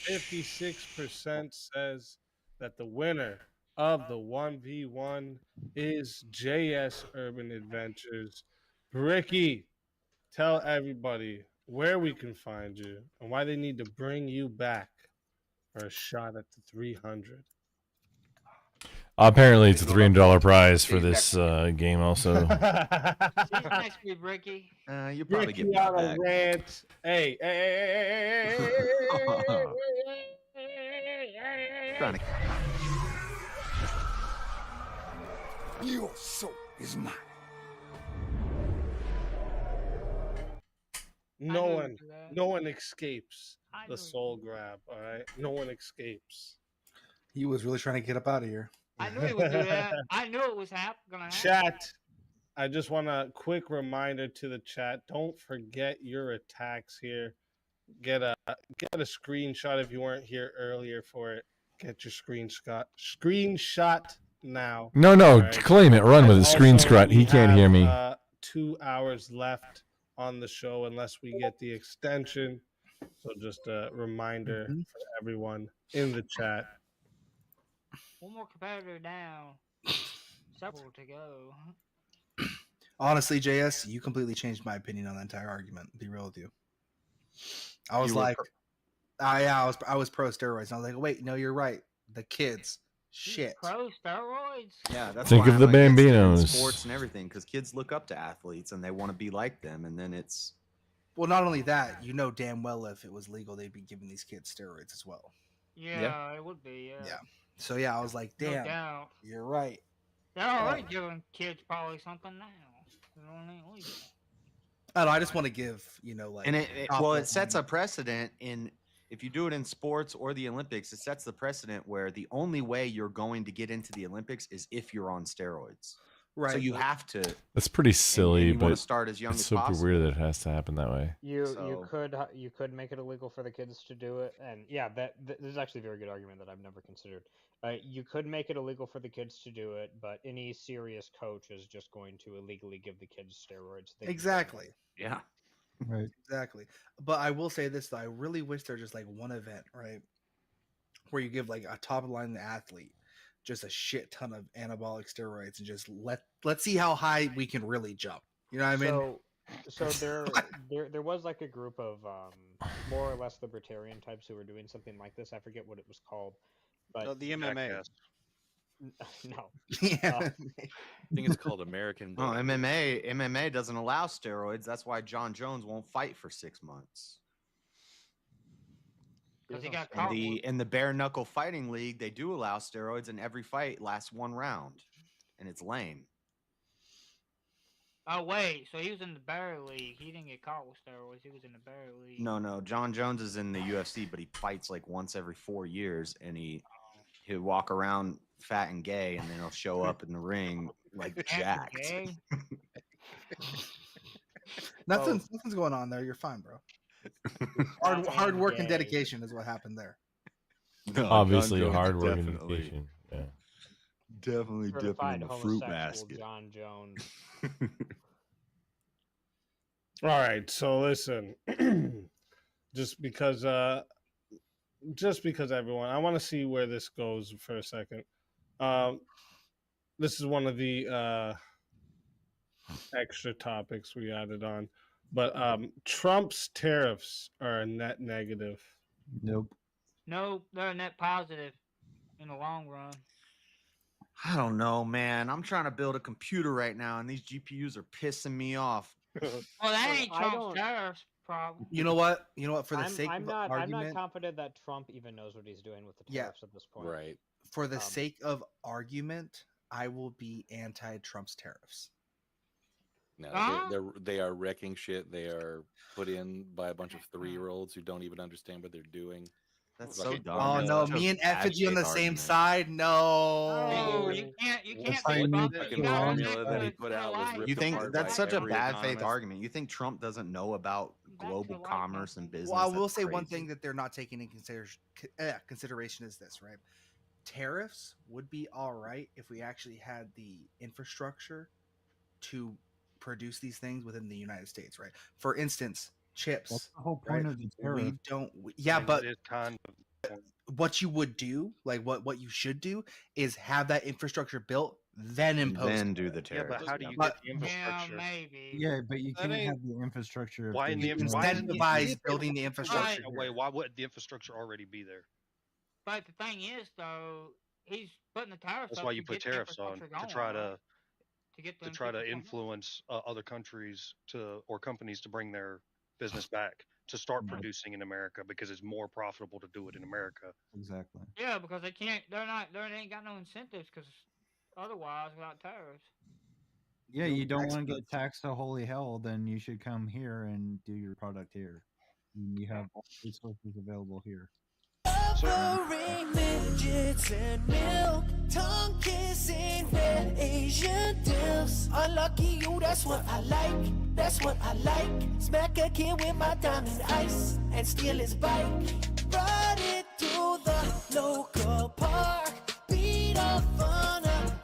56% says that the winner of the 1v1 is JS Urban Adventures. Bricky, tell everybody where we can find you and why they need to bring you back for a shot at the 300. Apparently, it's a $300 prize for this game. Also, See you next week, Ricky. You probably get Bricky that on a back. rant. Hey. Trying to- Your soul is mine. No one escapes the soul grab. All right, no one escapes. He was really trying to get up out of here. I knew he would do that. I knew it was gonna happen. Chat. I just want a quick reminder to the chat. Don't forget your attacks here. Get a screenshot if you weren't here earlier for it. Get your screenshot now. No, All right. claim it. Run with it. Screen Also, scrut. He we can't hear have, me. 2 hours left on the show unless we get the extension. So just a reminder for everyone in the chat. One more competitor down. Several to go. Honestly, JS, you completely changed my opinion on the entire argument. To be real with you. I was like, I was pro steroids. And I was like, wait, no, you're right. The kids, shit. Pro steroids? Yeah, that's Think why of I'm the against it in Bambinos. sports and everything, because kids look up to athletes and they want to be like them, and then it's Well, not only that, you know damn well if it was legal, they'd be giving these kids steroids as well. Yeah, it would be. Yeah. Yeah. So yeah, I was like, No damn, doubt. you're right. They're already giving kids probably something now. You know what I mean? Legal. I don't know, I just want to give, you know, like, and it sets a precedent in if you do it in sports or the Olympics, it sets the precedent where the only way you're going to get into the Olympics is if you're on steroids. Right. So you have to. That's pretty silly, you but wanna start as young it's as super possible. weird that it has to happen that way. You could make it illegal for the kids to do it, and yeah, this is actually a very good argument that I've never considered. You could make it illegal for the kids to do it, but any serious coach is just going to illegally give the kids steroids. Exactly. Yeah. Right. Exactly. But I will say this though, I really wish there just like one event, right, where you give like a top of the line athlete just a shit ton of anabolic steroids and just let's see how high we can really jump. You know what I mean? So there was like a group of more or less libertarian types who were doing something like this. I forget what it was called, but the MMA. No. Yeah. I think it's called American. No, MMA doesn't allow steroids. That's why John Jones won't fight for 6 months. Because he got caught. In the bare knuckle fighting league, they do allow steroids, and every fight lasts 1 round, and it's lame. Oh wait, so he was in the Bear League. He didn't get caught with steroids. He was in the Bear League. No, John Jones is in the UFC, but he fights like once every 4 years, and he'll walk around fat and gay, and then he'll show up in the ring like jacked. Nothing's going on there. You're fine, bro. Hard work and dedication is what happened there. No, Obviously, John Jones hard work and definitely- dedication. Yeah. Definitely dipping Certified in the fruit homosexual basket. John Jones. All right, so listen, just because everyone, I want to see where this goes for a second. This is one of the extra topics we added on, but Trump's tariffs are a net negative. Nope. No, they're a net positive in the long run. I don't know, man. I'm trying to build a computer right now, and these GPUs are pissing me off. Well, that ain't I Trump's don't- tariffs problem. You know what? For the sake I'm of not argument, confident that Trump even knows what he's doing with the Yeah. tariffs at this point. Right. for the sake of argument, I will be anti-Trump's tariffs. No, they are wrecking shit. They are put in by a bunch of 3-year-olds who don't even understand what they're doing. That's Like, so dumb. Oh That's no, such me a and bad Effigy on the faith same argument. side. No. Oh, you can't Fucking bump it. fucking You gotta formula stick that he with put out was life. ripped You think apart that's by such a every bad faith economist. argument? You think Trump doesn't know about global commerce and business? Well, I will That's say one crazy. thing that they're not taking in consideration is this, right? Tariffs would be all right if we actually had the infrastructure to produce these things within the United States, right? For instance, chips. That's the whole point right? of the tariff. We don't. Yeah, And but it is kind of what you would do, like what you should do, is have that infrastructure built, then impose. Then it. do the yeah, tariffs. but how do you But- get the infrastructure? Maybe. Yeah, but you That can't ain't- have the infrastructure. if Why in there's the no- why isn't it- Incentivize building the infrastructure. Right. No, wait, why would the infrastructure already be there? But the thing is, though, he's putting the tariffs That's up why to you put get the tariffs on infrastructure to try going, to to get to them try people to to come in. influence other countries or companies to bring their business back to start Right. producing in America because it's more profitable to do it in America. Exactly. Yeah, because they can't. They ain't got no incentives. Because otherwise, without tariffs. Yeah, you don't want to get taxed to holy hell, then you should come here and do your product here. And you have all resources available here. Offering midgets and milk, tongue kissing red Asian deals. Unlucky you, that's what I like. That's what I like. Smack a kid with my diamond ice and steal his bike. Ride it to the local park. Beat up on a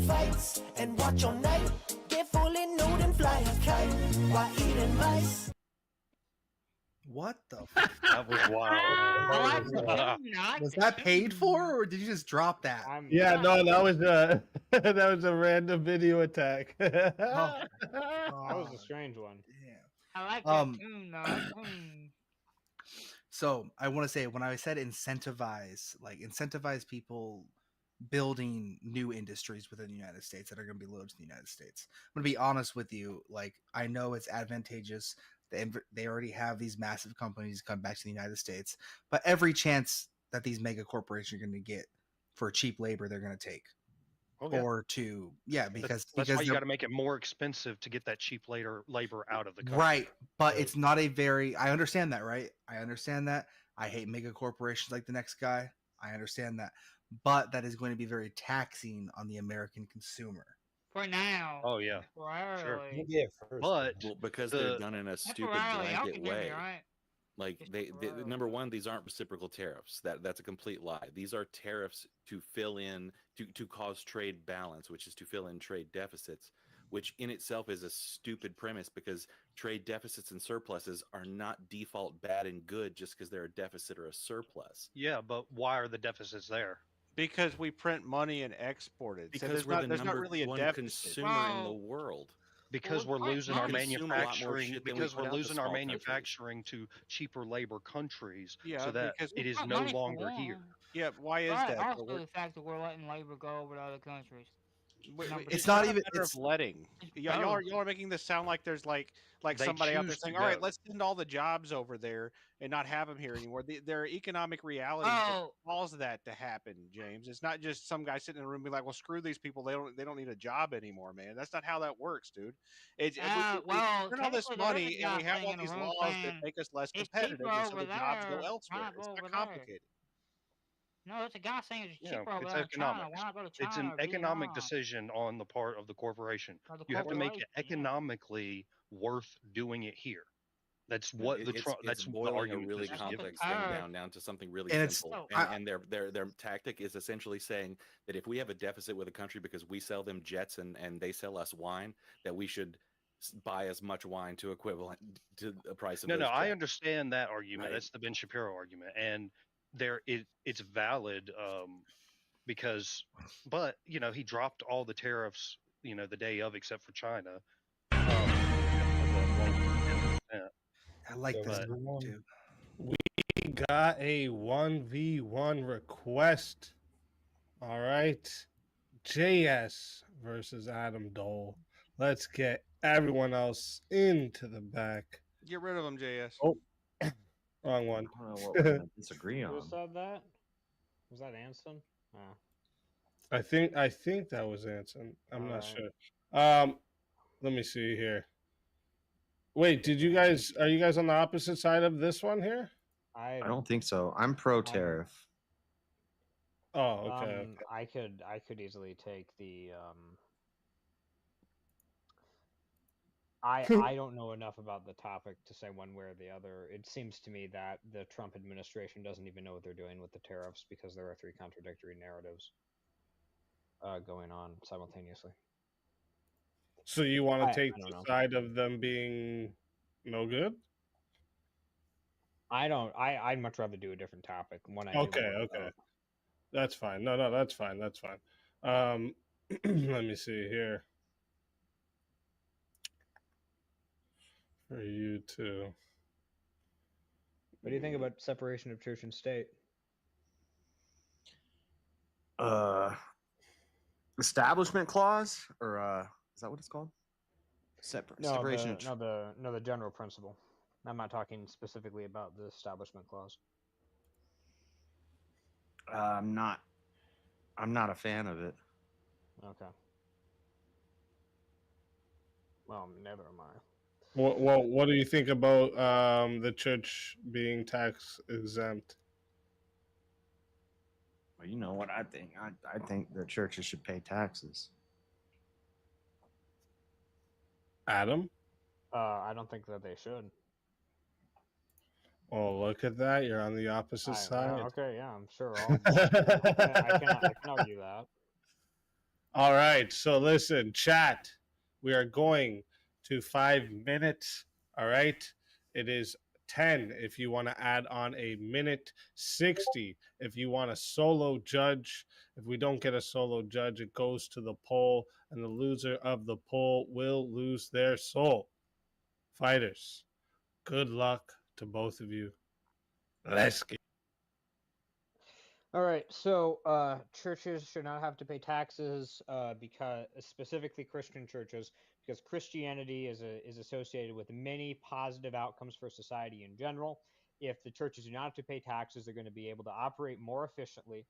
fights and watch all night. Get fully nude and fly a kite while eating mice. What the? That was wild. Was that paid for, or did you just drop that? Yeah, no, that was a that was a random video attack. That was a strange one. I like that tune though. So I want to say, when I said incentivize, like incentivize people building new industries within the United States that are going to be loyal to the United States. I'm going to be honest with you. Like, I know it's advantageous. They already have these massive companies come back to the United States, but every chance that these mega corporations are going to get for cheap labor, they're going to take. Okay. Or to, because that's why you they're- got to make it more expensive to get that cheap labor out of the country. Right, but it's not a very. I understand that, right? I understand that. I hate mega corporations like the next guy. I understand that, but that is going to be very taxing on the American consumer. For now. Oh yeah, sure. But because they're done in a stupid Temporarily, y'all blanket can hear me, way. right? Like number one, these aren't reciprocal tariffs. That's a complete lie. These are tariffs to fill in to cause trade balance, which is to fill in trade deficits, which in itself is a stupid premise because trade deficits and surpluses are not default bad and good just because they're a deficit or a surplus. Yeah, but why are the deficits there? Because we print money and export it. So Because there's not really a one deficit. consumer in the world. Because Well, we're losing our we consume a lot more manufacturing. shit than we Because put we're out to losing our small countries. manufacturing to cheaper labor countries, Yeah, so that because it is Not no money for longer one. here. Yeah, why is But that? also the fact that we're letting labor go over to other countries. Number It's two. not a even. matter of letting. Y'all are making this sound like there's like They somebody out there choose to saying, "All right, go." let's send all the jobs over there and not have them here anymore." There are economic realities that cause that to happen, James. It's not just some guy sitting in a room being like, "Well, screw these people. They don't need a job anymore, man." That's not how that works, dude. It's we Well, spend all this technically, there's money a and we guy have sitting all in a these room laws that saying, make us less "It's competitive, cheaper and so over the jobs go there, elsewhere. why It's go not over there?" complicated. No, it's a guy saying it's Yeah, cheaper over it's there in China. economics. Why not go to It's China an or economic Vietnam? decision on the part of the corporation. Or the You have to make it corporation, yeah. economically worth doing it here. That's But what it's that's the boiling a argument really that's given. complex thing down to something really And it's- simple. I- And their tactic is essentially saying that if we have a deficit with a country because we sell them jets and they sell us wine, that we should buy as much wine to equivalent to the price of No, those I jets. understand that argument. Right. That's the Ben Shapiro argument, and it's valid because, but he dropped all the tariffs the day of except for China. I like this But- too. We got a 1v1 request. All right. JS versus Adam Dole. Let's get everyone else into the back. Get rid of them, JS. Oh, wrong one. I don't know what we're gonna disagree Who on. said that? Was that Anston? Oh. I think that was Anson. I'm not Alright. sure. Let me see here. Wait, are you guys on the opposite side of this one here? I don't think so. I'm pro tariff. Oh, okay. I could easily take the I don't know enough about the topic to say one way or the other. It seems to me that the Trump administration doesn't even know what they're doing with the tariffs because there are three contradictory narratives going on simultaneously. So you want to I take don't the know. side of them being no good? I'd much rather do a different topic. One I knew Okay, more okay. about. That's fine. No, that's fine. That's fine. Let me see here. For you too. What do you think about separation of church and state? Establishment clause, or is that what it's called? Separation. The general principle. I'm not talking specifically about the establishment clause. I'm not a fan of it. Okay. Well, neither am I. What do you think about the church being tax exempt? Well, you know what I think. I think the churches should pay taxes. Adam? I don't think that they should. Oh, look at that! You're on the opposite side. Okay, yeah, I'm sure. I can argue that. All right. So listen, chat. We are going to 5 minutes. All right. It is 10 if you want to add on a minute, 60 if you want a solo judge. If we don't get a solo judge, it goes to the poll, and the loser of the poll will lose their soul. Fighters, good luck to both of you. Let's get. All right, so churches should not have to pay taxes because specifically Christian churches, because Christianity is associated with many positive outcomes for society in general. If the churches do not have to pay taxes, they're going to be able to operate more efficiently,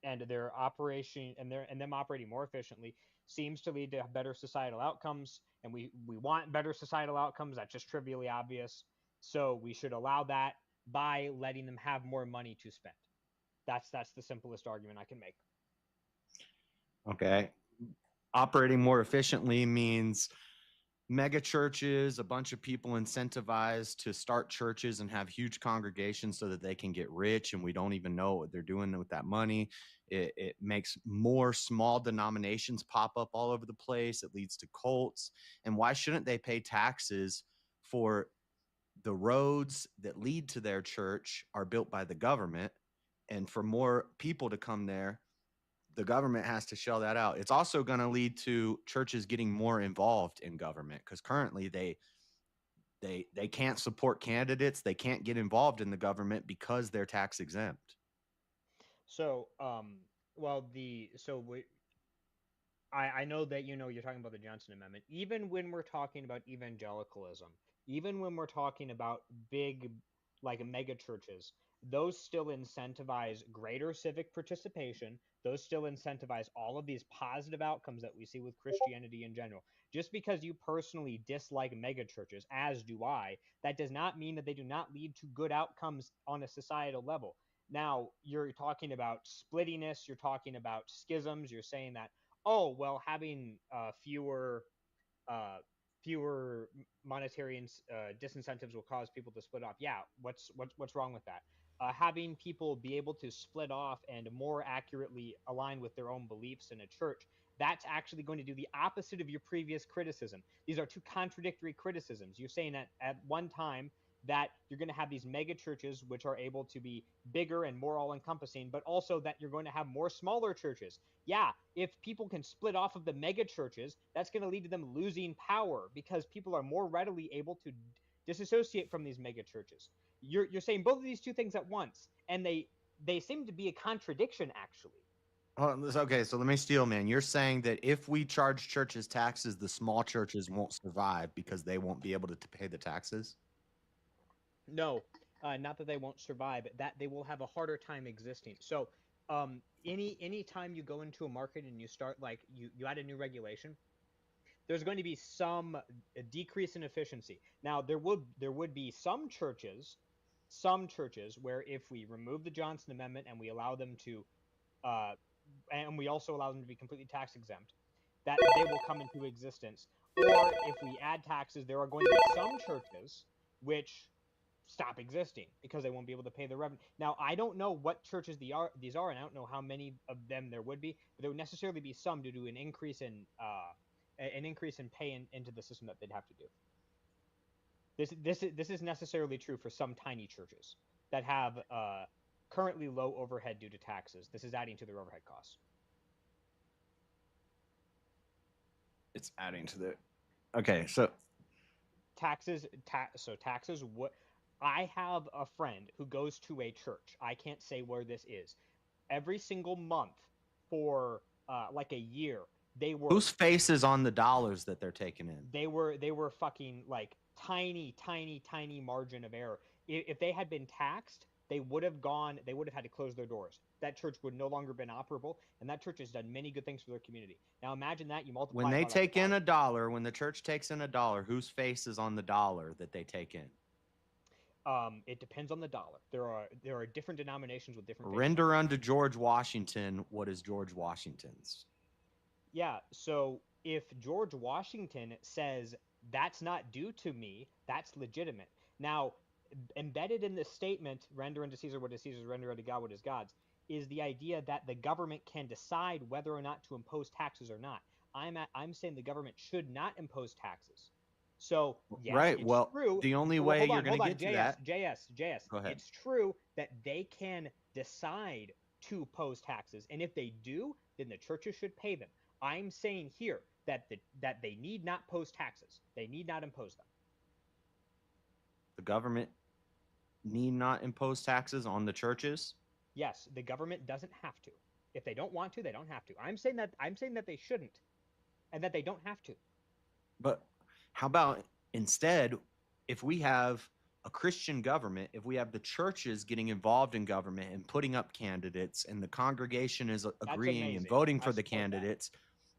and their operation and them operating more efficiently seems to lead to better societal outcomes. And we want better societal outcomes. That's just trivially obvious. So we should allow that by letting them have more money to spend. That's the simplest argument I can make. Okay. Operating more efficiently means mega churches, a bunch of people incentivized to start churches and have huge congregations so that they can get rich, and we don't even know what they're doing with that money. It makes more small denominations pop up all over the place. It leads to cults. And why shouldn't they pay taxes for the roads that lead to their church are built by the government, and for more people to come there, the government has to shell that out. It's also going to lead to churches getting more involved in government, because currently they can't support candidates, they can't get involved in the government because they're tax exempt. So, well, I know that you're talking about the Johnson Amendment. Even when we're talking about evangelicalism, even when we're talking about big, like mega churches, those still incentivize greater civic participation. Those still incentivize all of these positive outcomes that we see with Christianity in general. Just because you personally dislike mega churches, as do I, that does not mean that they do not lead to good outcomes on a societal level. Now, you're talking about splittiness, you're talking about schisms, you're saying that, oh, well, having uh, fewer monetary disincentives will cause people to split off. Yeah, what's wrong with that? Having people be able to split off and more accurately align with their own beliefs in a church, that's actually going to do the opposite of your previous criticism. These are two contradictory criticisms. You're saying that at one time that you're going to have these mega churches which are able to be bigger and more all encompassing, but also that you're going to have more smaller churches. Yeah, if people can split off of the mega churches, that's going to lead to them losing power because people are more readily able to disassociate from these mega churches. You're saying both of these two things at once, and they seem to be a contradiction, actually. Okay, so let me steal, man. You're saying that if we charge churches taxes, the small churches won't survive because they won't be able to pay the taxes? No, not that they won't survive, that they will have a harder time existing. So, any time you go into a market and you start like you add a new regulation, there's going to be some decrease in efficiency. Now, there would be some churches where if we remove the Johnson Amendment and we allow them to, uh, and we also allow them to be completely tax exempt, that they will come into existence. Or if we add taxes, there are going to be some churches which stop existing because they won't be able to pay the revenue. Now, I don't know what churches these are, and I don't know how many of them there would be, but there would necessarily be some due to an increase in pay into the system that they'd have to do. This is necessarily true for some tiny churches that have currently low overhead due to taxes. This is adding to their overhead costs. It's adding to the. Okay, so taxes. What? I have a friend who goes to a church. I can't say where this is. Every single month for like a year, they were whose face is on the dollars that they're taking in? They were fucking like tiny margin of error. If they had been taxed, they would have had to close their doors. That church would no longer been operable, and that church has done many good things for their community. Now imagine that you multiply. When they take in a dollar, when the church takes in a dollar, whose face is on the dollar that they take in? It depends on the dollar. There are different denominations with different. Render unto George Washington what is George Washington's. Yeah, so if George Washington says that's not due to me, that's legitimate. Now, embedded in this statement, render unto Caesar what is Caesar's, render unto God what is God's, is the idea that the government can decide whether or not to impose taxes or not. I'm saying the government should not impose taxes. So yes, Right. it's Well, true. the only Well, way hold you're on, going to hold on, get to that. JS. Go ahead. It's true that they can decide to impose taxes, and if they do, then the churches should pay them. I'm saying here that that they need not impose taxes. They need not impose them. The government need not impose taxes on the churches. Yes, the government doesn't have to. If they don't want to, they don't have to. I'm saying that they shouldn't, and that they don't have to. But how about instead, if we have a Christian government, if we have the churches getting involved in government and putting up candidates, and the congregation is agreeing and amazing. voting for I the support that. candidates,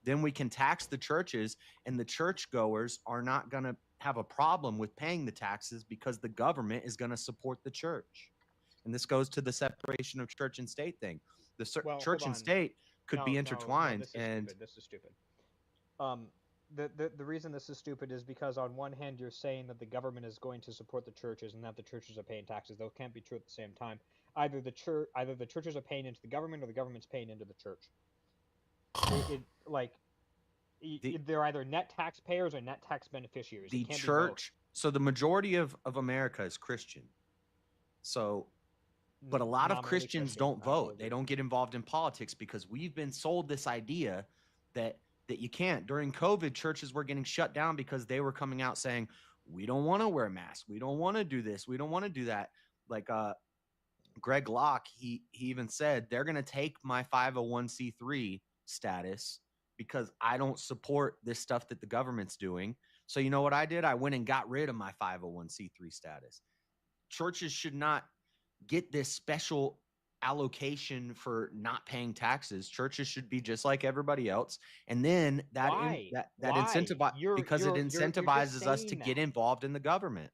then we can tax the churches, and the churchgoers are not going to have a problem with paying the taxes because the government is going to support the church. And this goes to the separation of church and state thing. The Well, church hold and on. state could be No, intertwined. this is and stupid. This is stupid. The reason this is stupid is because on one hand you're saying that the government is going to support the churches and that the churches are paying taxes. Those can't be true at the same time. Either the churches are paying into the government or the government's paying into the church. They're either net taxpayers or net tax beneficiaries. The It can't church, so the majority of America is Christian. So, but a lot of Nominally Christians Christian, don't I will vote. They agree. don't get involved in politics because we've been sold this idea that you can't. During COVID, churches were getting shut down because they were coming out saying, we don't want to wear masks. We don't want to do this. We don't want to do that. Like Greg Locke, he even said, they're going to take my 501c3 status because I don't support this stuff that the government's doing. So you know what I did? I went and got rid of my 501c3 status. Churches should not get this special allocation for not paying taxes. Churches should be just like everybody else. And then that Why? because it incentivizes us to get involved in the government.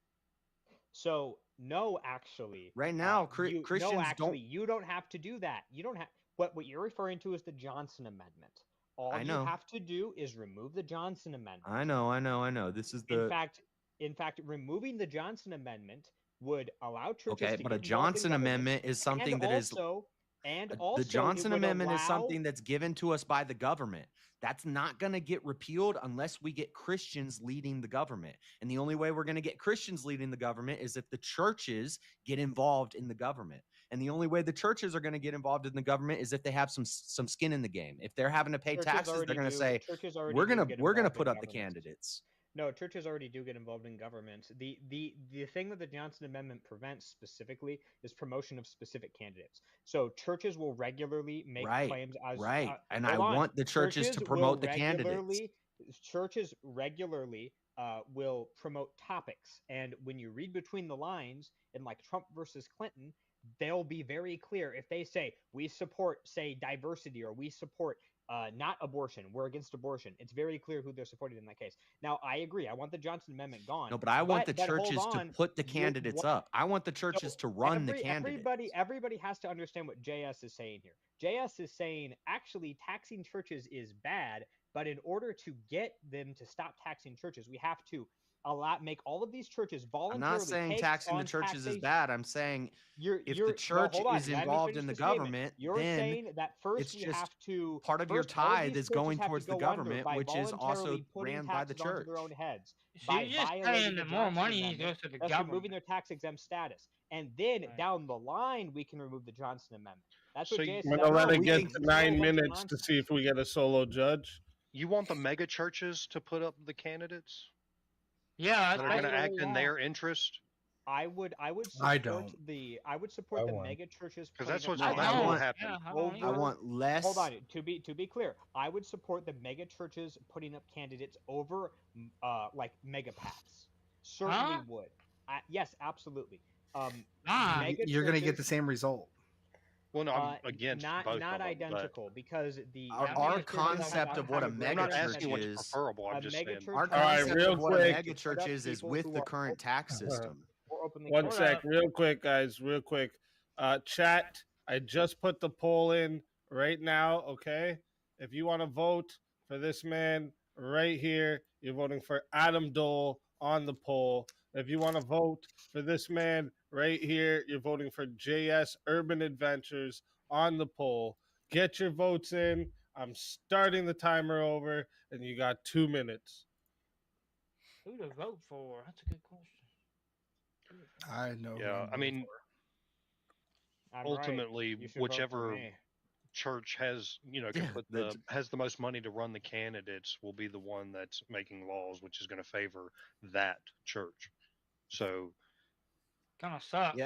So no, actually, right now, you don't have to do that. You don't have. What you're referring to is the Johnson Amendment. All you have to do is remove the Johnson Amendment. I know. This is the. In fact, removing the Johnson Amendment would allow churches to but get a Johnson Amendment is something that is. The Johnson Amendment is something that's given to us by the government. That's not going to get repealed unless we get Christians leading the government. And the only way we're going to get Christians leading the government is if the churches get involved in the government. And the only way the churches are going to get involved in the government is if they have some skin in the game. If they're having to pay taxes, they're going to say, we're going to put up the candidates. No, churches already do get involved in government. The thing that the Johnson Amendment prevents specifically is promotion of specific candidates. So churches will regularly make claims as and I want the churches to promote the candidates. Churches regularly will promote topics, and when you read between the lines in like Trump versus Clinton, they'll be very clear. If they say we support, say, diversity, or we support not abortion, we're against abortion, it's very clear who they're supporting in that case. Now, I agree. I want the Johnson Amendment gone. No, but I want the churches to put the candidates up. I want the churches to run the candidates. Everybody has to understand what JS is saying here. JS is saying actually taxing churches is bad, but in order to get them to stop taxing churches, we have to make all of these churches voluntarily. I'm not saying taxing the churches is bad. I'm saying if the church is involved in the government, you're then saying that first it's we just have to part of your tithe is going towards the government, which is also putting ran by the taxes onto church. their own heads. So you're just saying that more money goes to the government. Removing their tax exempt status, and then down the line we can remove the Johnson Amendment. That's what Jay said. I'm gonna let it get to 9 minutes to see if we get a solo judge. You want the mega churches to put up the candidates? Yeah, that are going to act in their interest. I would support the mega churches because that's what happened. I want less. Hold on, to be clear, I would support the mega churches putting up candidates over like mega PACs. Certainly would. Yes, absolutely. You're going to get the same result. Well, no, I'm against both not of them, identical because our concept of what a mega church is preferable. I'm just saying. Our concept of what a mega church is with the current tax system. One sec, real quick, guys, real quick. Chat, I just put the poll in right now. Okay, if you want to vote for this man right here, you're voting for Adam Dole on the poll. If you want to vote for this man right here, you're voting for JS Urban Adventures on the poll. Get your votes in. I'm starting the timer over, and you got 2 minutes. Who to vote for? That's a good question. I know. Yeah, I mean, I'm ultimately, right. You should vote for whichever me. church has can Yeah, put has the most money to run the candidates will be the one that's making laws, which is going to favor that church. So Kind of sucks.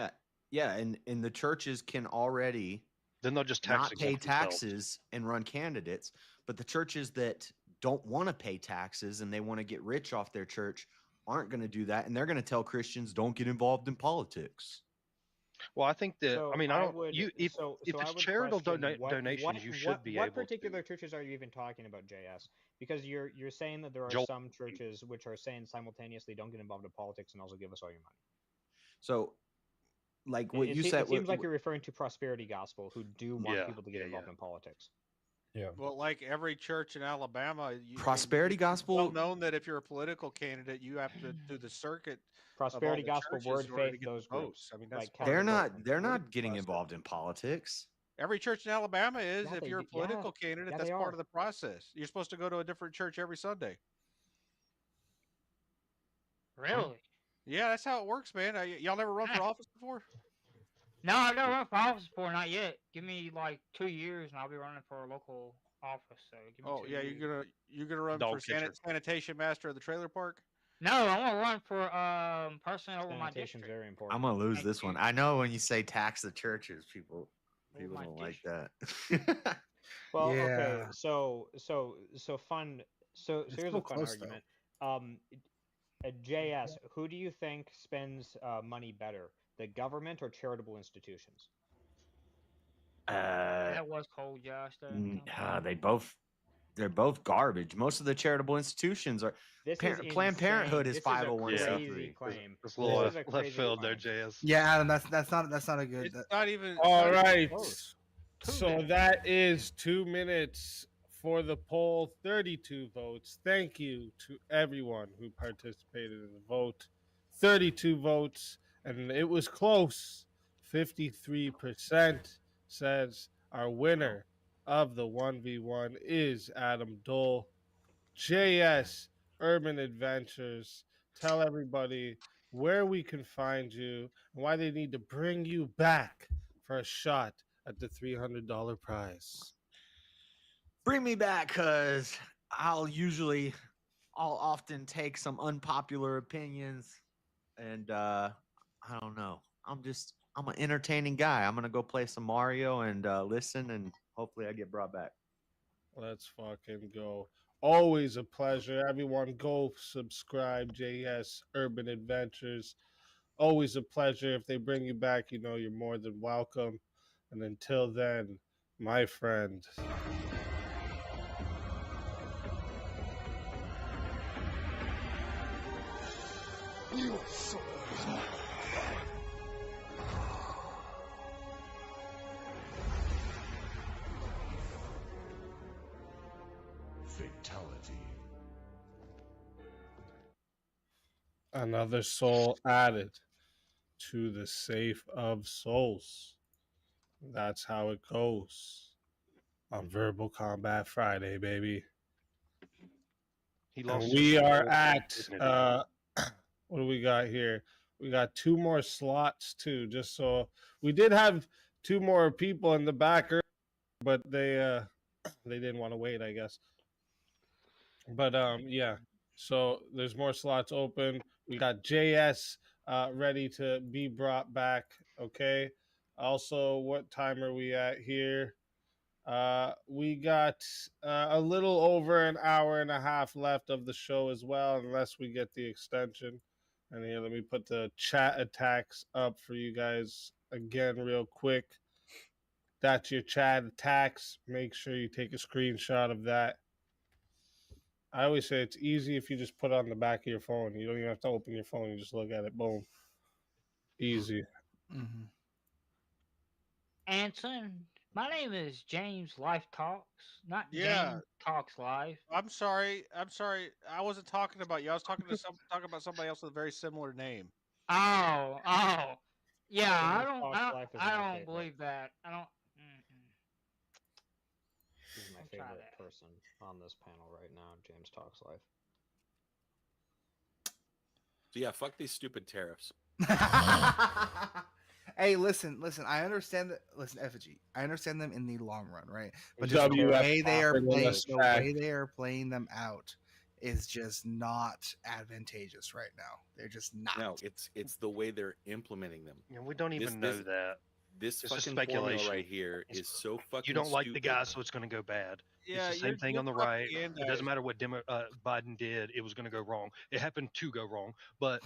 Yeah, and the churches can already then they'll just tax not pay against themselves. taxes and run candidates, but the churches that don't want to pay taxes and they want to get rich off their church aren't going to do that, and they're going to tell Christians don't get involved in politics. Well, I think that So I mean I don't. You if I it's would charitable question donations, you should be what able particular to. churches are you even talking about, JS? Because you're saying that there are Joel- some churches which are saying simultaneously don't get involved in politics and also give us all your money. So, like what you said, It seems like you're referring to prosperity gospel, who do want people to get involved in politics. Yeah. Well, like every church in Alabama, prosperity it's gospel. well known that if you're a political candidate, you have to do the circuit. Prosperity of all the gospel, churches Word in order to Faith, get those the votes. groups. I mean, that's Like They're not getting involved in politics. Every church in Alabama is. Yeah, If they you're a do- yeah. political candidate, Yeah, that's they part are. of the process. You're supposed to go to a different church every Sunday. Really? Yeah, that's how it works, man. Y'all never run for office before? No, I've never run for office before, not yet. Give me like 2 years and I'll be running for a local office. So give me Oh 2 yeah, years. you're gonna run Dog for catcher. sanitation master of the trailer park. No, I want to run for person over my Sanitation's district. very important. I'm gonna lose Thank this one. you. I know when you say tax the churches, people my don't like that. Well, okay, Yeah. so fun. So It's here's so a fun close, though. argument. At JS, who do you think spends money better, the government or charitable institutions? That was cold, Josh. They're both garbage. Most of the charitable institutions are. This Planned Parenthood is This is a 501c3. crazy claim. This little This is a left crazy field there, claim. JS. Yeah, Adam, that's not a good. It's not even. All not even right. close. So that is 2 minutes for the poll, 32 votes. Thank you to everyone who participated in the vote. 32 votes, and it was close. 53% says our winner of the 1v1 is Adam Dole. JS Urban Adventures. Tell everybody where we can find you and why they need to bring you back for a shot at the $300 prize. Bring me back, cause I'll often take some unpopular opinions, and I don't know. I'm an entertaining guy. I'm gonna go play some Mario and listen, and hopefully I get brought back. Let's fucking go. Always a pleasure. Everyone go subscribe, JS Urban Adventures. Always a pleasure. If they bring you back, you know you're more than welcome. And until then, my friend. Your soul is mine. Fatality. Another soul added to the safe of souls. That's how it goes on Verbal Combat Friday, baby. He And lost we his are soul at dignity. what do we got here? We got 2 more slots too. Just so we did have 2 more people in the back, but they didn't want to wait, I guess. But yeah. So there's more slots open. We got JS ready to be brought back. Okay. Also, what time are we at here? We got a little over an hour and a half left of the show as well, unless we get the extension. And here, let me put the chat attacks up for you guys again, real quick. That's your chat attacks. Make sure you take a screenshot of that. I always say it's easy if you just put it on the back of your phone. You don't even have to open your phone. You just look at it. Boom. Easy. Mm-hmm. Anson, My name is James Life Talks, not Yeah. James Talks Live. I'm sorry. I wasn't talking about you. I was talking about somebody else with a very similar name. Oh. Yeah, James Talks Life is I my don't favorite. believe that. I don't. He's my I'll try favorite that. person on this panel right now. James Talks Life. So yeah, fuck these stupid tariffs. Hey, listen. I understand that. Listen, Effigy. I understand them in the long run, right? But WF just the way they are offering playing, us the back. way they are playing them out is just not advantageous right now. They're just not. No, it's the way they're implementing them. And we don't even know that. This It's just fucking formula speculation. right here is so fucking You don't like the stupid. guy, so it's going to go bad. Yeah, It's the same thing your on the right. propaganda It doesn't is- matter what Biden did; it was going to go wrong. It happened to go wrong, but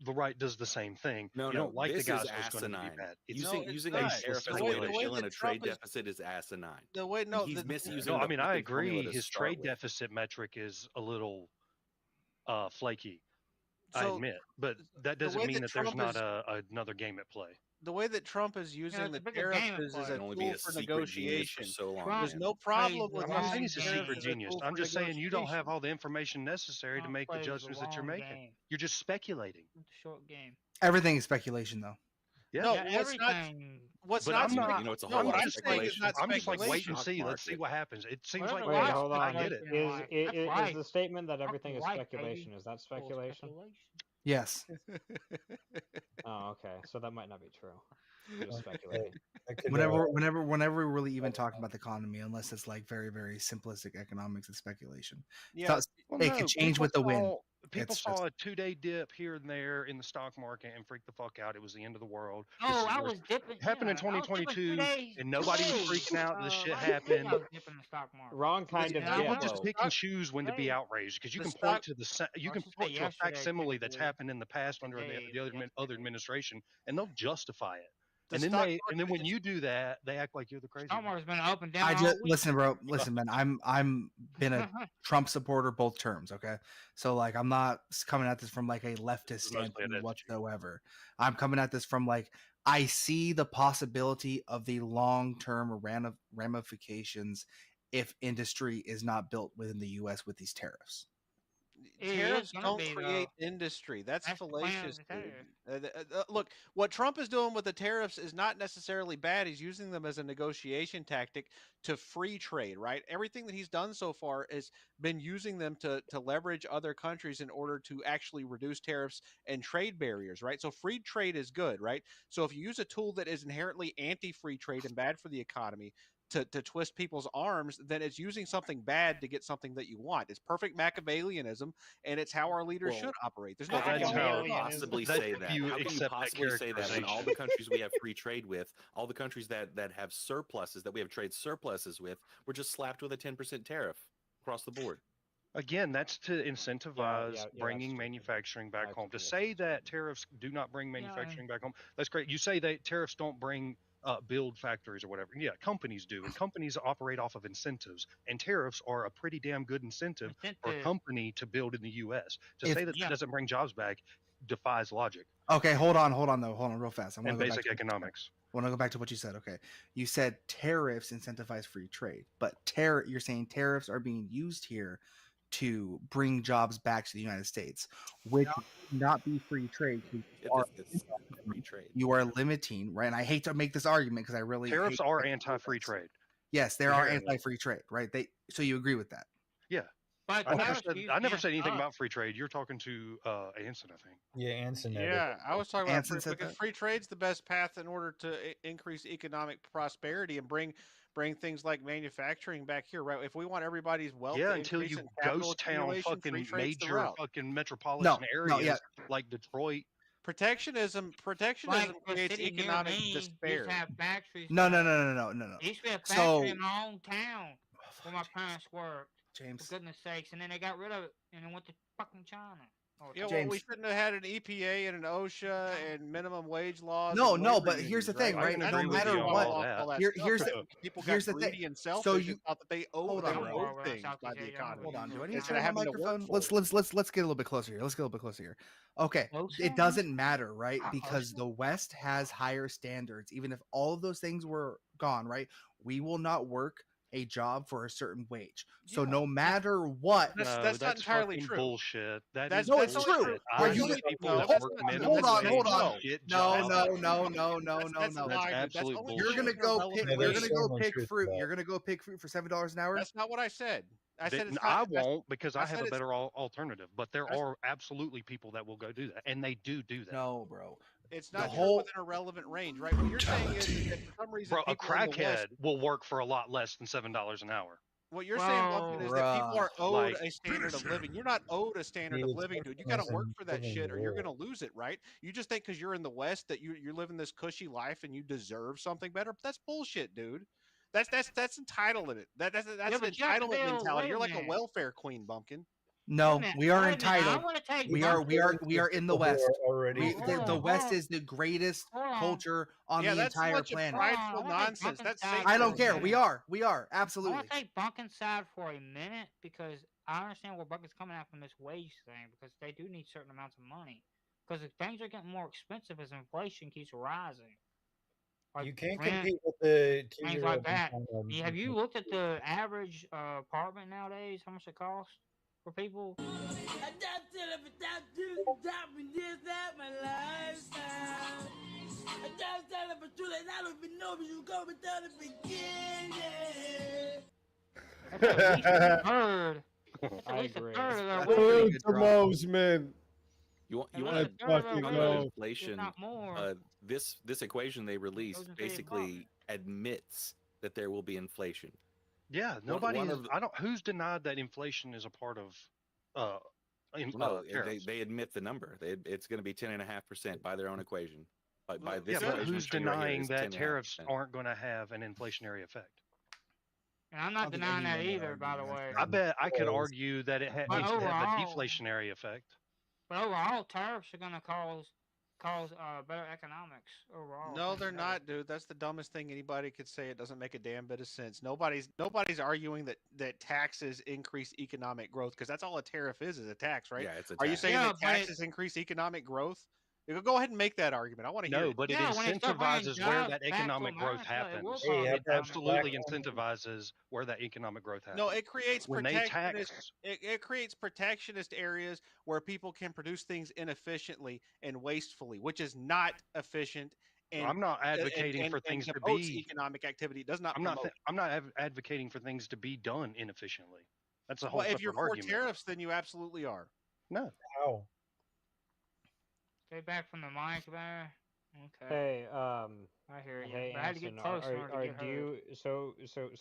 the right does the same thing. No, you don't like the this guy, is so it's going to be bad. bad. Using a baseless tariff as a way to speculation. fill in a trade Trump is- deficit is asinine. The way And he's misusing. No, I the mean I fucking formula agree. to His start trade with. deficit metric is a little flaky. I So, admit, but that the doesn't way mean that that there's Trump not is- another game at play. the way that Trump is using it's the a bigger tariffs game at is play. a Can only be tool a for secret genius for negotiation. so long. Trump There's no plays problem the with I'm not long saying he's a using secret tariffs as a genius. tool I'm for just saying you don't have negotiation. all the information necessary to Trump make the plays the judgments that you're long making. game. You're just speculating. It's a short game. Everything is speculation, though. Yeah. No, Yeah, what's not everything. what's But not I'm not. You know, it's a no, whole what lot I'm of saying is speculation. not I'm just like wait speculation. and see. Let's see what happens. It seems Whatever like life Wait, hold is on. I get it. speculation in life. That's Is life. the statement that Fuck everything is life, baby. speculation? Is that Full speculation? Yes. Oh, okay. So that might not be true. You're just speculating. Whenever we're really even talking about the economy, unless it's like very, very simplistic economics and speculation. Yeah, It could change with the wind. People It's saw a 2-day dip here and there in the stock market and freaked the fuck out. It was the end of the world. Oh, I was dipping. It happened in yeah, I was dipping 2022, 2 days. and nobody was 2 days. freaking out that this shit Last week happened. I was dipping the stock market. Wrong kind of And I dip. You went just to pick and choose when to be Hey, outraged because you the can point stock- to you I can should say point to a yesterday, facsimile that's technically. happened in the past under Today, the other administration, and they'll justify it. The And then stock and then market when is- you do that, they act like you're the crazy Stock one. market's been up and down I all just week. listen, bro. Listen, man. I'm been a Trump supporter both terms. Okay, so like I'm not coming at this from like a leftist Mostly it standpoint is. whatsoever. I'm coming at this from like I see the possibility of the long-term ramifications if industry is not built within the U.S. with these tariffs. It Tariffs is gonna don't be, create though. industry. That's That's the plan of fallacious. the dude. Look, what Trump is doing with the tariffs is not necessarily bad. He's using them as a negotiation tactic to free trade, right? Everything that he's done so far has been using them to leverage other countries in order to actually reduce tariffs and trade barriers, right? So free trade is good, right? So if you use a tool that is inherently anti-free trade and bad for the economy, to twist people's arms, then it's using something bad to get something that you want. It's perfect Machiavellianism, and it's how our leaders should operate. There's well, nothing that's wrong how- with it. Possibly That's say if that. you How can you accept that possibly say that when all the characterization. countries we have free trade with, all the countries that have surpluses, that we have trade surpluses with, we're just slapped with a 10% tariff across the board? Again, that's to incentivize yeah, bringing manufacturing back home. To say that tariffs do not bring manufacturing back home, that's great. You say that tariffs don't bring build factories or whatever. Yeah, companies do, and companies operate off of incentives, and tariffs are a pretty damn good incentive for a company to build in the U.S. To say that that doesn't bring jobs back defies logic Okay, hold on, real fast. I and want to go back basic to what you said. economics. I want to go back to what you said. Okay, you said tariffs incentivize free trade, but you're saying tariffs are being used here to bring jobs back to the United States, which would not be free trade. It's free trade. You are limiting, right? And I hate to make this argument because I really Tariffs hate are anti-free trade. Yes, there are Inherently. anti-free trade, right? So you agree with that? Yeah. But I never said anything about free trade. You're talking to Anson, I think. Yeah, Anson. Yeah, I was talking about Anson said because that? free trade's the best path in order to increase economic prosperity and bring things like manufacturing back here, right? If we want everybody's wealth, Yeah, to until increase you in capital ghost town accumulation, fucking free trade's the major route. fucking metropolitan areas like Detroit. Protectionism Like the creates city near economic me used despair. to have factories. No. There used to be a factory So, in my own town where my parents worked. James. For goodness sakes, and then they got rid of it and it went to fucking China. Yeah, well, James. we shouldn't have had an EPA and an OSHA and minimum wage laws. No, and no, labor but here's the unions, thing, right? That's No what matter we what, all that here's stuff. the People here's got the greedy thing. and selfish So you and thought that they owed hold on, bro. things by the economy. Hold on. Do I need to Instead turn of on my having to work microphone? for it. Let's get a little bit closer here. Let's get a little bit closer here. Okay, it doesn't matter, right? Because the West has higher standards. Even if all of those things were gone, right? We will not work a job for a certain wage. So no matter what, That's not entirely fucking true. bullshit. That's no, that's it's only true. I Are you? know people No, that that's work not- minimum Hold on, wage hold on. shit No, jobs. That's a lie, That's dude. absolute only bullshit. You're gonna true go for pick. relevant You're wages. gonna go pick fruit. You're gonna go pick fruit for $7 an hour. That's not what I said. I said it's I not. won't because I have said a it's- better alternative. But there that's- are absolutely people that will go do that, and they do that. No, bro. It's The not true whole- within a relevant range, right? What you're saying is that for some reason, Bro, a people in the West, crackhead will work for a lot less than $7 an hour. what you're saying, Bumpkin, is that people are owed Like, a standard of living. You're not owed a standard of living, dude. You got to work for that shit, or you're gonna lose it, right? You just think because you're in the West that you're living this cushy life and you deserve something better. That's bullshit, dude. That's entitlement. That's but you have to entitlement be able- mentality. wait a You're like a minute. welfare queen, Bumpkin. No, minute, we are wait a minute, I entitled. wanna take We are in the people who West. are already We, free. the Hold on, West hold on. is the greatest Hold on. culture on Yeah, the that's a entire bunch of planet. prideful nonsense. That's I don't care. Satan. We are. I Absolutely. want to take Bunkin's side for a minute because I understand where Bunkin's coming at from this wage thing because they do need certain amounts of money because things are getting more expensive as inflation keeps rising. Like You can't rent, compete with the things 2-year-old like that. in China. Have you looked at the average apartment nowadays? How much it costs for people? That's at least a third. That's at I least a agree. third of their That's wage. pretty good drop. Man. You want At want least to a third of fucking their go. wage, if inflation? not more. This equation they released $1,050 basically admits that there will be inflation. Yeah, nobody is. I don't. Who's denied that inflation is a part of? No, tariffs? they admit the number. It's going to be 10.5% by their own equation. By this Yeah, but equation who's shown right here denying is that tariffs 10.5%. aren't going to have an inflationary effect? And I'm not denying that either, by the way. I bet I could argue that it But needs to have a overall- deflationary effect. But overall, tariffs are going to cause better economics overall. No, they're not, dude. That's the dumbest thing anybody could say. It doesn't make a damn bit of sense. Nobody's arguing that taxes increase economic growth because that's all a tariff is a tax, right? Yeah, it's a Are you tax. saying Yeah, that but taxes increase economic growth? You go ahead and make that argument. I want to hear No, it. but it Yeah, when they start bringing incentivizes where jobs that back to economic growth America, it happens. will Hey, how It about absolutely black women? incentivizes where that economic growth happens. No, it creates when they protectionist. tax. It creates protectionist areas where people can produce things inefficiently and wastefully, which is not efficient. And I'm not advocating for things to promotes be. economic activity. It does not I'm promote. not advocating for things to be done inefficiently. That's a whole Well, if separate you're for argument. tariffs, then you absolutely are. No. How? Stay back from the mic there. Okay. Hey, I hear you. Hey, But I had to get Anson, close in order to get do her. you so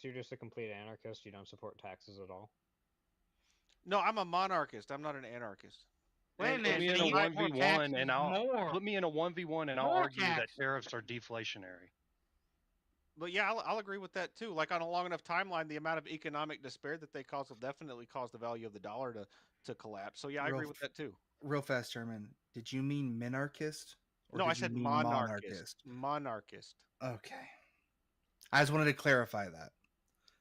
you're just a complete anarchist? You don't support taxes at all? No, I'm a monarchist. I'm not an anarchist. Wait a And- minute, Put me so in a you like more 1v1 taxes and I'll more. put me in a 1v1 and I'll More argue that taxes. tariffs are deflationary. But yeah, I'll agree with that too. Like on a long enough timeline, the amount of economic despair that they cause will definitely cause the value of the dollar to collapse. So yeah, I agree with that too. Real fast, Sherman. Did you mean minarchist? Or No, did I you said mean monarchist. Monarchist. Okay. I just wanted to clarify that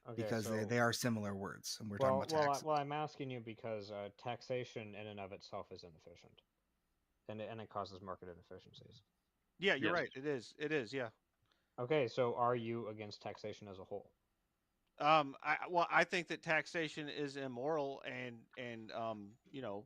Okay, because so, they are similar words, and we're well, talking about tax. I'm asking you because taxation in and of itself is inefficient, and it causes market inefficiencies. Yeah, you're Yes. right. It is. It is. Yeah. Okay, so are you against taxation as a whole? I think that taxation is immoral and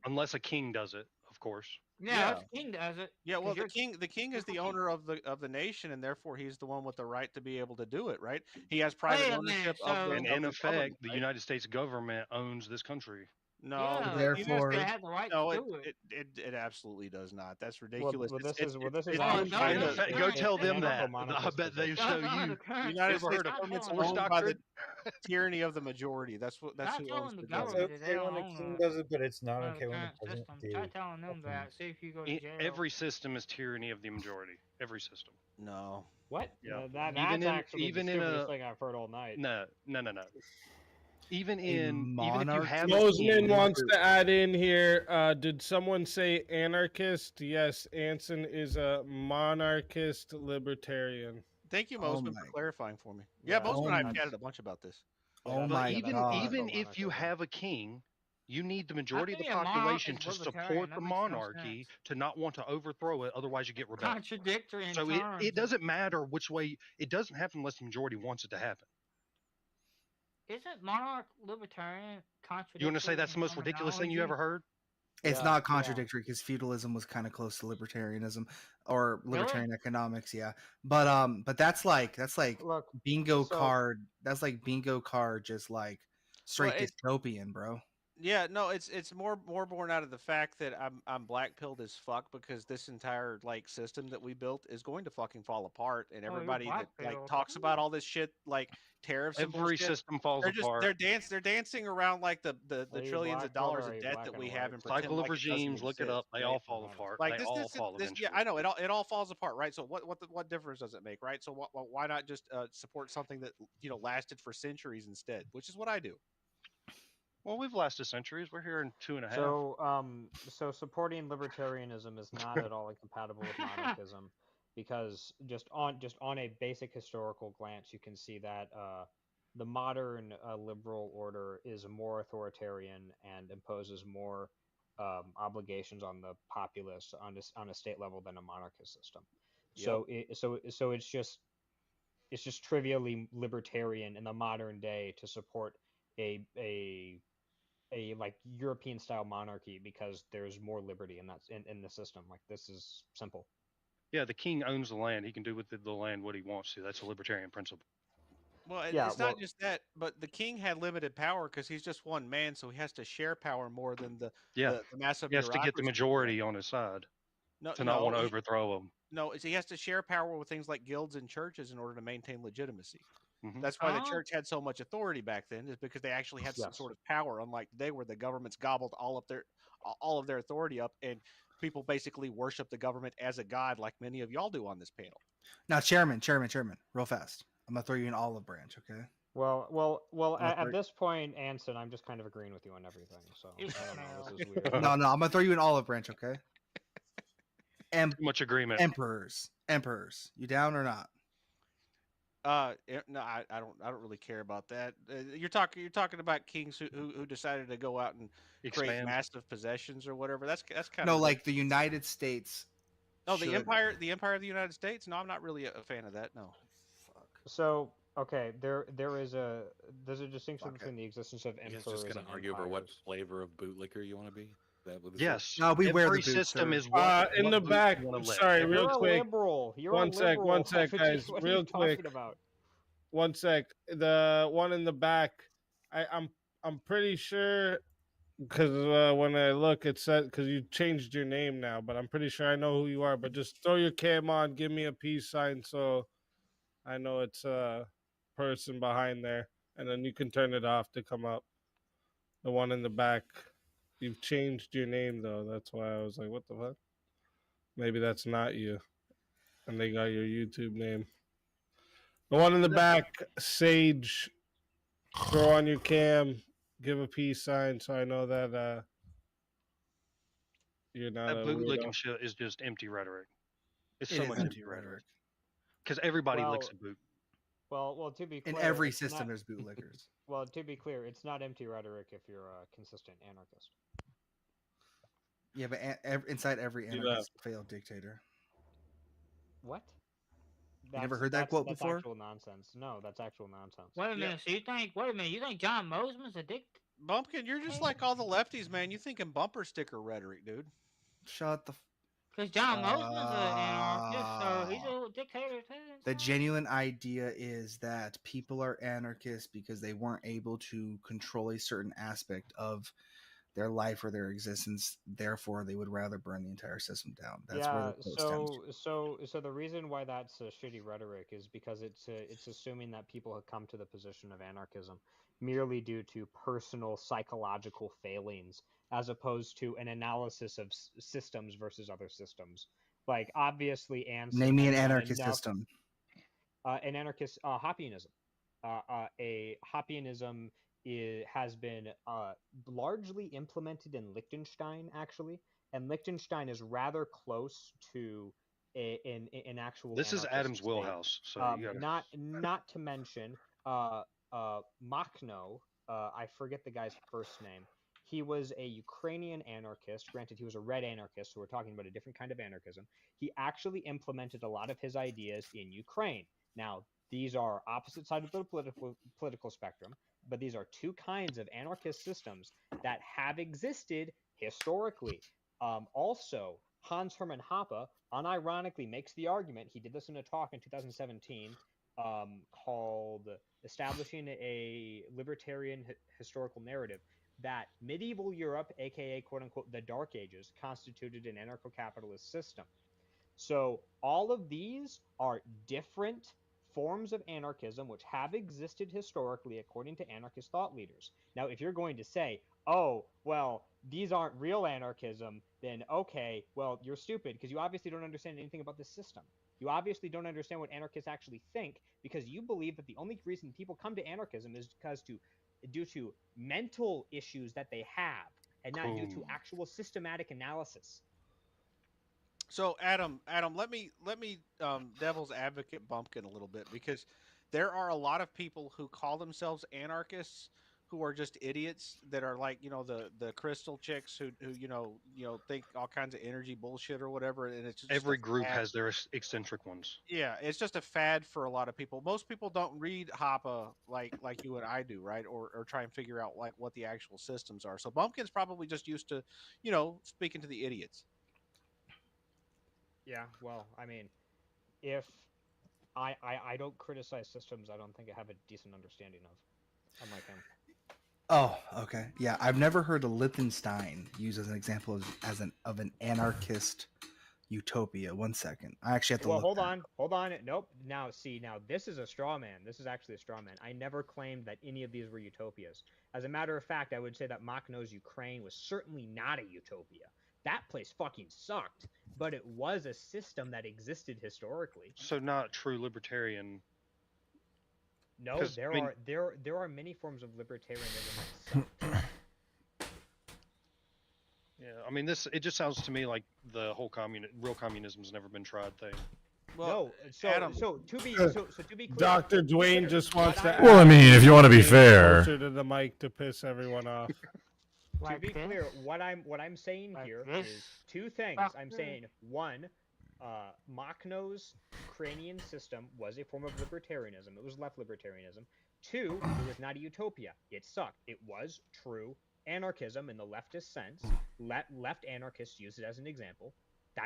Unless a king does it, of course. Yeah, the king does it. Yeah, well, 'cause the king is the owner of the nation, and therefore he's the one with the right to be able to do it. Right? He has private Wait a ownership minute, of the. so- And of in the effect, government, the right? United States government owns this country. No, Yeah, the- Therefore- they have the right no, to do it. it absolutely does not. That's ridiculous. Well, this It's- is- well, this is it's all- owned no, by no, the- no, Go tell them Anarcho that. I monarchist bet they position. show That's not you. the current United Ever States heard of government's Force owned by the doctrine? tyranny of the majority. That's Not who owns telling the the It's government government. that they okay when don't the own king a- does it, but it's not the okay when the current president system. Try does. telling them that. See if you go to jail. Every system is tyranny of the majority. Every system. No. What? Yeah. That's Even in- actually even the in stupidest a- thing I've heard all night. No. even if you have a Mosman king, wants to add in here. Did someone say anarchist? Yes, Anson is a monarchist libertarian. Thank you, Oh Mosman, my- for clarifying for me. Yeah, Oh Mosman and I my- chatted a bunch about this. Oh but my even god! if you have a king, you need the How majority of can the you be a population to monarchist libertarian? support That the makes no monarchy sense. to not want to overthrow it. Otherwise, you get rebellion. Contradictory in So terms. it doesn't matter which way. It doesn't happen unless the majority wants it to happen. Isn't monarch libertarian contradictory? You want to say that's the most ridiculous thing you ever heard? It's Yeah, not yeah. contradictory because feudalism was kind of close to libertarianism or Really? libertarian economics, yeah. But that's like Look, bingo so- card. That's like bingo card, just like straight it- dystopian, bro. Yeah, no, it's more born out of the fact that I'm black pilled as fuck because this entire like system that we built is going to fucking fall apart, and Oh, you're everybody that like black-pilled. talks about all this shit like tariffs and Every bullshit, system falls apart. they're dancing around like the Are you trillions of black-pilled or dollars are of you debt black that and we white? have and pretend Cycle of like it doesn't regimes, look it exist, up. They right? all fall apart. Like They all fall this, eventually. yeah, I know it all falls apart, right? So what difference does it make, right? So why not just support something that lasted for centuries instead, which is what I do. Well, we've lasted centuries. We're here in 2.5. So supporting libertarianism is not at all incompatible with monarchism, because just on a basic historical glance, you can see that the modern liberal order is more authoritarian and imposes more obligations on the populace on a state level than a monarchist system. So it's just trivially libertarian in the modern day to support a like European style monarchy because there's more liberty in the system. Like, this is simple. Yeah, the king owns the land. He can do with the land what he wants to. That's a libertarian principle. Well, Yeah, it's not just that, but the king had limited power because he's just one man, so he has to share power more than the massive. He has to get the bureaucracy. majority on his side No, to not want to overthrow him. No, he has to share power with things like guilds and churches in order to maintain legitimacy. Mhm. That's why the church had so much authority back then, is because they actually had some sort of power, unlike today where the government's gobbled all of their authority up, and people basically worship the government as a god, like many of y'all do on this panel. Now, chairman, real fast. I'm gonna throw you an olive branch, okay? Well. At this point, Anson, I'm just kind of agreeing with you on everything. So I don't know. This is weird. No, I'm gonna throw you an olive branch, okay? Too much agreement. Emperors. You down or not? No, I don't really care about that. You're talking about kings who decided to go out and create Expand. massive possessions or whatever. That's kind No, of like the United States. no, should- the empire of the United States. No, I'm not really a fan of that. No. So okay, there's a distinction between the existence of You guys emperors just gonna and argue over what empires. flavor of bootlicker you want to be? Is that what this Yes. is? No, we wear the Every boots, system sir. is what, In what the boot back. you wanna lick. Sorry, You're real a quick. liberal. You're One a sec, liberal. one sec, What are you- guys. What are Real you quick. talking about? One sec. The one in the back. I'm pretty sure because when I look, it said because you changed your name now, but I'm pretty sure I know who you are. But just throw your cam on, give me a peace sign, so I know it's a person behind there, and then you can turn it off to come up. The one in the back. You've changed your name though. That's why I was like, what the fuck? Maybe that's not you. And they got your YouTube name. The one in the back, Sage. Throw on your cam, give a peace sign so I know that you're not That a boot licking weirdo. shit is just empty rhetoric. It's It so is much empty empty rhetoric. Because everybody licks a boot. Well, to be clear, In every it's system, not- there's bootlickers. Well, to be clear, it's not empty rhetoric if you're a consistent anarchist. Yeah, but inside every anarchist failed dictator. What? You never heard that quote that's before? actual nonsense. No, that's actual nonsense. Wait a minute. So you think? Wait a minute. You think John Mosman's a dick? Bumpkin, you're just like all the lefties, man. You thinking bumper sticker rhetoric, dude. Shut the. Because John Mosman's an anarchist, so he's a dictator too. The genuine idea is that people are anarchists because they weren't able to control a certain aspect of their life or their existence. Therefore, they would rather burn the entire system down. That's where the quote stems from. So the reason why that's a shitty rhetoric is because it's assuming that people have come to the position of anarchism merely due to personal psychological failings, as opposed to an analysis of systems versus other systems. Like, obviously, Anson Name me an has done anarchist enough- system. An anarchist, Hoppianism. A Hoppianism has been largely implemented in Liechtenstein, actually, and Liechtenstein is rather close to an actual. This is anarchist Adam's state. wheelhouse, so you gotta... Not to mention Makhno. I forget the guy's first name. He was a Ukrainian anarchist. Granted, he was a red anarchist, so we're talking about a different kind of anarchism. He actually implemented a lot of his ideas in Ukraine. Now, these are opposite sides of the political spectrum, but these are two kinds of anarchist systems that have existed historically. Also, Hans Hermann Hoppe unironically makes the argument, he did this in a talk in 2017 called Establishing a Libertarian Historical Narrative, that medieval Europe, aka quote unquote the Dark Ages, constituted an anarcho-capitalist system. So all of these are different forms of anarchism which have existed historically according to anarchist thought leaders. Now, if you're going to say, oh, well, these aren't real anarchism, then okay, well, you're stupid because you obviously don't understand anything about this system. You obviously don't understand what anarchists actually think because you believe that the only reason people come to anarchism is due to mental issues that they have and not due to actual systematic analysis. So Adam, let me devil's advocate Bumpkin a little bit, because there are a lot of people who call themselves anarchists who are just idiots that are like, the crystal chicks who think all kinds of energy bullshit or whatever, and it's just Every group has their eccentric ones. Yeah, it's just a fad for a lot of people. Most people don't read Hoppe like you and I do, right? Or try and figure out like what the actual systems are. So Bumpkin's probably just used to, speaking to the idiots. Yeah, well, I mean, if I don't criticize systems I don't think I have a decent understanding of, unlike him. Oh, okay. Yeah, I've never heard of Liechtenstein used as an example of an anarchist utopia. 1 second. I actually have to look. Hold on. Nope. Now, this is a straw man. This is actually a straw man. I never claimed that any of these were utopias. As a matter of fact, I would say that Makhno's Ukraine was certainly not a utopia. That place fucking sucked, but it was a system that existed historically. So not true libertarian. No, there are many forms of libertarianism that suck. Yeah, I mean, it just sounds to me like the whole real communism's never been tried thing. Well, so to be clear, Dr. Dwayne just wants to. Well, I mean, if you want to be fair, closer to the mic to piss everyone off. To be clear, what I'm saying here is two things. I'm saying one, Makhno's Ukrainian system was a form of libertarianism. It was left libertarianism. Two, it was not a utopia. It sucked. It was true anarchism in the leftist sense. Left anarchists use it as an example.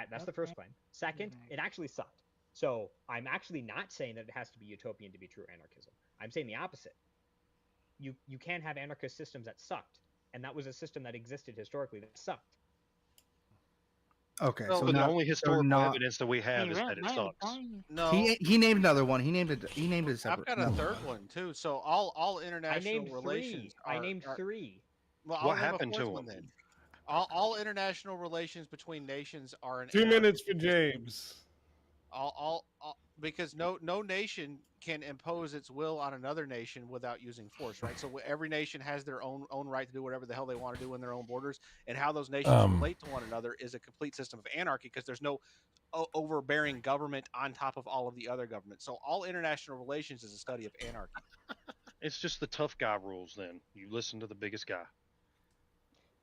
That's the first claim. Second, it actually sucked. So I'm actually not saying that it has to be utopian to be true anarchism. I'm saying the opposite. You can't have anarchist systems that sucked, and that was a system that existed historically that sucked. Okay, so the only historical evidence that we have is that it sucks. No, he named another one. He named it separate. I've got a third one too. So all international relations. I named three. Well, what happened to them? Then. All international relations between nations are an 2 minutes for James. All because no nation can impose its will on another nation without using force, right? So every nation has their own right to do whatever the hell they want to do in their own borders, and how those nations relate to one another is a complete system of anarchy because there's no overbearing government on top of all of the other governments. So all international relations is a study of anarchy. It's just the tough guy rules. Then you listen to the biggest guy.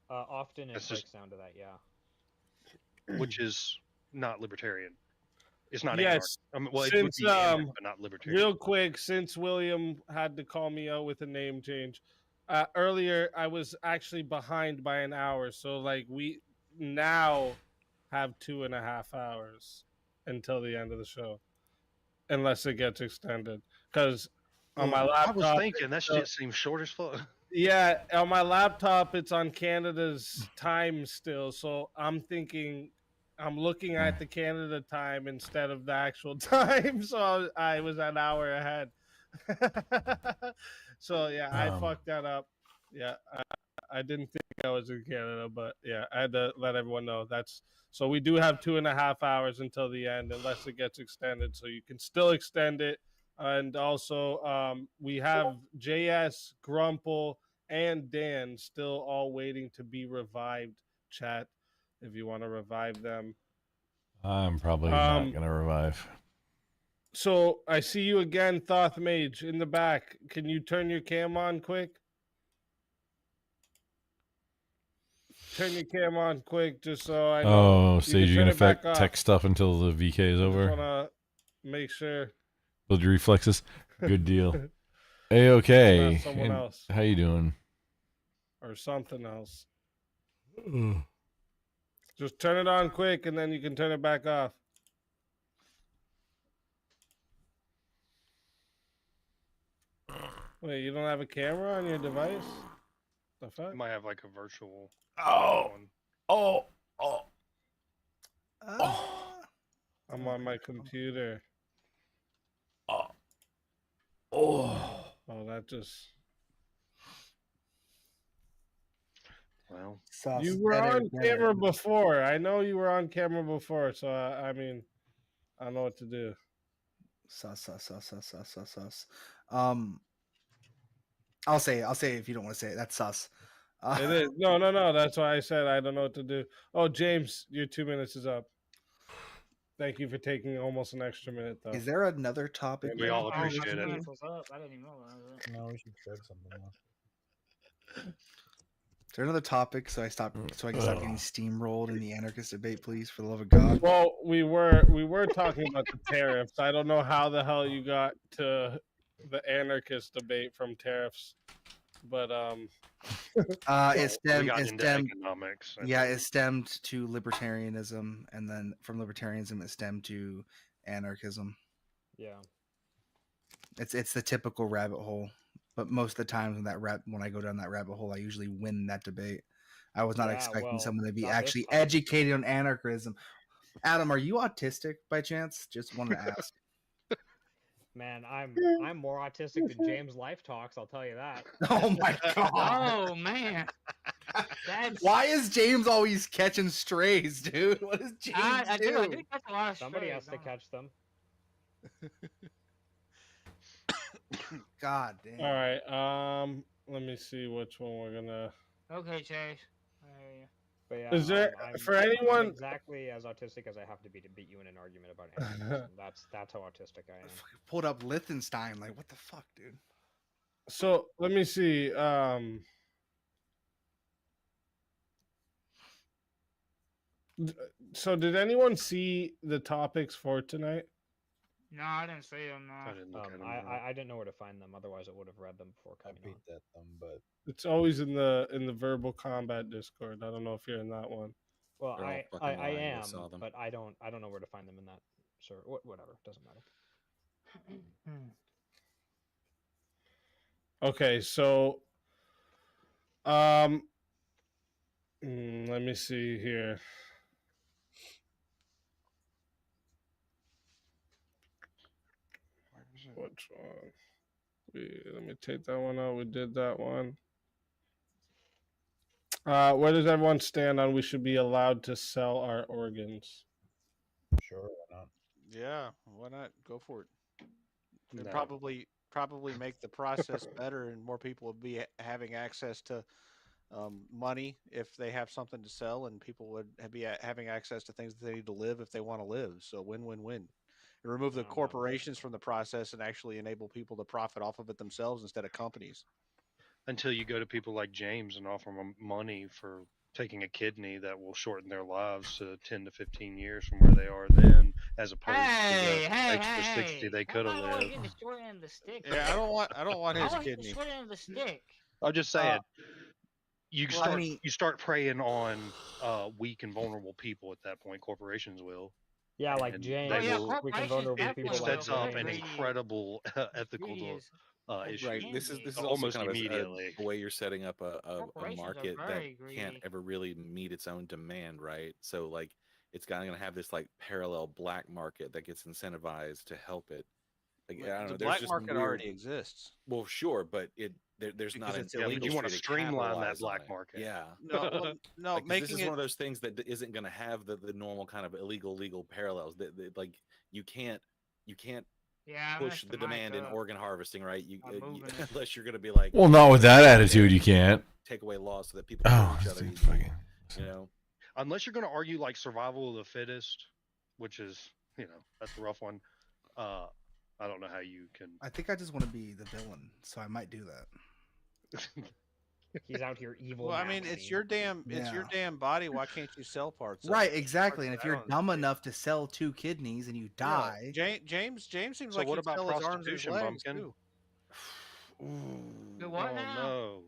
Often it breaks down to that, yeah. Which is not libertarian. It's not yes. I mean, well, since, it would be anarch, but not libertarian. Real quick, since William had to call me out with a name change, earlier I was actually behind by an hour, so like we now have 2.5 hours until the end of the show, unless it gets extended. Because on my laptop, I was thinking that shit seems short as fuck. Yeah, on my laptop, it's on Canada's time still, so I'm thinking. I'm looking at the Canada time instead of the actual time, so I was an hour ahead. So yeah, I fucked that up. Yeah, I didn't think I was in Canada, but yeah, I had to let everyone know. So we do have 2.5 hours until the end, unless it gets extended. So you can still extend it, and also we have JS, Grumple, and Dan still all waiting to be revived. Chat, if you want to revive them. I'm probably not gonna revive. So I see you again, Thoth Mage, in the back. Can you turn your cam on quick? Turn your cam on quick, just so I know. Oh, Sage, you're gonna affect tech stuff until the VK is I over. just wanna make sure. Build your reflexes. Good deal. A-okay. Not someone And else. how you doing? Or something else. Just turn it on quick, and then you can turn it back off. Wait, you don't have a camera on your device? The fuck? You might have like a virtual. one. I'm on my computer. Oh, that just. Well, you were on camera before. I know you were on camera before, so I mean, I know what to do. Sus. I'll say it if you don't want to say it. That's sus. It is. No. That's why I said I don't know what to do. Oh, James, your 2 minutes is up. Thank you for taking almost an extra minute, though. Is there another topic? We all appreciate it. I didn't even know that. No, we should check something else. Is there another topic so I can stop getting steamrolled in the anarchist debate, please, for the love of God? Well, we were talking about the tariffs. I don't know how the hell you got to the anarchist debate from tariffs, but it stemmed economics. It stemmed to libertarianism, and then from libertarianism it stemmed to anarchism. Yeah, it's the typical rabbit hole. But most of the times when I go down that rabbit hole, I usually win that debate. I was not expecting someone to be actually educated on anarchism. Adam, are you autistic by chance? Just wanted to ask. Man, I'm more autistic than James Life Talks. I'll tell you that. Oh my god! Oh man! Why is James always catching strays, dude? What is James I do catch a lot of Somebody strays, has to catch them. God damn. All right. Let me see which one we're gonna. Okay, Chase. But yeah, is there for I'm anyone exactly as autistic as I have to be to beat you in an argument about anarchism? That's how autistic I am. Pulled up Liechtenstein, like what the fuck, dude? So let me see. So did anyone see the topics for tonight? No, I didn't see them. No. I didn't look at them. I didn't know where to find them. Otherwise, I would have read them before coming. I peeked at them, but it's always in the verbal combat Discord. I don't know if you're in that one. Well, I am, but I don't know where to find them in that. Sure, whatever, doesn't matter. Okay, so let me see here. Which one? Let me take that one out. We did that one. Where does everyone stand on we should be allowed to sell our organs? Sure, why not? Yeah, why not? Go for it. And No. probably make the process better, and more people would be having access to money if they have something to sell, and people would be having access to things that they need to live if they want to live. So win-win-win. And remove the corporations from the process and actually enable people to profit off of it themselves instead of companies. Until you go to people like James and offer them money for taking a kidney that will shorten their lives to 10 to 15 years from where they are then, as opposed to the extra 60 they could have lived. Getting the short end of the stick. Yeah, I don't want his I want kidney. the short end of the stick. I'm just saying. You well, start I mean- you start preying on weak and vulnerable people at that point. Corporations will. Yeah, like And James. they will weak and vulnerable people sets like up James. an incredible ethical issue. Right. This is also almost kind of immediately. a way you're setting up a Corporations are market that very can't greedy. ever really meet its own demand, right? So like it's kind of going to have this like parallel black market that gets incentivized to help it. Like, I don't know. The There's black just market weird- already exists. Well, sure, but there's not Because an it's Yeah, but illegal you want to way streamline that capitalize on black it. market. Yeah. No, Like, 'cause making this is it one of those things that isn't going to have the normal kind of illegal legal parallels. That like you can't Yeah, I push messed the the mic demand in up. organ harvesting, right? I'm moving it. Unless you're going to be like, Well, not with that attitude, you can't. take away laws so that people kill Oh, each other. dude, fucking. You know, Unless you're going to argue like survival of the fittest, which is, that's the rough one. I don't know how you can. I think I just want to be the villain, so I might do that. He's out here evil. Well, I mean, it's your damn body. Why can't you sell parts? Right, of it? exactly. And if you're dumb enough to sell 2 kidneys and you die, James seems So like what he'd about sell his arms and his prostitution, legs Bumpkin? too. What now? No.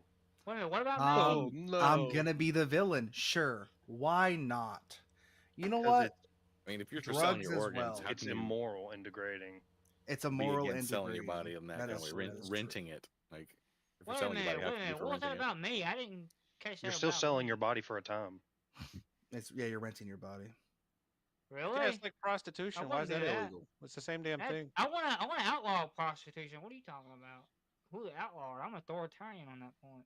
Wait a minute, what about I'm gonna be the villain. Sure, why not? You know what? I mean, if you're selling Drugs your as organs, well. how It's can you immoral and degrading. It's a be moral against and selling your body in that kind of way, renting it? Like, if you're Wait a selling your minute, body, wait a minute. What was that renting it. about me? I didn't catch that. You're still about selling me. your body for a time. You're renting your body. Really? Yeah, it's like prostitution. Why is that illegal? It's the same damn thing. I wanna outlaw prostitution. What are you talking about? Who the outlaw? I'm authoritarian on that point.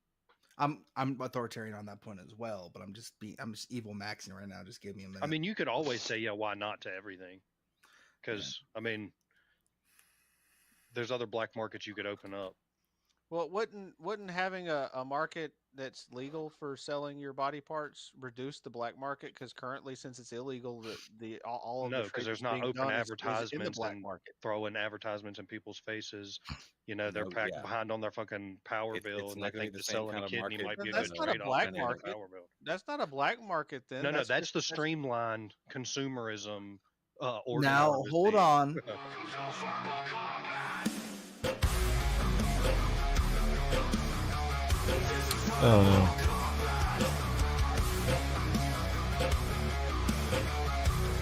I'm authoritarian on that point as well, but I'm just evil maxing right now. Just give me a minute. I mean, you could always say, yeah, why not to everything? Because, I mean, there's other black markets you could open up. Well, wouldn't having a market that's legal for selling your body parts reduce the black market? Because currently, since it's illegal, all of No, the because trade there's that's not being open done is in the advertisements black and market. throwing advertisements in people's faces. They're No, packed yeah. behind on their fucking power bill, it's and not they gonna be think the that same selling kind a of kidney market might be a That's good not a trade-off black on their market. power bill. That's not a black market then. No, that's just the streamlined consumerism. Organ Now hold harvesting. on. Oh no.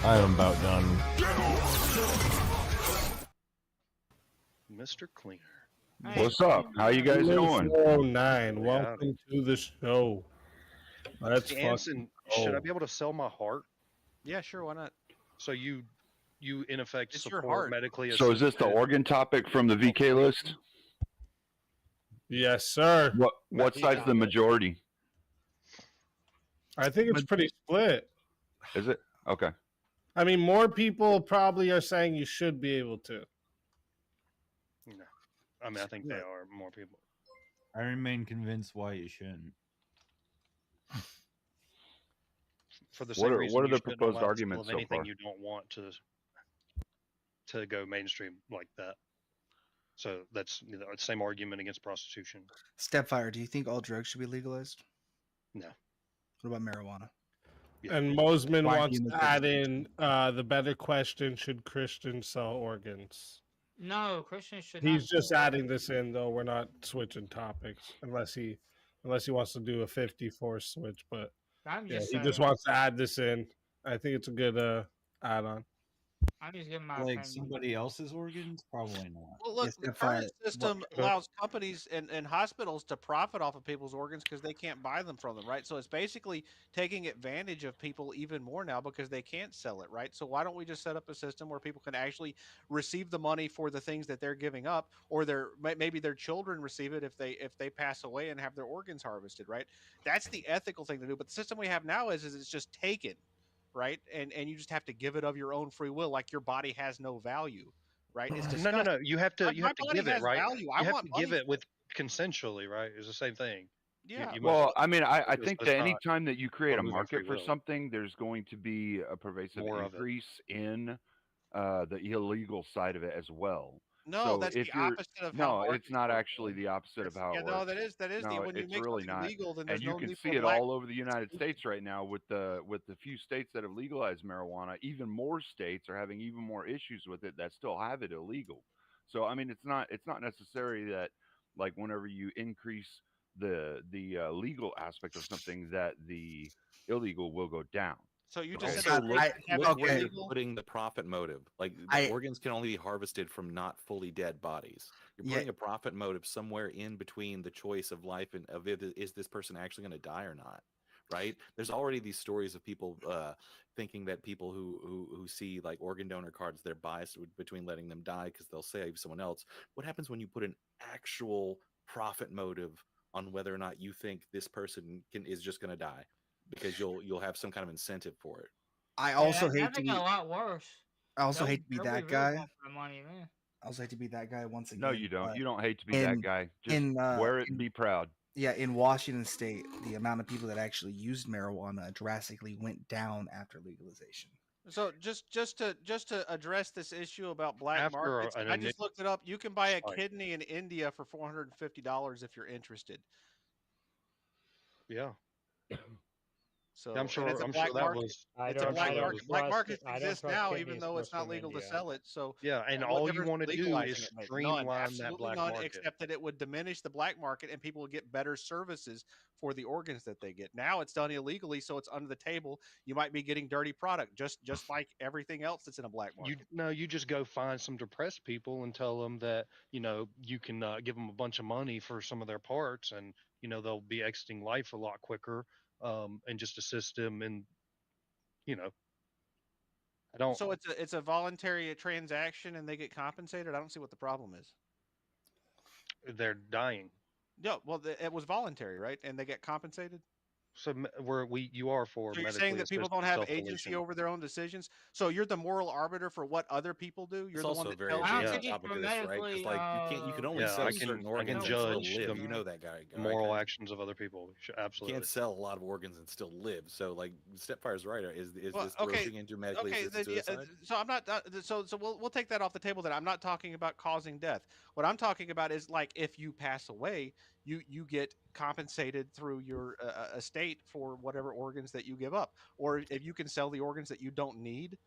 I am about done. Mr. Cleaner. What's up? How you guys doing? 409. Welcome to the show. Let's Hey, Anson, fucking should I go. be able to sell my heart? Yeah, sure. Why not? So you in effect It's your support heart. medically So is this the assisted- organ topic from the VK list? Yes, sir. What side's the majority? I think it's pretty split. Is it? Okay. I mean, more people probably are saying you should be able to. No. I mean, I think they are more people. I remain convinced why you shouldn't. For the What same are- reason what are you the shouldn't proposed allow the sale arguments of so anything far? you don't want to go mainstream like that. So that's the same argument against prostitution. Stepfire, do you think all drugs should be legalized? No. What about marijuana? And Mosman Why do wants you to make add that in the better question: should Christians sell organs? No, Christians should. He's not just sell adding this in, though. We're not switching topics unless he wants to do a 54 switch. But I'm yeah, just he just saying. wants to add this in. I think it's a good add-on. I'm just giving my Like opinion. somebody else's organs? Probably not. Well, look, the current system allows companies and hospitals to profit off of people's organs because they can't buy them from them, right? So it's basically taking advantage of people even more now because they can't sell it, right? So why don't we just set up a system where people can actually receive the money for the things that they're giving up, or maybe their children receive it if they pass away and have their organs harvested, right? That's the ethical thing to do. But the system we have now is it's just taken, right? And you just have to give it of your own free will, like your body has no value. Right? It's disgusting. No. You have to My give body it, has right? value. You I have want to give money it with consensually, right? It's the same thing. Yeah. Well, I mean, I It's- think it's that not- any time that you create a losing market free for will. something, there's going to be a pervasive More of it. increase in the illegal side of it as well. No, So that's if the you're opposite of how no, it's markets not work, actually the opposite of how yeah, it no, works. that is No, when you it's make really something not. legal, then And there's you no can need see for it black. all over the United States right now with the few states that have legalized marijuana. Even more states are having even more issues with it that still have it illegal. So I mean, it's not necessary that like whenever you increase the legal aspect of something that the illegal will go down. So you But just also said look, that look where you're illegal. putting the profit motive. Like the organs can only be harvested from not fully dead bodies. You're putting a profit motive somewhere in between the choice of life and of is this person actually going to die or not, right? There's already these stories of people thinking that people who see like organ donor cards, they're biased between letting them die because they'll save someone else. What happens when you put an actual profit motive on whether or not you think this person is just going to die? Because you'll have some kind of incentive for it. I also hate That'd to make be. it a lot worse. I also They'll- hate to be they'll that really guy. going for the money, man. also hate to be that guy once again. No, you don't. but You don't hate to be that guy. Just wear it and be proud. Yeah, in Washington State, the amount of people that actually used marijuana drastically went down after legalization. So just to address this issue about black After markets, an I just initial looked it up. You can buy a spike. kidney in India for $450 if you're interested. Yeah. So I'm and sure. it's a I'm black sure that market. was. It's a I'm black sure that market. was. Black markets I don't exist trust now, kidneys even though it's sourced not from legal to India. sell it. So Yeah, and what all you difference want to would do legalizing is it make? streamline None, that absolutely black none, market. except that it would diminish the black market and people would get better services for the organs that they get. Now it's done illegally, so it's under the table. You might be getting dirty product, just like everything else that's in a black market. You just go find some depressed people and tell them that you can give them a bunch of money for some of their parts, and they'll be exiting life a lot quicker, and just assist them in I don't. So it's a voluntary transaction and they get compensated. I don't see what the problem is. They're dying. Yeah, well, it was voluntary, right? And they get compensated. So you are for So you're saying medically that people assisted don't have self-deletion. agency over their own decisions. So you're the moral arbiter for what other people do. You're It's the also one that very tells I don't advanced think it's topic of this, right? Because like you can only Yeah, sell I can certain organs and judge still live. the You know that guy. moral actions of other people. You Absolutely. can't sell a lot of organs and still live. So like Stepfire's right. Is Well, this okay, grossing into medically assisted suicide? so I'm not. So we'll take that off the table. Then I'm not talking about causing death. What I'm talking about is like if you pass away, you get compensated through your estate for whatever organs that you give up, or if you can sell the organs that you don't need.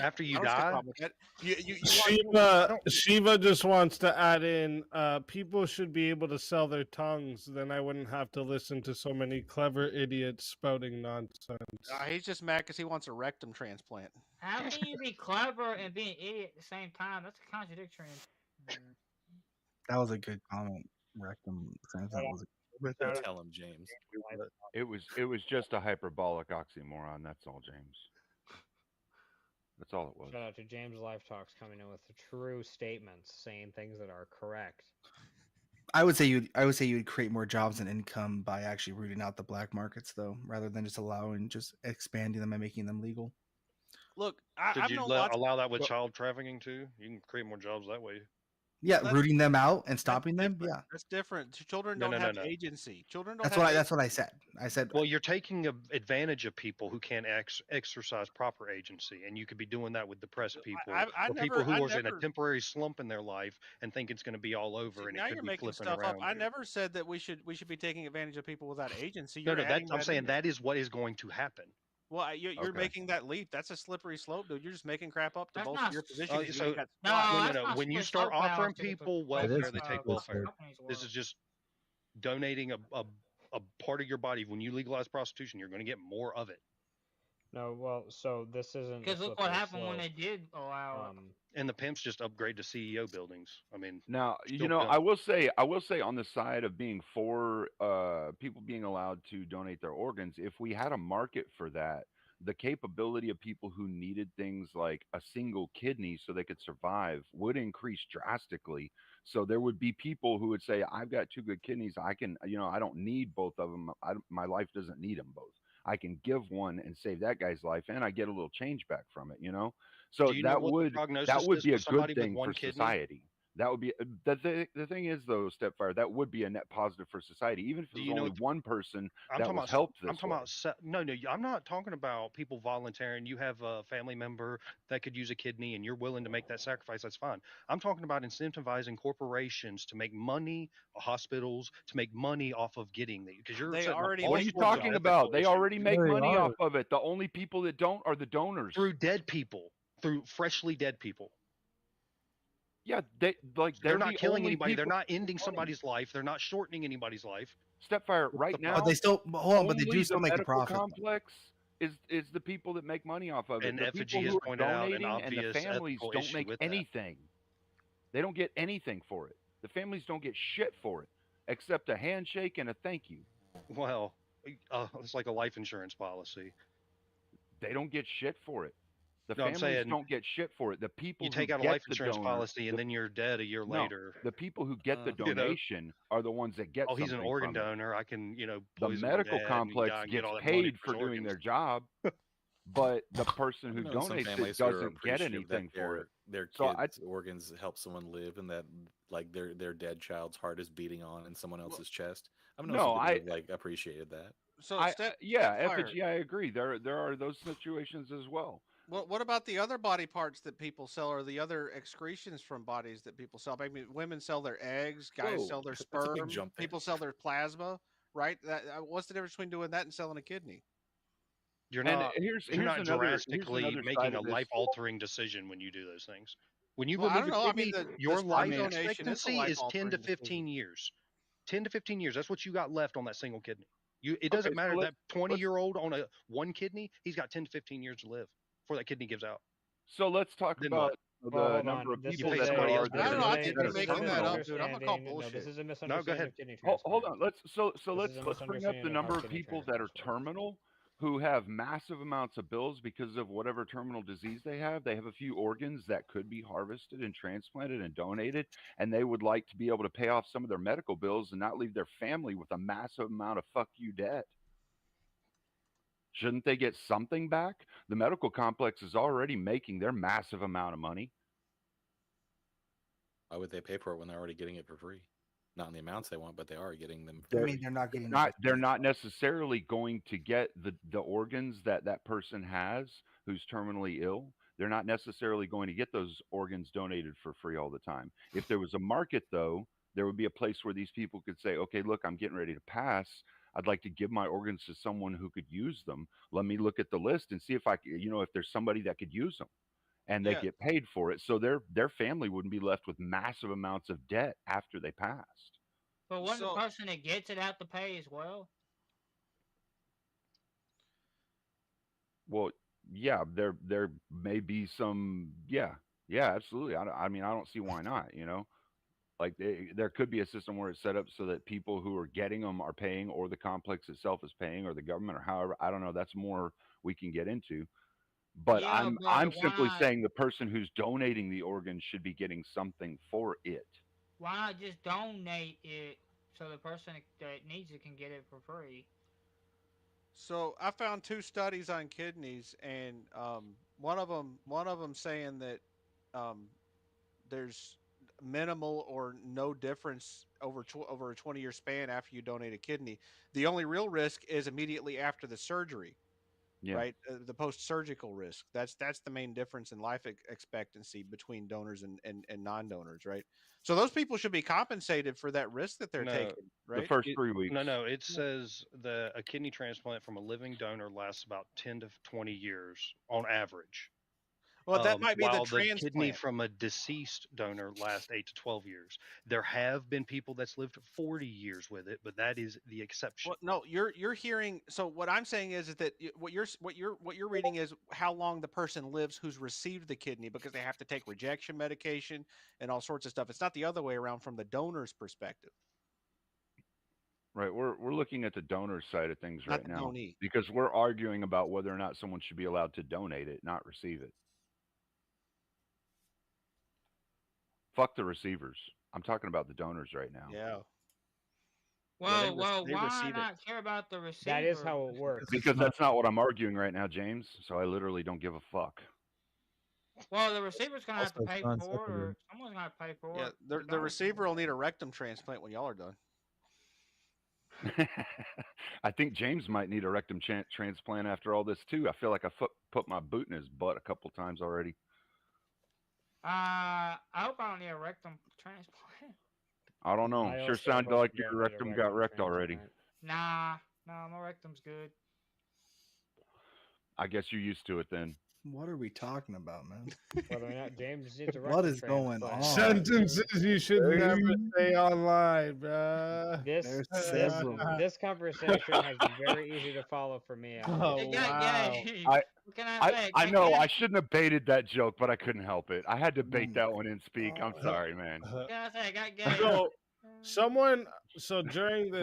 After you I don't see a die, problem with that. You Shiva just wants to add in people should be able to sell their tongues, then I wouldn't have to listen to so many clever idiots spouting nonsense. He's just mad because he wants a rectum transplant. How can you be clever and be an idiot at the same time? That's a contradiction. That was a good comment. Rectum transplant was a Tell him, James. It was just a hyperbolic oxymoron. That's all, James. That's all it was. Shout out to James Life Talks coming in with the true statements, saying things that are correct. I would say you'd create more jobs and income by actually rooting out the black markets, though, rather than just expanding them and making them legal. Look, did you allow that with child trafficking too? You can create more jobs that way. Yeah, rooting them out and stopping them. Yeah, that's different. Children No, don't no, have no. agency. Children don't. that's what I said. I said, well, you're taking advantage of people who can't exercise proper agency, and you could be doing that with depressed people or people who are in a temporary slump in their life and think it's going to be all over. And now it could you're be making flipping stuff around. up. I never said that we should be taking advantage of people without agency. No, You're I'm saying that is what is going to happen. Well, you're making that leap. That's a slippery slope, dude. You're just making crap up to That's bolster not your position. No. When you start offering people welfare, they take welfare. This is just donating a part of your body. When you legalize prostitution, you're going to get more of it. No, well, so this isn't because look what happened when they did allow. And the pimps just upgrade to CEO buildings. I mean, now still I will say on the side of being for people being allowed to donate their organs, if we had a market for that, the capability of people who needed things like a single kidney so they could survive would increase drastically. So there would be people who would say, I've got 2 good kidneys. I can, I don't need both of them. My life doesn't need them both. I can give one and save that guy's life, and I get a little change back from it, So that would be a good thing for society. That would be the thing is though, Stepfire, that would be a net positive for society, even if it was only one person that was helped this way. No, I'm not talking about people volunteering. You have a family member that could use a kidney and you're willing to make that sacrifice. That's fine. I'm talking about incentivizing corporations to make money, hospitals to make money off of getting the because What are you talking about? They already make money off of it. The only people that don't are the donors. Through dead people, through freshly dead people. Yeah, they're not killing anybody. They're not ending somebody's life. They're not shortening anybody's life. Stepfire, right now, but they still hold on, but they do still make a profit. Complex is the people that make money off of it. And the Effigy people has who are pointed out an donating and the obvious families ethical don't issue make with that. anything. They don't get anything for it. The families don't get shit for it except a handshake and a thank you. Well, it's like a life insurance policy. They don't get shit for it. The No, I'm families saying don't get shit for it. The people you take who out a get life the insurance donor- policy and the- then you're dead a year No, later. the people who get the You know. donation are the ones that get. Oh, he's an something organ from it. donor. I can, The poison my medical dad and complex die and gets get all that money paid for for his doing their organs. job, but the person who I've known some donates families it who are doesn't get appreciative that anything for it. their So kids' organs help someone live, and that like their dead child's heart is beating on in someone else's chest. I've known some no, people that have, like appreciated that. So yeah, Stepfire, effigy, I agree. There are those situations as well. what about the other body parts that people sell, or the other excretions from bodies that people sell? I mean, women sell their eggs, guys Whoa, sell their that's a big sperm, jump there. people sell their plasma, right? What's the difference between doing that and selling a kidney? You're And not here's not another drastically side making a of this. life altering decision when you do those things. When you Well, I remove don't a know. I mean, kidney, the your sperm life donation is a expectancy is 10 to life-altering 15 decision. years. 10 to 15 years. That's what you got left on that single kidney. It Okay, doesn't so matter that let's 20-year-old on a one kidney, he's got 10 to 15 years to live before that kidney gives out. so let's talk Then about what? Well, the hold number on. of This people You is pay that somebody there else are to that I do don't are, know. I it. think that you're are making that terminal. up, dude. I'm gonna call No, this bullshit. is a No, go misunderstanding ahead. of kidney Hold transplants. on, let's This is a bring up the misunderstanding of number how of kidney people that are transplants work. terminal who have massive amounts of bills because of whatever terminal disease they have. They have a few organs that could be harvested and transplanted and donated, and they would like to be able to pay off some of their medical bills and not leave their family with a massive amount of fuck you debt. Shouldn't they get something back? The medical complex is already making their massive amount of money. Why would they pay for it when they're already getting it for free? Not in the amounts they want, but they are getting them. I mean, they're not getting They're not necessarily going to get the organs that that person has who's terminally ill. They're not necessarily going to get those organs donated for free all the time. If there was a market, though, there would be a place where these people could say, okay, look, I'm getting ready to pass. I'd like to give my organs to someone who could use them. Let me look at the list and see if if there's somebody that could use them, and they Yeah. get paid for it. So their family wouldn't be left with massive amounts of debt after they passed. But wouldn't So- the person that gets it have to pay as well? Well, yeah, there may be some, yeah, absolutely. I mean, I don't see why not. Like there could be a system where it's set up so that people who are getting them are paying, or the complex itself is paying, or the government, or however. I don't know. That's more we can get into. But Yeah, I'm but simply why? saying the person who's donating the organ should be getting something for it. Why not just donate it so the person that needs it can get it for free? So I found 2 studies on kidneys, and one of them saying that there's minimal or no difference over a 20-year span after you donate a kidney. The only real risk is immediately after the surgery, Yeah. right? The post-surgical risk. That's the main difference in life expectancy between donors and non-donors, right? So those people should be compensated for that risk that they're taking, right? The first 3 weeks. No. It says that a kidney transplant from a living donor lasts about 10 to 20 years on average. Well, that might be the while the kidney transplant. from a deceased donor lasts 8 to 12 years. There have been people that's lived 40 years with it, but that is the exception. Well, no, you're hearing. So what I'm saying is that what you're reading is how long the person lives who's received the kidney, because they have to take rejection medication and all sorts of stuff. It's not the other way around from the donor's perspective. Right. We're looking at the donor side of things Not right the now donee. because we're arguing about whether or not someone should be allowed to donate it, not receive it. Fuck the receivers. I'm talking about the donors right now. Yeah. Well, why not care about the receiver? That is how it works. Because that's not what I'm arguing right now, James. So I literally don't give a fuck. Well, the receiver's gonna have to Also, pay Sean for it, Zuckerberg. or someone's gonna have to pay for Yeah, it. the receiver will need a rectum transplant when y'all are done. I think James might need a rectum transplant after all this too. I feel like I put my boot in his butt a couple times already. I hope I don't need a rectum transplant. I don't know. I Sure also sounded hope like you your don't need a rectum got rectum wrecked already. transplant. Nah, my rectum's good. I guess you're used to it then. What are we talking about, man? Whether or not James needs a What rectum is going transplant. on? Sentences you should never say online, bruh. This several. this conversation has been very easy to follow for me. Oh, wow. What can I say? I know I shouldn't have baited that joke, but I couldn't help it. I had to bait that one in speak. I'm God. sorry, man. What can I say? I got gay. So during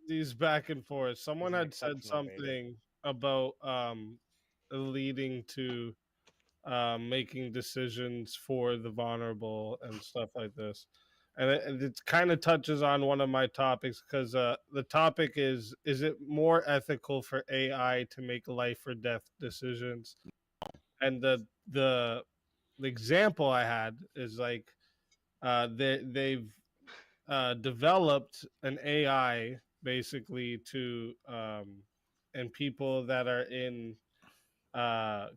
these back and forth, someone He's an had said exceptional baby. something about leading to making decisions for the vulnerable and stuff like this, and it kind of touches on one of my topics, because the topic is it more ethical for AI to make life or death decisions? And the example I had is like they've developed an AI basically to and people that are in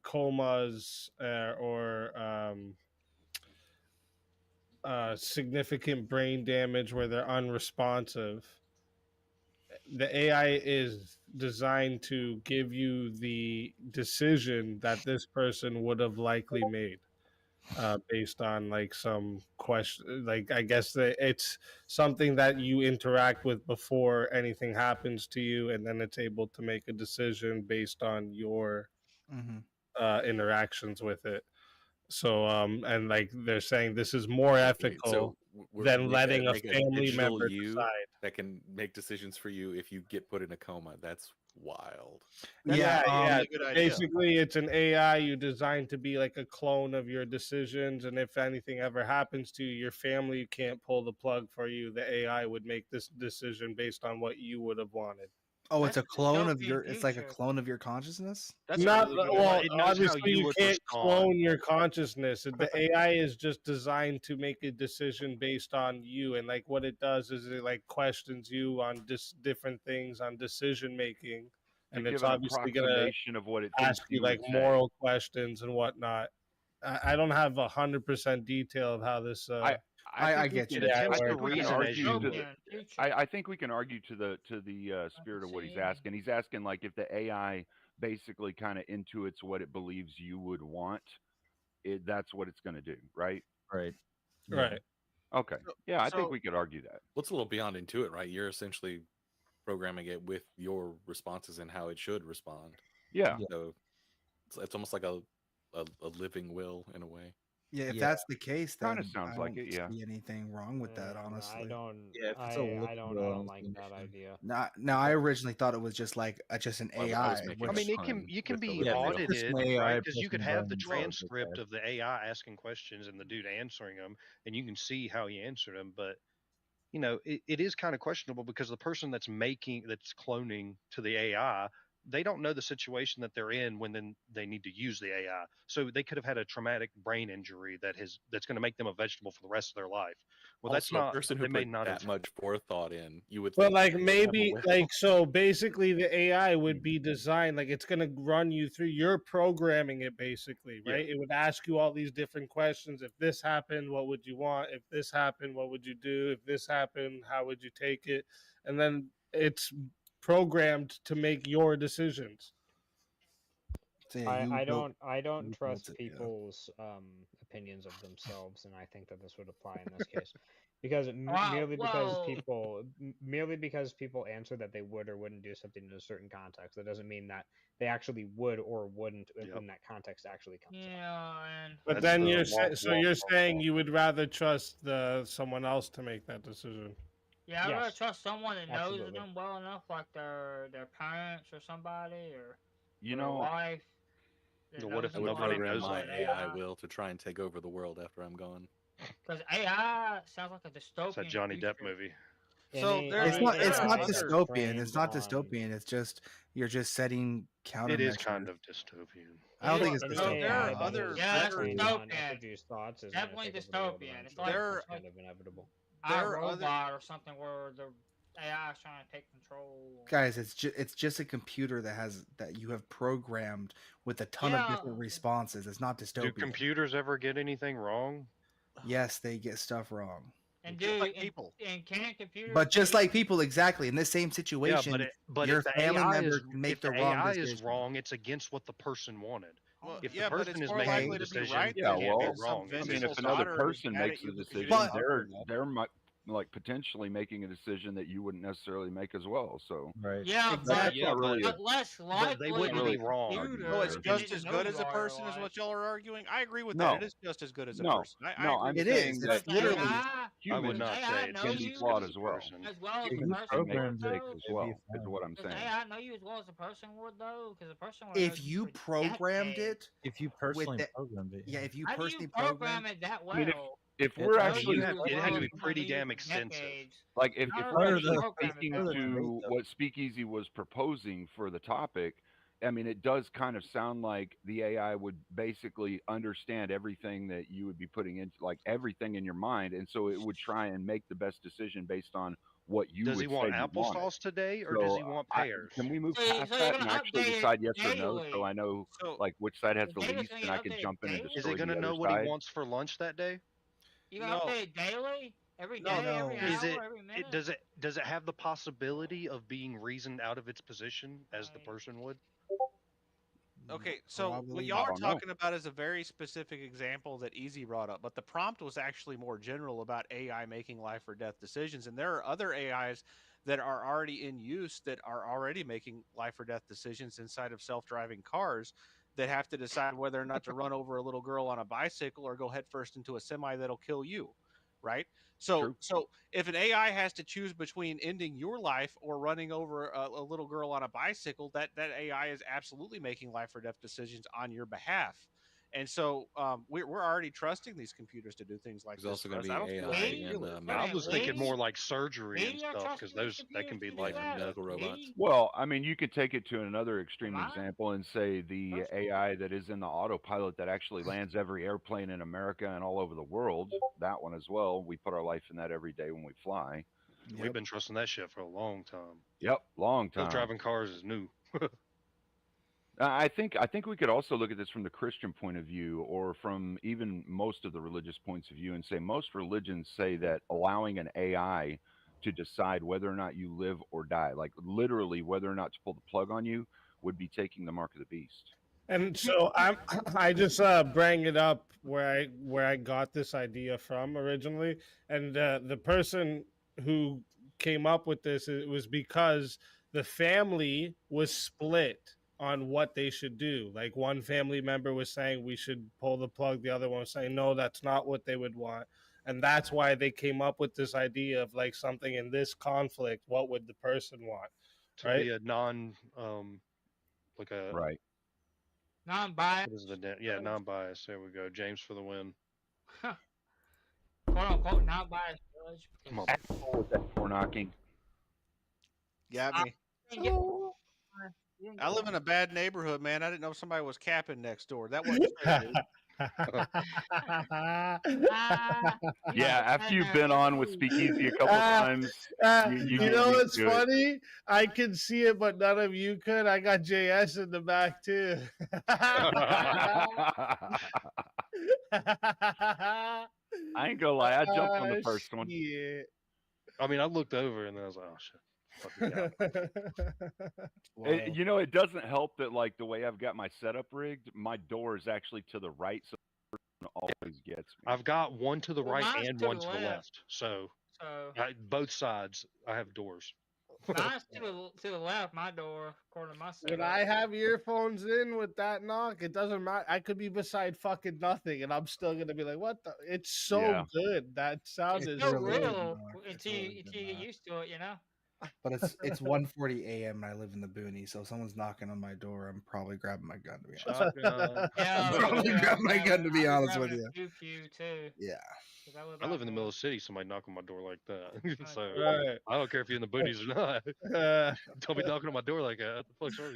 comas or significant brain damage where they're unresponsive. The AI is designed to give you the decision that this person would have likely made based on like some question. Like I guess that it's something that you interact with before anything happens to you, and then it's able to make a decision based on your interactions with it. So and like they're saying this is more ethical than letting a family member decide. that can make decisions for you if you get put in a coma. That's wild. Yeah. Basically, it's an AI you designed to be like a clone of your decisions, and if anything ever happens to you, your family can't pull the plug for you. The AI would make this decision based on what you would have wanted. Oh, it's a clone of your. It's like a clone of your consciousness. That's not well. Obviously, you can't clone your consciousness. The AI is just designed to make a decision based on you, and like what it does is it like questions you on different things on decision making, and it's obviously going to approximation of what it ask thinks you you like would say. moral questions and whatnot. I don't have 100% detail of how this. I get you. I think we can argue to the. I think we can argue to the spirit of what he's asking. He's asking like if the AI basically kind of intuits what it believes you would want, that's what it's going to do, right? Right. Right. Okay. Yeah, I think we could argue that. Well, it's a little beyond intuit, right? You're essentially programming it with your responses and how it should respond. Yeah. So it's almost like a living will in a way. Yeah, if that's the case, then Kinda sounds I like don't it, yeah. see anything wrong with that, honestly. I don't. Yeah, if it's I don't like that idea. Now, I originally thought it was just like just an AI. I mean, you can be audited, right? Because you could have the transcript of the AI asking questions and the dude answering them, and you can see how he answered them. But you know, it is kind of questionable because the person that's cloning to the AI, they don't know the situation that they're in when then they need to use the AI. So they could have had a traumatic brain injury that's going to make them a vegetable for the rest of their life. Well, that's Also, not a person who they may put not that have. much forethought in. You would. But think like they would maybe have a will. like so basically the AI would be designed like it's gonna run you through you're programming it basically, right? It would ask you all these different questions. If this happened, what would you want? If this happened, what would you do? If this happened, how would you take it? And then it's programmed to make your decisions. I don't trust people's opinions of themselves, and I think that this would apply in this case, because merely because people answer that they would or wouldn't do something in a certain context, that doesn't mean that they actually would or wouldn't when that context actually comes up. And But then you're saying you would rather trust someone else to make that decision. yeah, I'd rather trust someone that knows absolutely. them well enough, like their parents or somebody or You their know, wife. What if nobody knows my AI will to try and take over the world after I'm gone? Because AI sounds like a dystopian. It's a Johnny future. Depp movie. So It's not dystopian. It's not dystopian. It's just you're just setting countermeasures. It is kind of dystopian. I don't think it's So dystopian. there are other dystopian. Definitely dystopian. It's like kind of inevitable. iRobot or something where the AI is trying to take control. Guys, it's just a computer that you have programmed with a ton of different responses. It's not dystopian. Do computers ever get anything wrong? Yes, they get stuff wrong. And people. And can computers? But just like people, exactly in this same situation, but your if the family AI member is, can make if the the wrong AI decision. is wrong, it's against what the person wanted. Well, If yeah, the but person it's is more making likely the to be decision, right it yeah, than can't well, be wrong. I mean, if another person makes a decision, they're like potentially making a decision that you wouldn't necessarily make as well. So right, yeah, exactly. but less likely. They wouldn't be wrong. No, it's just as good as a person, is what y'all are arguing. I agree with No. that. It is just as good as a No. person. No, I'm It saying is. that It's literally. I would humans not say it's can just be as flawed good as well. As well as Humans a can make person would, mistakes though. as well, is what I'm Does saying. AI know you as well as a person would, though? Because a person would know If you for programmed decades. it, If you personally programmed it. yeah, if you How do personally you program it that well? I mean, if we're Know actually you as it well had to as be someone pretty who damn used extensive. decades. like if Not we're really actually program it speaking that well. to what Speakeasy was proposing for the topic, I mean, it does kind of sound like the AI would basically understand everything that you would be putting into, like everything in your mind, and so it would try and make the best decision based on what you Does would he want say you wanted. applesauce today, or does So, he want pears? can we move So, past so you're that gonna and actually update decide it yes or no, so daily. I know So like which side has The the data's least, gonna and get I can updated jump in and daily. Is destroy he gonna the other know what he side? wants for lunch that day? You gonna update it daily, every day, every No. Is hour, every minute. does it have the possibility of being reasoned out of its position as the person would? Okay, so what Probably. y'all I are don't know. talking about is a very specific example that Easy brought up, but the prompt was actually more general about AI making life or death decisions, and there are other AIs that are already in use that are already making life or death decisions inside of self-driving cars that have to decide whether or not to run over a little girl on a bicycle or go headfirst into a semi that'll kill you, right? So, True. if an AI has to choose between ending your life or running over a little girl on a bicycle, that AI is absolutely making life or death decisions on your behalf. And so we're already trusting these computers to do things like There's this also for going to us. I be don't feel AI any in feelings. I was thinking more like surgery and We are stuff, because trusting these that can computers be to do like that. medical robots. Well, I mean, you could take it to another extreme Am I? example and say the AI that is in the autopilot that actually lands every airplane in America and all over the world. That one as well. We put our life in that every day when we fly. We've been trusting that shit for a long time. Yep, long time. Self-driving cars is new. I think we could also look at this from the Christian point of view, or from even most of the religious points of view, and say most religions say that allowing an AI to decide whether or not you live or die, like literally whether or not to pull the plug on you, would be taking the mark of the beast. And so I just bring it up where I got this idea from originally, and the person who came up with this, it was because the family was split on what they should do. Like one family member was saying we should pull the plug, the other one was saying no, that's not what they would want. And that's why they came up with this idea of like something in this conflict, what would the person want? To Right? be a non like a Right. Non-biased. What is the non-biased? There we go. James for the win. Quote unquote non-biased judge. Come on. With that door knocking. Got me. I live in a bad neighborhood, man. I didn't know somebody was capping next door. That wasn't fair, dude. Yeah, after you've been on with Speakeasy a couple times, you know what's funny? I can see it, but none of you could. I got JS in the back too. I ain't gonna lie, I jumped on the first one. Yeah. I mean, I looked over and I was like, oh shit. You know, it doesn't help that like the way I've got my setup rigged, my door is actually to the right, so it always gets me. I've got one to the Well, right mine's and to one the to the left. left. So So both sides, I have doors. mine's to the left. My door, according to my setup. When I have earphones in with that knock, it doesn't matter. I could be beside fucking nothing, and I'm still gonna be like, "What the?" It's so Yeah. good. That sound It's is so really real It's until really you good get knock. used to it, you know. But it's 1:40 a.m. and I live in the boonies, so if someone's knocking on my door, I'm probably grabbing my gun to be honest. Shotgun. Yeah, I'm probably grabbing my gun to be honest with you. Pew too. Yeah. 'Cause I live I out live in the middle north. of the city. Somebody knock on my door like that. So Right. I don't care if you're in the booties or not. Don't be knocking on my door like that. What the fuck's wrong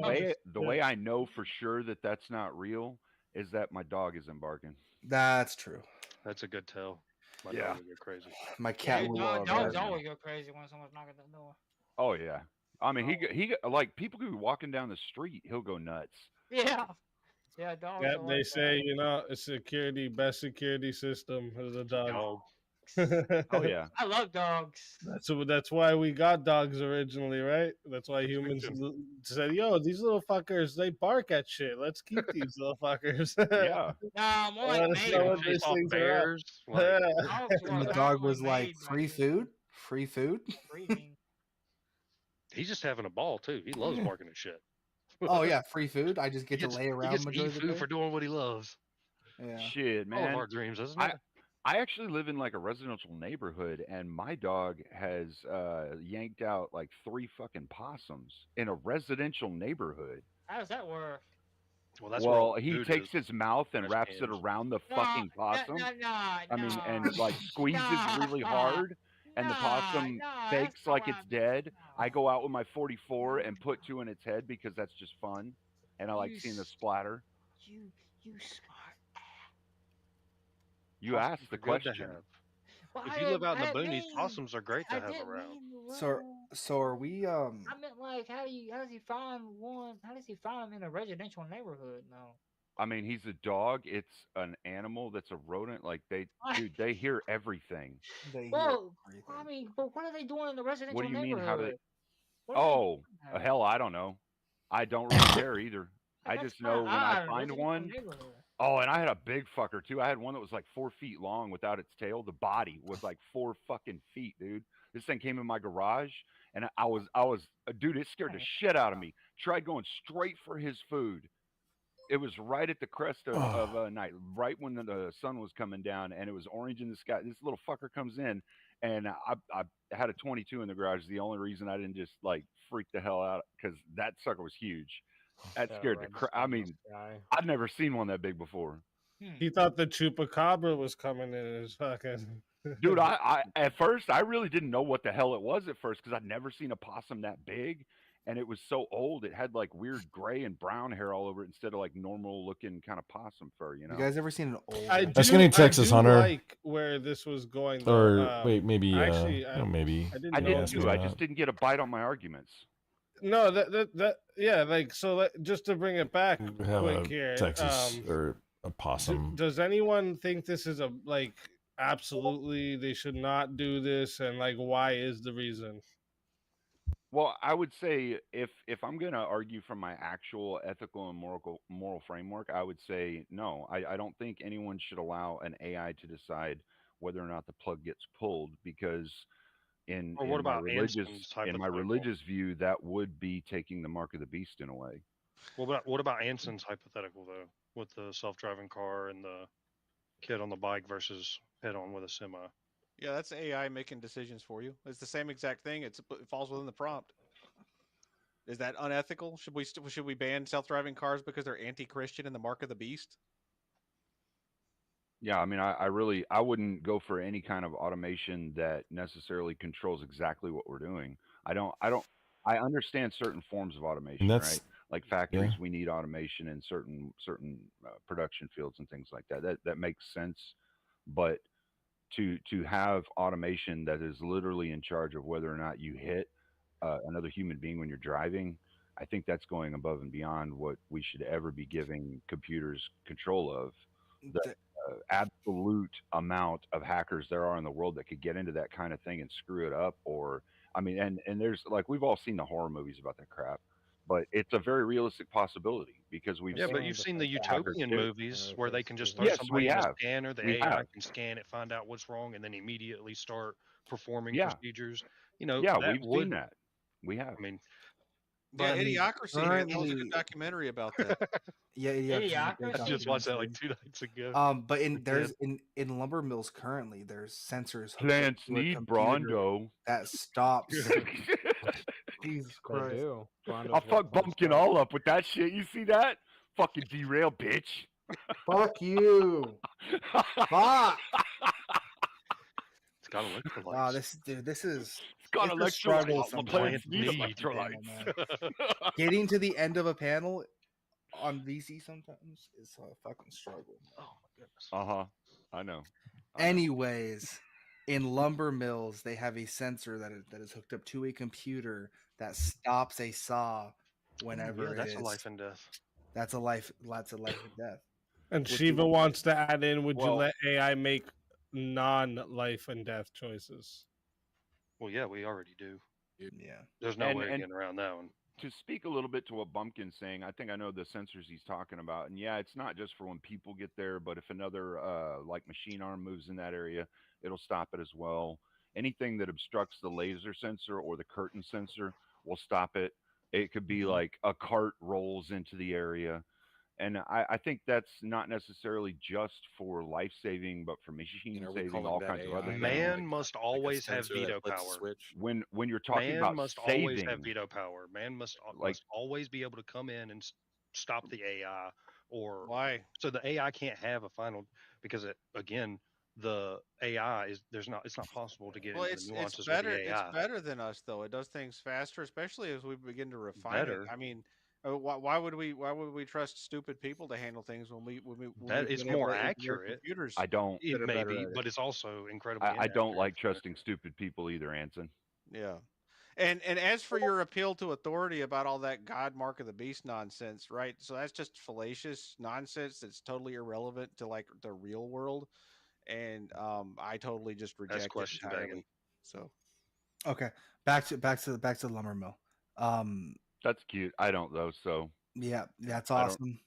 with you? The way I know for sure that that's not real is that my dog isn't barking. That's true. That's a good tell. My Yeah. dog would go crazy. My cat will love Dogs that. always go crazy when someone's knocking at the door. Oh yeah. I mean, he like people could be walking down the street, he'll go nuts. Yeah. Yeah, dogs. Yeah, are they like say best security system is a dog. Oh yeah. I love dogs. That's why we got dogs originally, right? That's why humans said, "Yo, these little fuckers, they bark at shit. Let's keep these little fuckers." Yeah. Nah, more like Let us know what these things are up. Dogs were And the dog apparently was like, made "Free food? Free food?" breeding. He's just having a ball too. He loves barking at shit. Oh yeah, free food. I just get He to lay around gets to majority eat of the food day. for doing what he loves. Yeah. Shit, All of man. our dreams, isn't it? I actually live in like a residential neighborhood, and my dog has yanked out like 3 fucking possums in a residential neighborhood. How does that work? Well, that's Well, where he food takes is. his mouth and Trash wraps it cans. around the fucking possum. No, I mean, and like squeezes really hard, and the possum fakes like it's dead, I go out with my 44 and put 2 in its head because that's just fun, and I like seeing the splatter. You smart. You asked the Possums are good to question. have. Well, If you live out in the boonies, possums are great to have around. So are we? I meant like, how does he find one? How does he find them in a residential neighborhood? No. I mean, he's a dog. It's an animal that's a rodent. Like dude, they hear everything. Well, I mean, but what are they doing in the What residential do you mean? How do they? neighborhood? What are they Oh, doing? hell, I don't know. I don't really care either. I That's just know kinda when I odd, find residential one. neighborhood. Oh, and I had a big fucker too. I had one that was like 4 feet long without its tail. The body was like 4 fucking feet, dude. This thing came in my garage, and dude. It scared the shit out of me. Tried going straight for his food. It was right at the crest of night, right when the sun was coming down, and it was orange in the sky. This little fucker comes in, and I had a 22 in the garage. The only reason I didn't just like freak the hell out because that sucker was huge. That scared the crap. I mean, I'd never seen one that big before. He thought the chupacabra was coming in his fucking. Dude, I at first I really didn't know what the hell it was at first because I'd never seen a possum that big, and it was so old. It had like weird gray and brown hair all over it instead of like normal looking kind of possum fur. You know. You guys ever seen an old? That's getting Texas I Hunter. like where this was going. Though. Or wait, maybe Actually, no, maybe. I I didn't did know. too. I just didn't get a bite on my arguments. No, that yeah, like so. Just to bring it back Have quick a here, Texas or a possum. does anyone think this is a like absolutely they should not do this, and like why is the reason? Well, I would say if I'm going to argue from my actual ethical and moral framework, I would say no. I don't think anyone should allow an AI to decide whether or not the plug gets pulled because in Or what in my about religious Anson's in my hypothetical? religious view, that would be taking the mark of the beast in a way. What about Anson's hypothetical though, with the self-driving car and the kid on the bike versus head-on with a semi? Yeah, that's AI making decisions for you. It's the same exact thing. It falls within the prompt. Is that unethical? Should we ban self-driving cars because they're anti-Christian and the mark of the beast? Yeah, I mean, I wouldn't go for any kind of automation that necessarily controls exactly what we're doing. I understand certain forms of automation, that's- right? Like yeah. factories, we need automation in certain production fields and things like that. That makes sense, but to have automation that is literally in charge of whether or not you hit another human being when you're driving, I think that's going above and beyond what we should ever be giving computers control of. The absolute amount of hackers there are in the world that could get into that kind of thing and screw it up, or I mean, and there's like we've all seen the horror movies about that crap, but it's a very realistic possibility because we've Yeah, seen but you've seen the hackers utopian do. movies where they can just throw Yes, somebody we in a have. scanner, the We AI have. can scan it, find out what's wrong, and then immediately start performing Yeah. procedures. You know, Yeah, that we've would, seen that. We have. I mean, Yeah, I mean, Idiocracy, man. That was a currently- good documentary about that. Yeah, Idiocracy? I just watched that like 2 nights ago. But I did. in lumber mills currently, there's sensors hooked up Plants to a need computer Brondo. that stops. Jesus They Christ! do. I'll Brondo's fuck Bumpkin all up with that shit. You see that? Fucking derail, bitch. Fuck you! Fuck! It's got electrolytes. Wow, this is It's got a electrolytes. struggle The sometimes. plants need to get to the panel, electrolytes. man. Getting to the end of a panel on VC sometimes is a fucking struggle. Oh my goodness. Uh-huh. I know. Anyways, in lumber mills, they have a sensor that is hooked up to a computer that stops a saw whenever yeah, that's it a is. life and death. That's a life. That's a life and death. And Would Shiva you- wants to add in: would you Well- let AI make non-life and death choices? Well, yeah, we already do. Yeah. There's no way of And getting around that one. to speak a little bit to what Bumpkin's saying, I think I know the sensors he's talking about. And yeah, it's not just for when people get there, but if another like machine arm moves in that area, it'll stop it as well. Anything that obstructs the laser sensor or the curtain sensor will stop it. It could be like a cart rolls into the area. And I think that's not necessarily just for life saving, but for machine Are we saving, calling all that kinds of AI other things. Man must always have sensor that veto flips a power. switch? When you're talking Man about must saving, always have veto power. Man must always be able to come in and stop the AI, or Why? so the AI can't have a final, because it again, the AI is it's not possible to get Well, into the nuances with the it's AI. better than us though. It does things faster, especially as we begin to refine Better. it. I mean, why would we trust stupid people to handle things when That we've it's been able more to engineer accurate. computers I don't. It that are may better be, at it? but it's also incredibly I don't inaccurate. like trusting stupid people either, Anson. Yeah. And as for your appeal to authority about all that God mark of the beast nonsense, right? So that's just fallacious nonsense that's totally irrelevant to like the real world. And I totally just reject it question entirely. begging. So Okay, back to the lumber mill. That's cute. I don't though. So Yeah, that's I don't- awesome.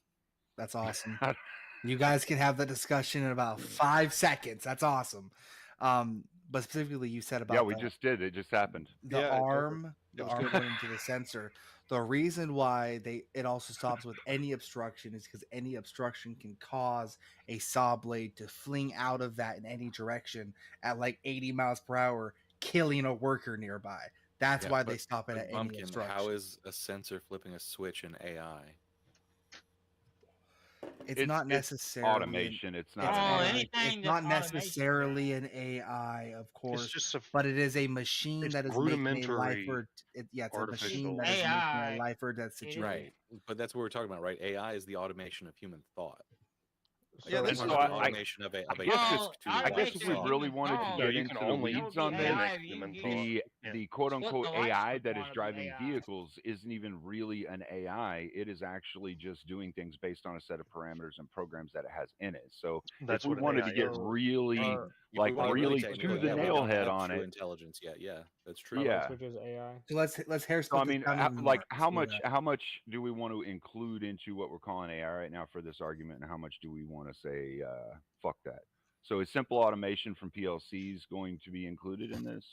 That's awesome. You guys can have the discussion in about 5 seconds. That's awesome. But specifically, you said about yeah, we just did. It just happened. the arm going into the sensor. The reason why it also stops with any obstruction is because any obstruction can cause a saw blade to fling out of that in any direction at like 80 miles per hour, killing a worker nearby. That's Yeah, why but- they stop it but at any Bumpkin, obstruction. how is a sensor flipping a switch in AI? It's not necessarily automation. It's not. It's not necessarily an AI, of course, but it is a machine that is making a lifer. It's a machine that is making a lifer that situation. Right, but that's what we're talking about, right? AI is the automation of human thought. Yeah, It's so not the automation of a I guess if we really wanted to get into the weeds on this, the quote unquote AI that is driving vehicles isn't even really an AI. It is actually just doing things based on a set of parameters and programs that it has in it. So That's if we what wanted AI to get is. really If we want really technical, to the yeah, we nail don't head have on true it, intelligence yet. Yeah, that's true. yeah. Which is AI. So let's hair So I split this mean, down even more. how Let's do much do we want to include into what we're calling AI right now for this argument, and how much do we want to say fuck that? So is simple automation from PLCs going to be included in this?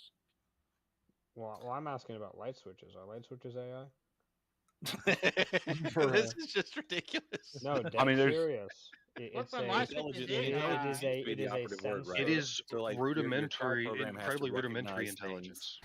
Well, I'm asking about light switches. Are light switches AI? This is just ridiculous. No, I mean, there's serious. It's it is a sensor. It is So, like, your car rudimentary, program has to incredibly rudimentary recognize intelligence.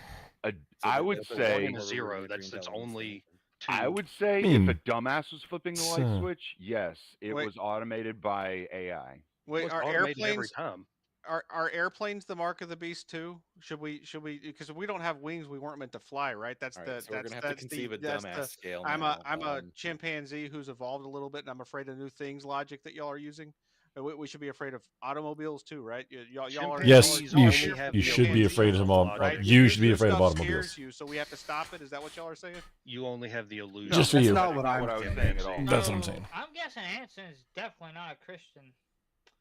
I would If a say one and a zero. That's only two. I would say mean, if a dumbass was flipping the light so- switch, yes, it Wait. was automated by AI. Wait, It's are automated every airplanes time. are airplanes the mark of the beast too? Should we because if we don't have wings, we weren't meant to fly, right? That's All the right, so we're that's gonna have to that's conceive the a that's dumbass the scale I'm now. a chimpanzee who's evolved a little bit, and I'm afraid of new things logic that y'all are using. We should be afraid of automobiles too, right? Y'all are Yes, y'all you are should. here for You the should be chimpanzees, afraid of them all. right? You should be Your afraid of stuff automobiles. scares you, so we have to stop it. Is that what y'all are saying? You only have the illusion. Just for that's you. not what That's I'm what I was saying. saying at all. That's what I'm saying. I'm guessing Anson's definitely not a Christian.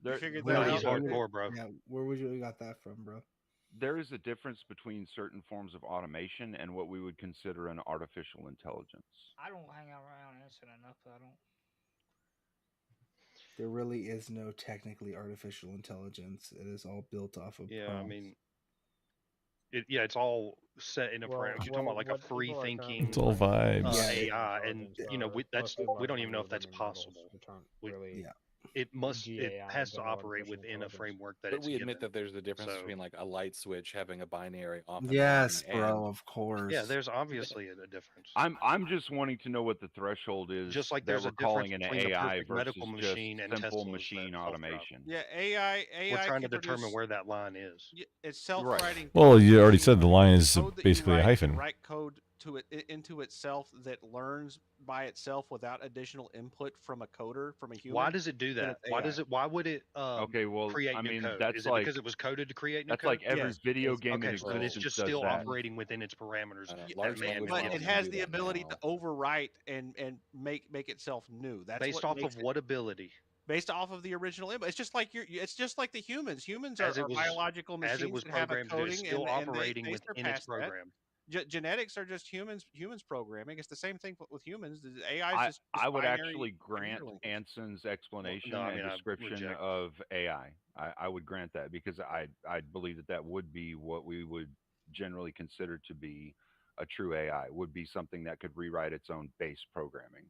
You figured No, that he's out? hardcore, bro. Yeah, where would you got that from, bro? There is a difference between certain forms of automation and what we would consider an artificial intelligence. I don't hang out around Anson enough. I don't. There really is no technically artificial intelligence. It is all built off of Yeah, prompts. I mean, it's all set in a parameter. You're talking about like a free thinking. It's all vibes. AI, and we don't even know if that's possible. It has to operate within a framework that But it's we admit given. that there's a difference So- between like a light switch having a binary off. and Yes, on, bro, and- of course. Yeah, there's obviously a difference. I'm just wanting to know what the threshold is. Just like that there's we're a difference calling an between the AI perfect versus medical just machine and simple Teslas machine that self-drive. automation. Yeah, AI We're trying to can determine produce- where that line is. It's self-writing. Well, you already said the line is Code that you basically a write, hyphen. You write code to it into itself that learns by itself without additional input from a coder, from a human. Why does it do then that? it's Why AI. does it? Why would it? Okay, well, create I new mean, code? that's Is it like because it was coded to create new that's code? like every video game in Okay, so it's existence just does still that. operating within its parameters. large that man language But gives it models it. has do the that ability now. to overwrite and make itself new. That's Based what off makes of what ability? based off of the original input. It's just like it's just like the humans. Humans As it are was- biological as machines it was that have a programmed to do, it's coding still and operating they within surpass its program. Genetics are just humans programming. It's the same thing with humans. The AI is just I would binary actually grant computer language. Anson's explanation no, I and mean, I description reject. of AI. I would grant that because I believe that would be what we would generally consider to be a true AI. Would be something that could rewrite its own base programming.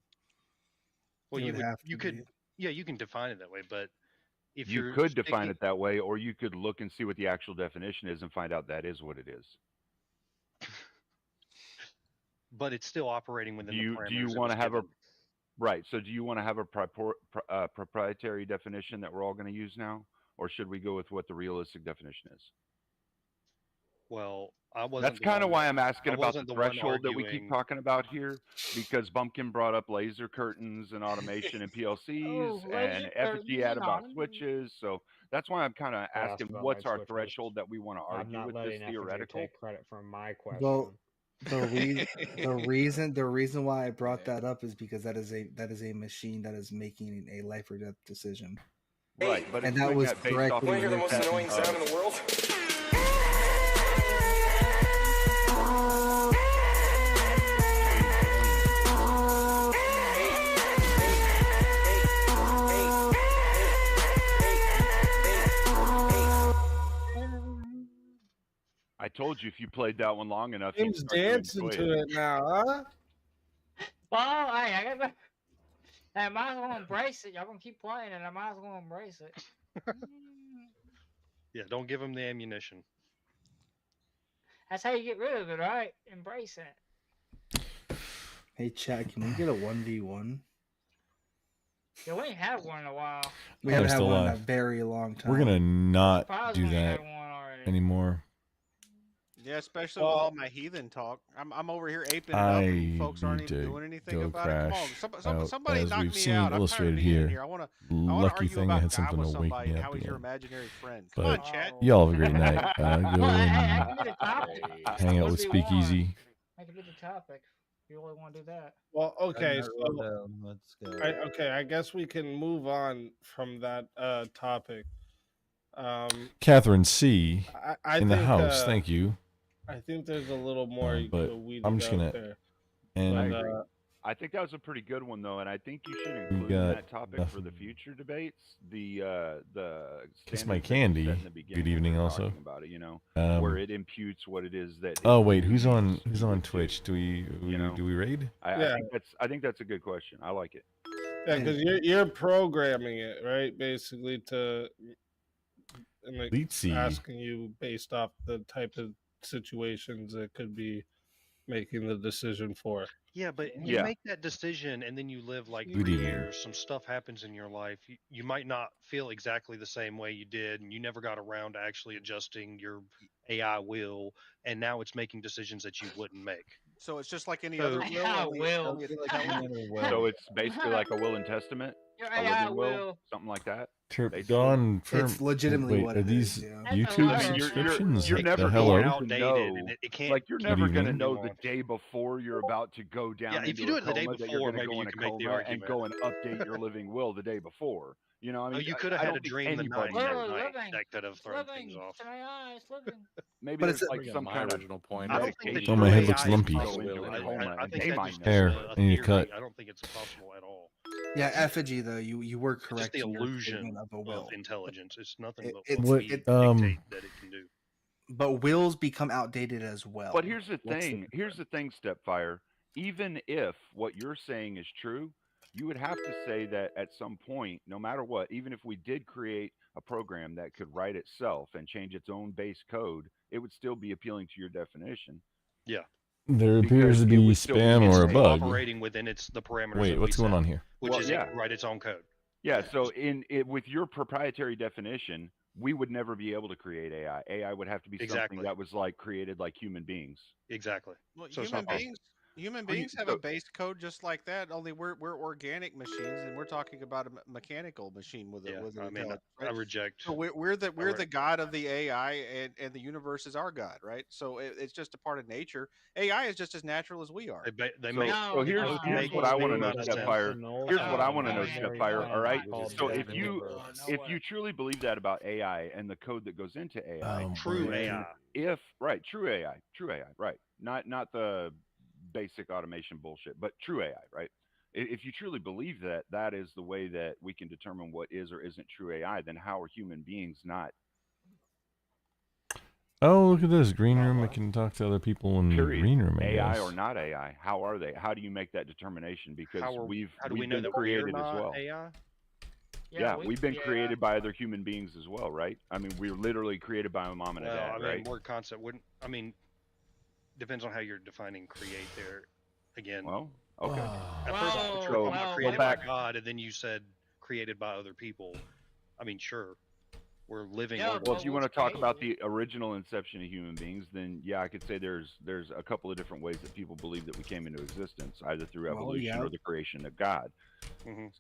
Well, It you would would, have you to could, be. yeah, you can define it that way, but if You you're could define sticking- it that way, or you could look and see what the actual definition is and find out that is what it is. but it's still operating within Do the you parameters. want to have a given. right? So do you want to have a proprietary definition that we're all going to use now, or should we go with what the realistic definition is? Well, I wasn't. That's kind of why I'm asking about the wasn't the one threshold that we keep arguing. talking about here, because Bumpkin brought up laser curtains and automation and PLCs, and Effigy had about switches. So that's why I'm kind of Yeah, that's asking, about what's right, our switches. threshold that we want to I'm argue not with this letting Effigy theoretical? take credit for my question. Well, the reason why I brought that up is because that is a machine that is making a life or death decision. Right, but and it's that doing was that based off correctly. of The most annoying sound in the world. I told you if you played that one long enough, James dancing to it now, huh? Well, hey, I might as well embrace it. Y'all gonna keep playing it. I might as well embrace it. Yeah, don't give him the ammunition. That's how you get rid of it, right? Embrace it. Hey, Chad, can we get a 1v1? Yeah, we ain't had one in a while. We haven't had still one in a alive. very long time. We're gonna not Surprised do we ain't that had one already. anymore. Yeah, especially with all my heathen talk. I'm over here aping it up, I and folks aren't need even to doing anything go about it. Come on, crash somebody out, knock as we've me seen out. I'm tired of illustrated being in here. here. I want to Lucky argue thing I about had God something with to wake somebody me and up how he's your again. imaginary friend. Come on, But chat. y'all have a great night. Go Well, hey, and that could be the topic. hang out with 1v1. Speakeasy. That could be the topic. If you really want to do that. Well, okay, Let's go. I guess we can move on from that topic. Catherine C. I in the think, house. Thank you. I think there's a little more But weeded I'm just out gonna there. and I agree. I think that was a pretty good one though, and I think you should We include in got that topic for the future debates the Kiss My standards that you Candy. set in the beginning Good when we evening, were also. talking about it, where it imputes what it is that. Oh it wait, who's believes on you would Twitch? Do we do we raid? I think that's a good question. I like it. Yeah, because you're programming it, right? Basically, and like Leetsy. asking you based off the type of situations it could be making the decision for. Yeah, but you make that decision and then you live like Good 3 evening. years. Some stuff happens in your life. You might not feel exactly the same way you did, and you never got around to actually adjusting your AI will, and now it's making decisions that you wouldn't make. So it's just like any other will. So it's basically like a will and testament, Your a AI living will, will. something like that. Dawn, It's legitimately wait, what are it these is, yeah. YouTube I mean, subscriptions? you're The never hello? going to know. Like you're Good never going to evening. know the day before you're about to go down Yeah, if into you do a it the day coma that you're before, going to maybe go you in a can make the coma and argument. go and update your living will the day before. You know, I mean, You could have I had a don't think dream the night, anybody knows. that could have thrown things off. It's an AI. It's living. Maybe But there's it's like some my kind of original point. I don't think that Oh, my your head AI looks is lumpy. possible. Go into a coma I and think they that's might just know. Hair. a I need to theory. cut. I don't think it's possible at all. Yeah, effigy though, you were It's correct just the in your illusion statement of a will. of intelligence. It's nothing but It's- what we it- dictate that it can do. But wills become outdated as well. But here's the What's thing. Here's the thing, Stepfire. Even if what you're saying is true, you would have to say that at some point, no matter what, even if we did create a program that could write itself and change its own base code, it would still be appealing to your definition. Yeah. There appears Because to it be would still be spam or a insane. bug. Operating within the parameters. Wait, that what's we going set, on here? Which Well, is yeah. it can write its own code. Yeah, so with your proprietary definition, we would never be able to create AI. AI would have to be Exactly. something that was like created like human beings. Exactly. Well, So it's human not possible. beings have a base code just like that. Only we're organic machines, and we're talking about a mechanical machine with Yeah, with an I mean, intelligence, I right? reject. So we're the god of the AI, and the universe is our god, right? So it's just a part of nature. AI is just as natural as we are. They So, make. so here's what I want to know, Stepfire. Here's what I want to know, Stepfire. All right. So if you truly believe that about AI and the code that goes into AI, True AI. true AI, right? Not the basic automation bullshit, but true AI, right? If you truly believe that that is the way that we can determine what is or isn't true AI, then how are human beings not? Oh, look at this green room. I can talk to other people in the green room. I AI guess. or not AI? How are they? How do you make that determination? Because How do we've we know been that created we're as not well. AI? Yeah, we've been created by other human beings as well, right? I mean, we're literally created by a mom and a dad, I mean, right? word concept wouldn't. I mean, depends on how you're defining create there. Again. Well, okay. At first, I put created by God, and then you said created by other people. I mean, sure. we're living Yeah, organisms. Well, if you want to talk about the original inception of human beings, then yeah, I could say there's a couple of different ways that people believe that we came into existence, either through evolution or the creation of God.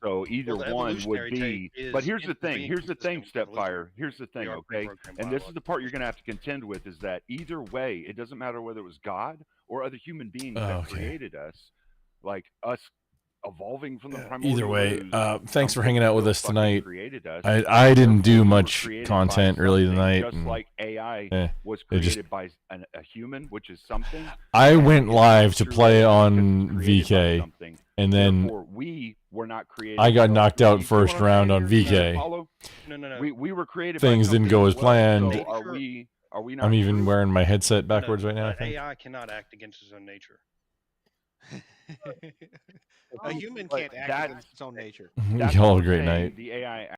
So either Well, the one would evolutionary be. take But is here's the thing. being Here's the thing, consistent with evolution. Stepfire. Here's the We thing, are okay? pre-programmed And this is the part you're biologically. going to have to contend with: is that either way, it doesn't matter whether it was God or other human beings that Okay. created us, like us evolving from the Either primordial way, ooze, thanks for something hanging out with still us fucking tonight. created us. I didn't do Therefore, we were much created content by really something, tonight. just and, like AI was it just- created by a human, which is something. I and went it's live not to true play AI because on it's created by VK, something. and then Therefore, we were not created. I got well, knocked you out see first what I'm round saying on here? You VK. follow? No. We were created Things by didn't something go as as well. planned. So are we not I'm even true? wearing my headset backwards right now. I An think. AI cannot act against its own nature. A human But can't act that's- against its own nature. Y'all have a great saying night. The AI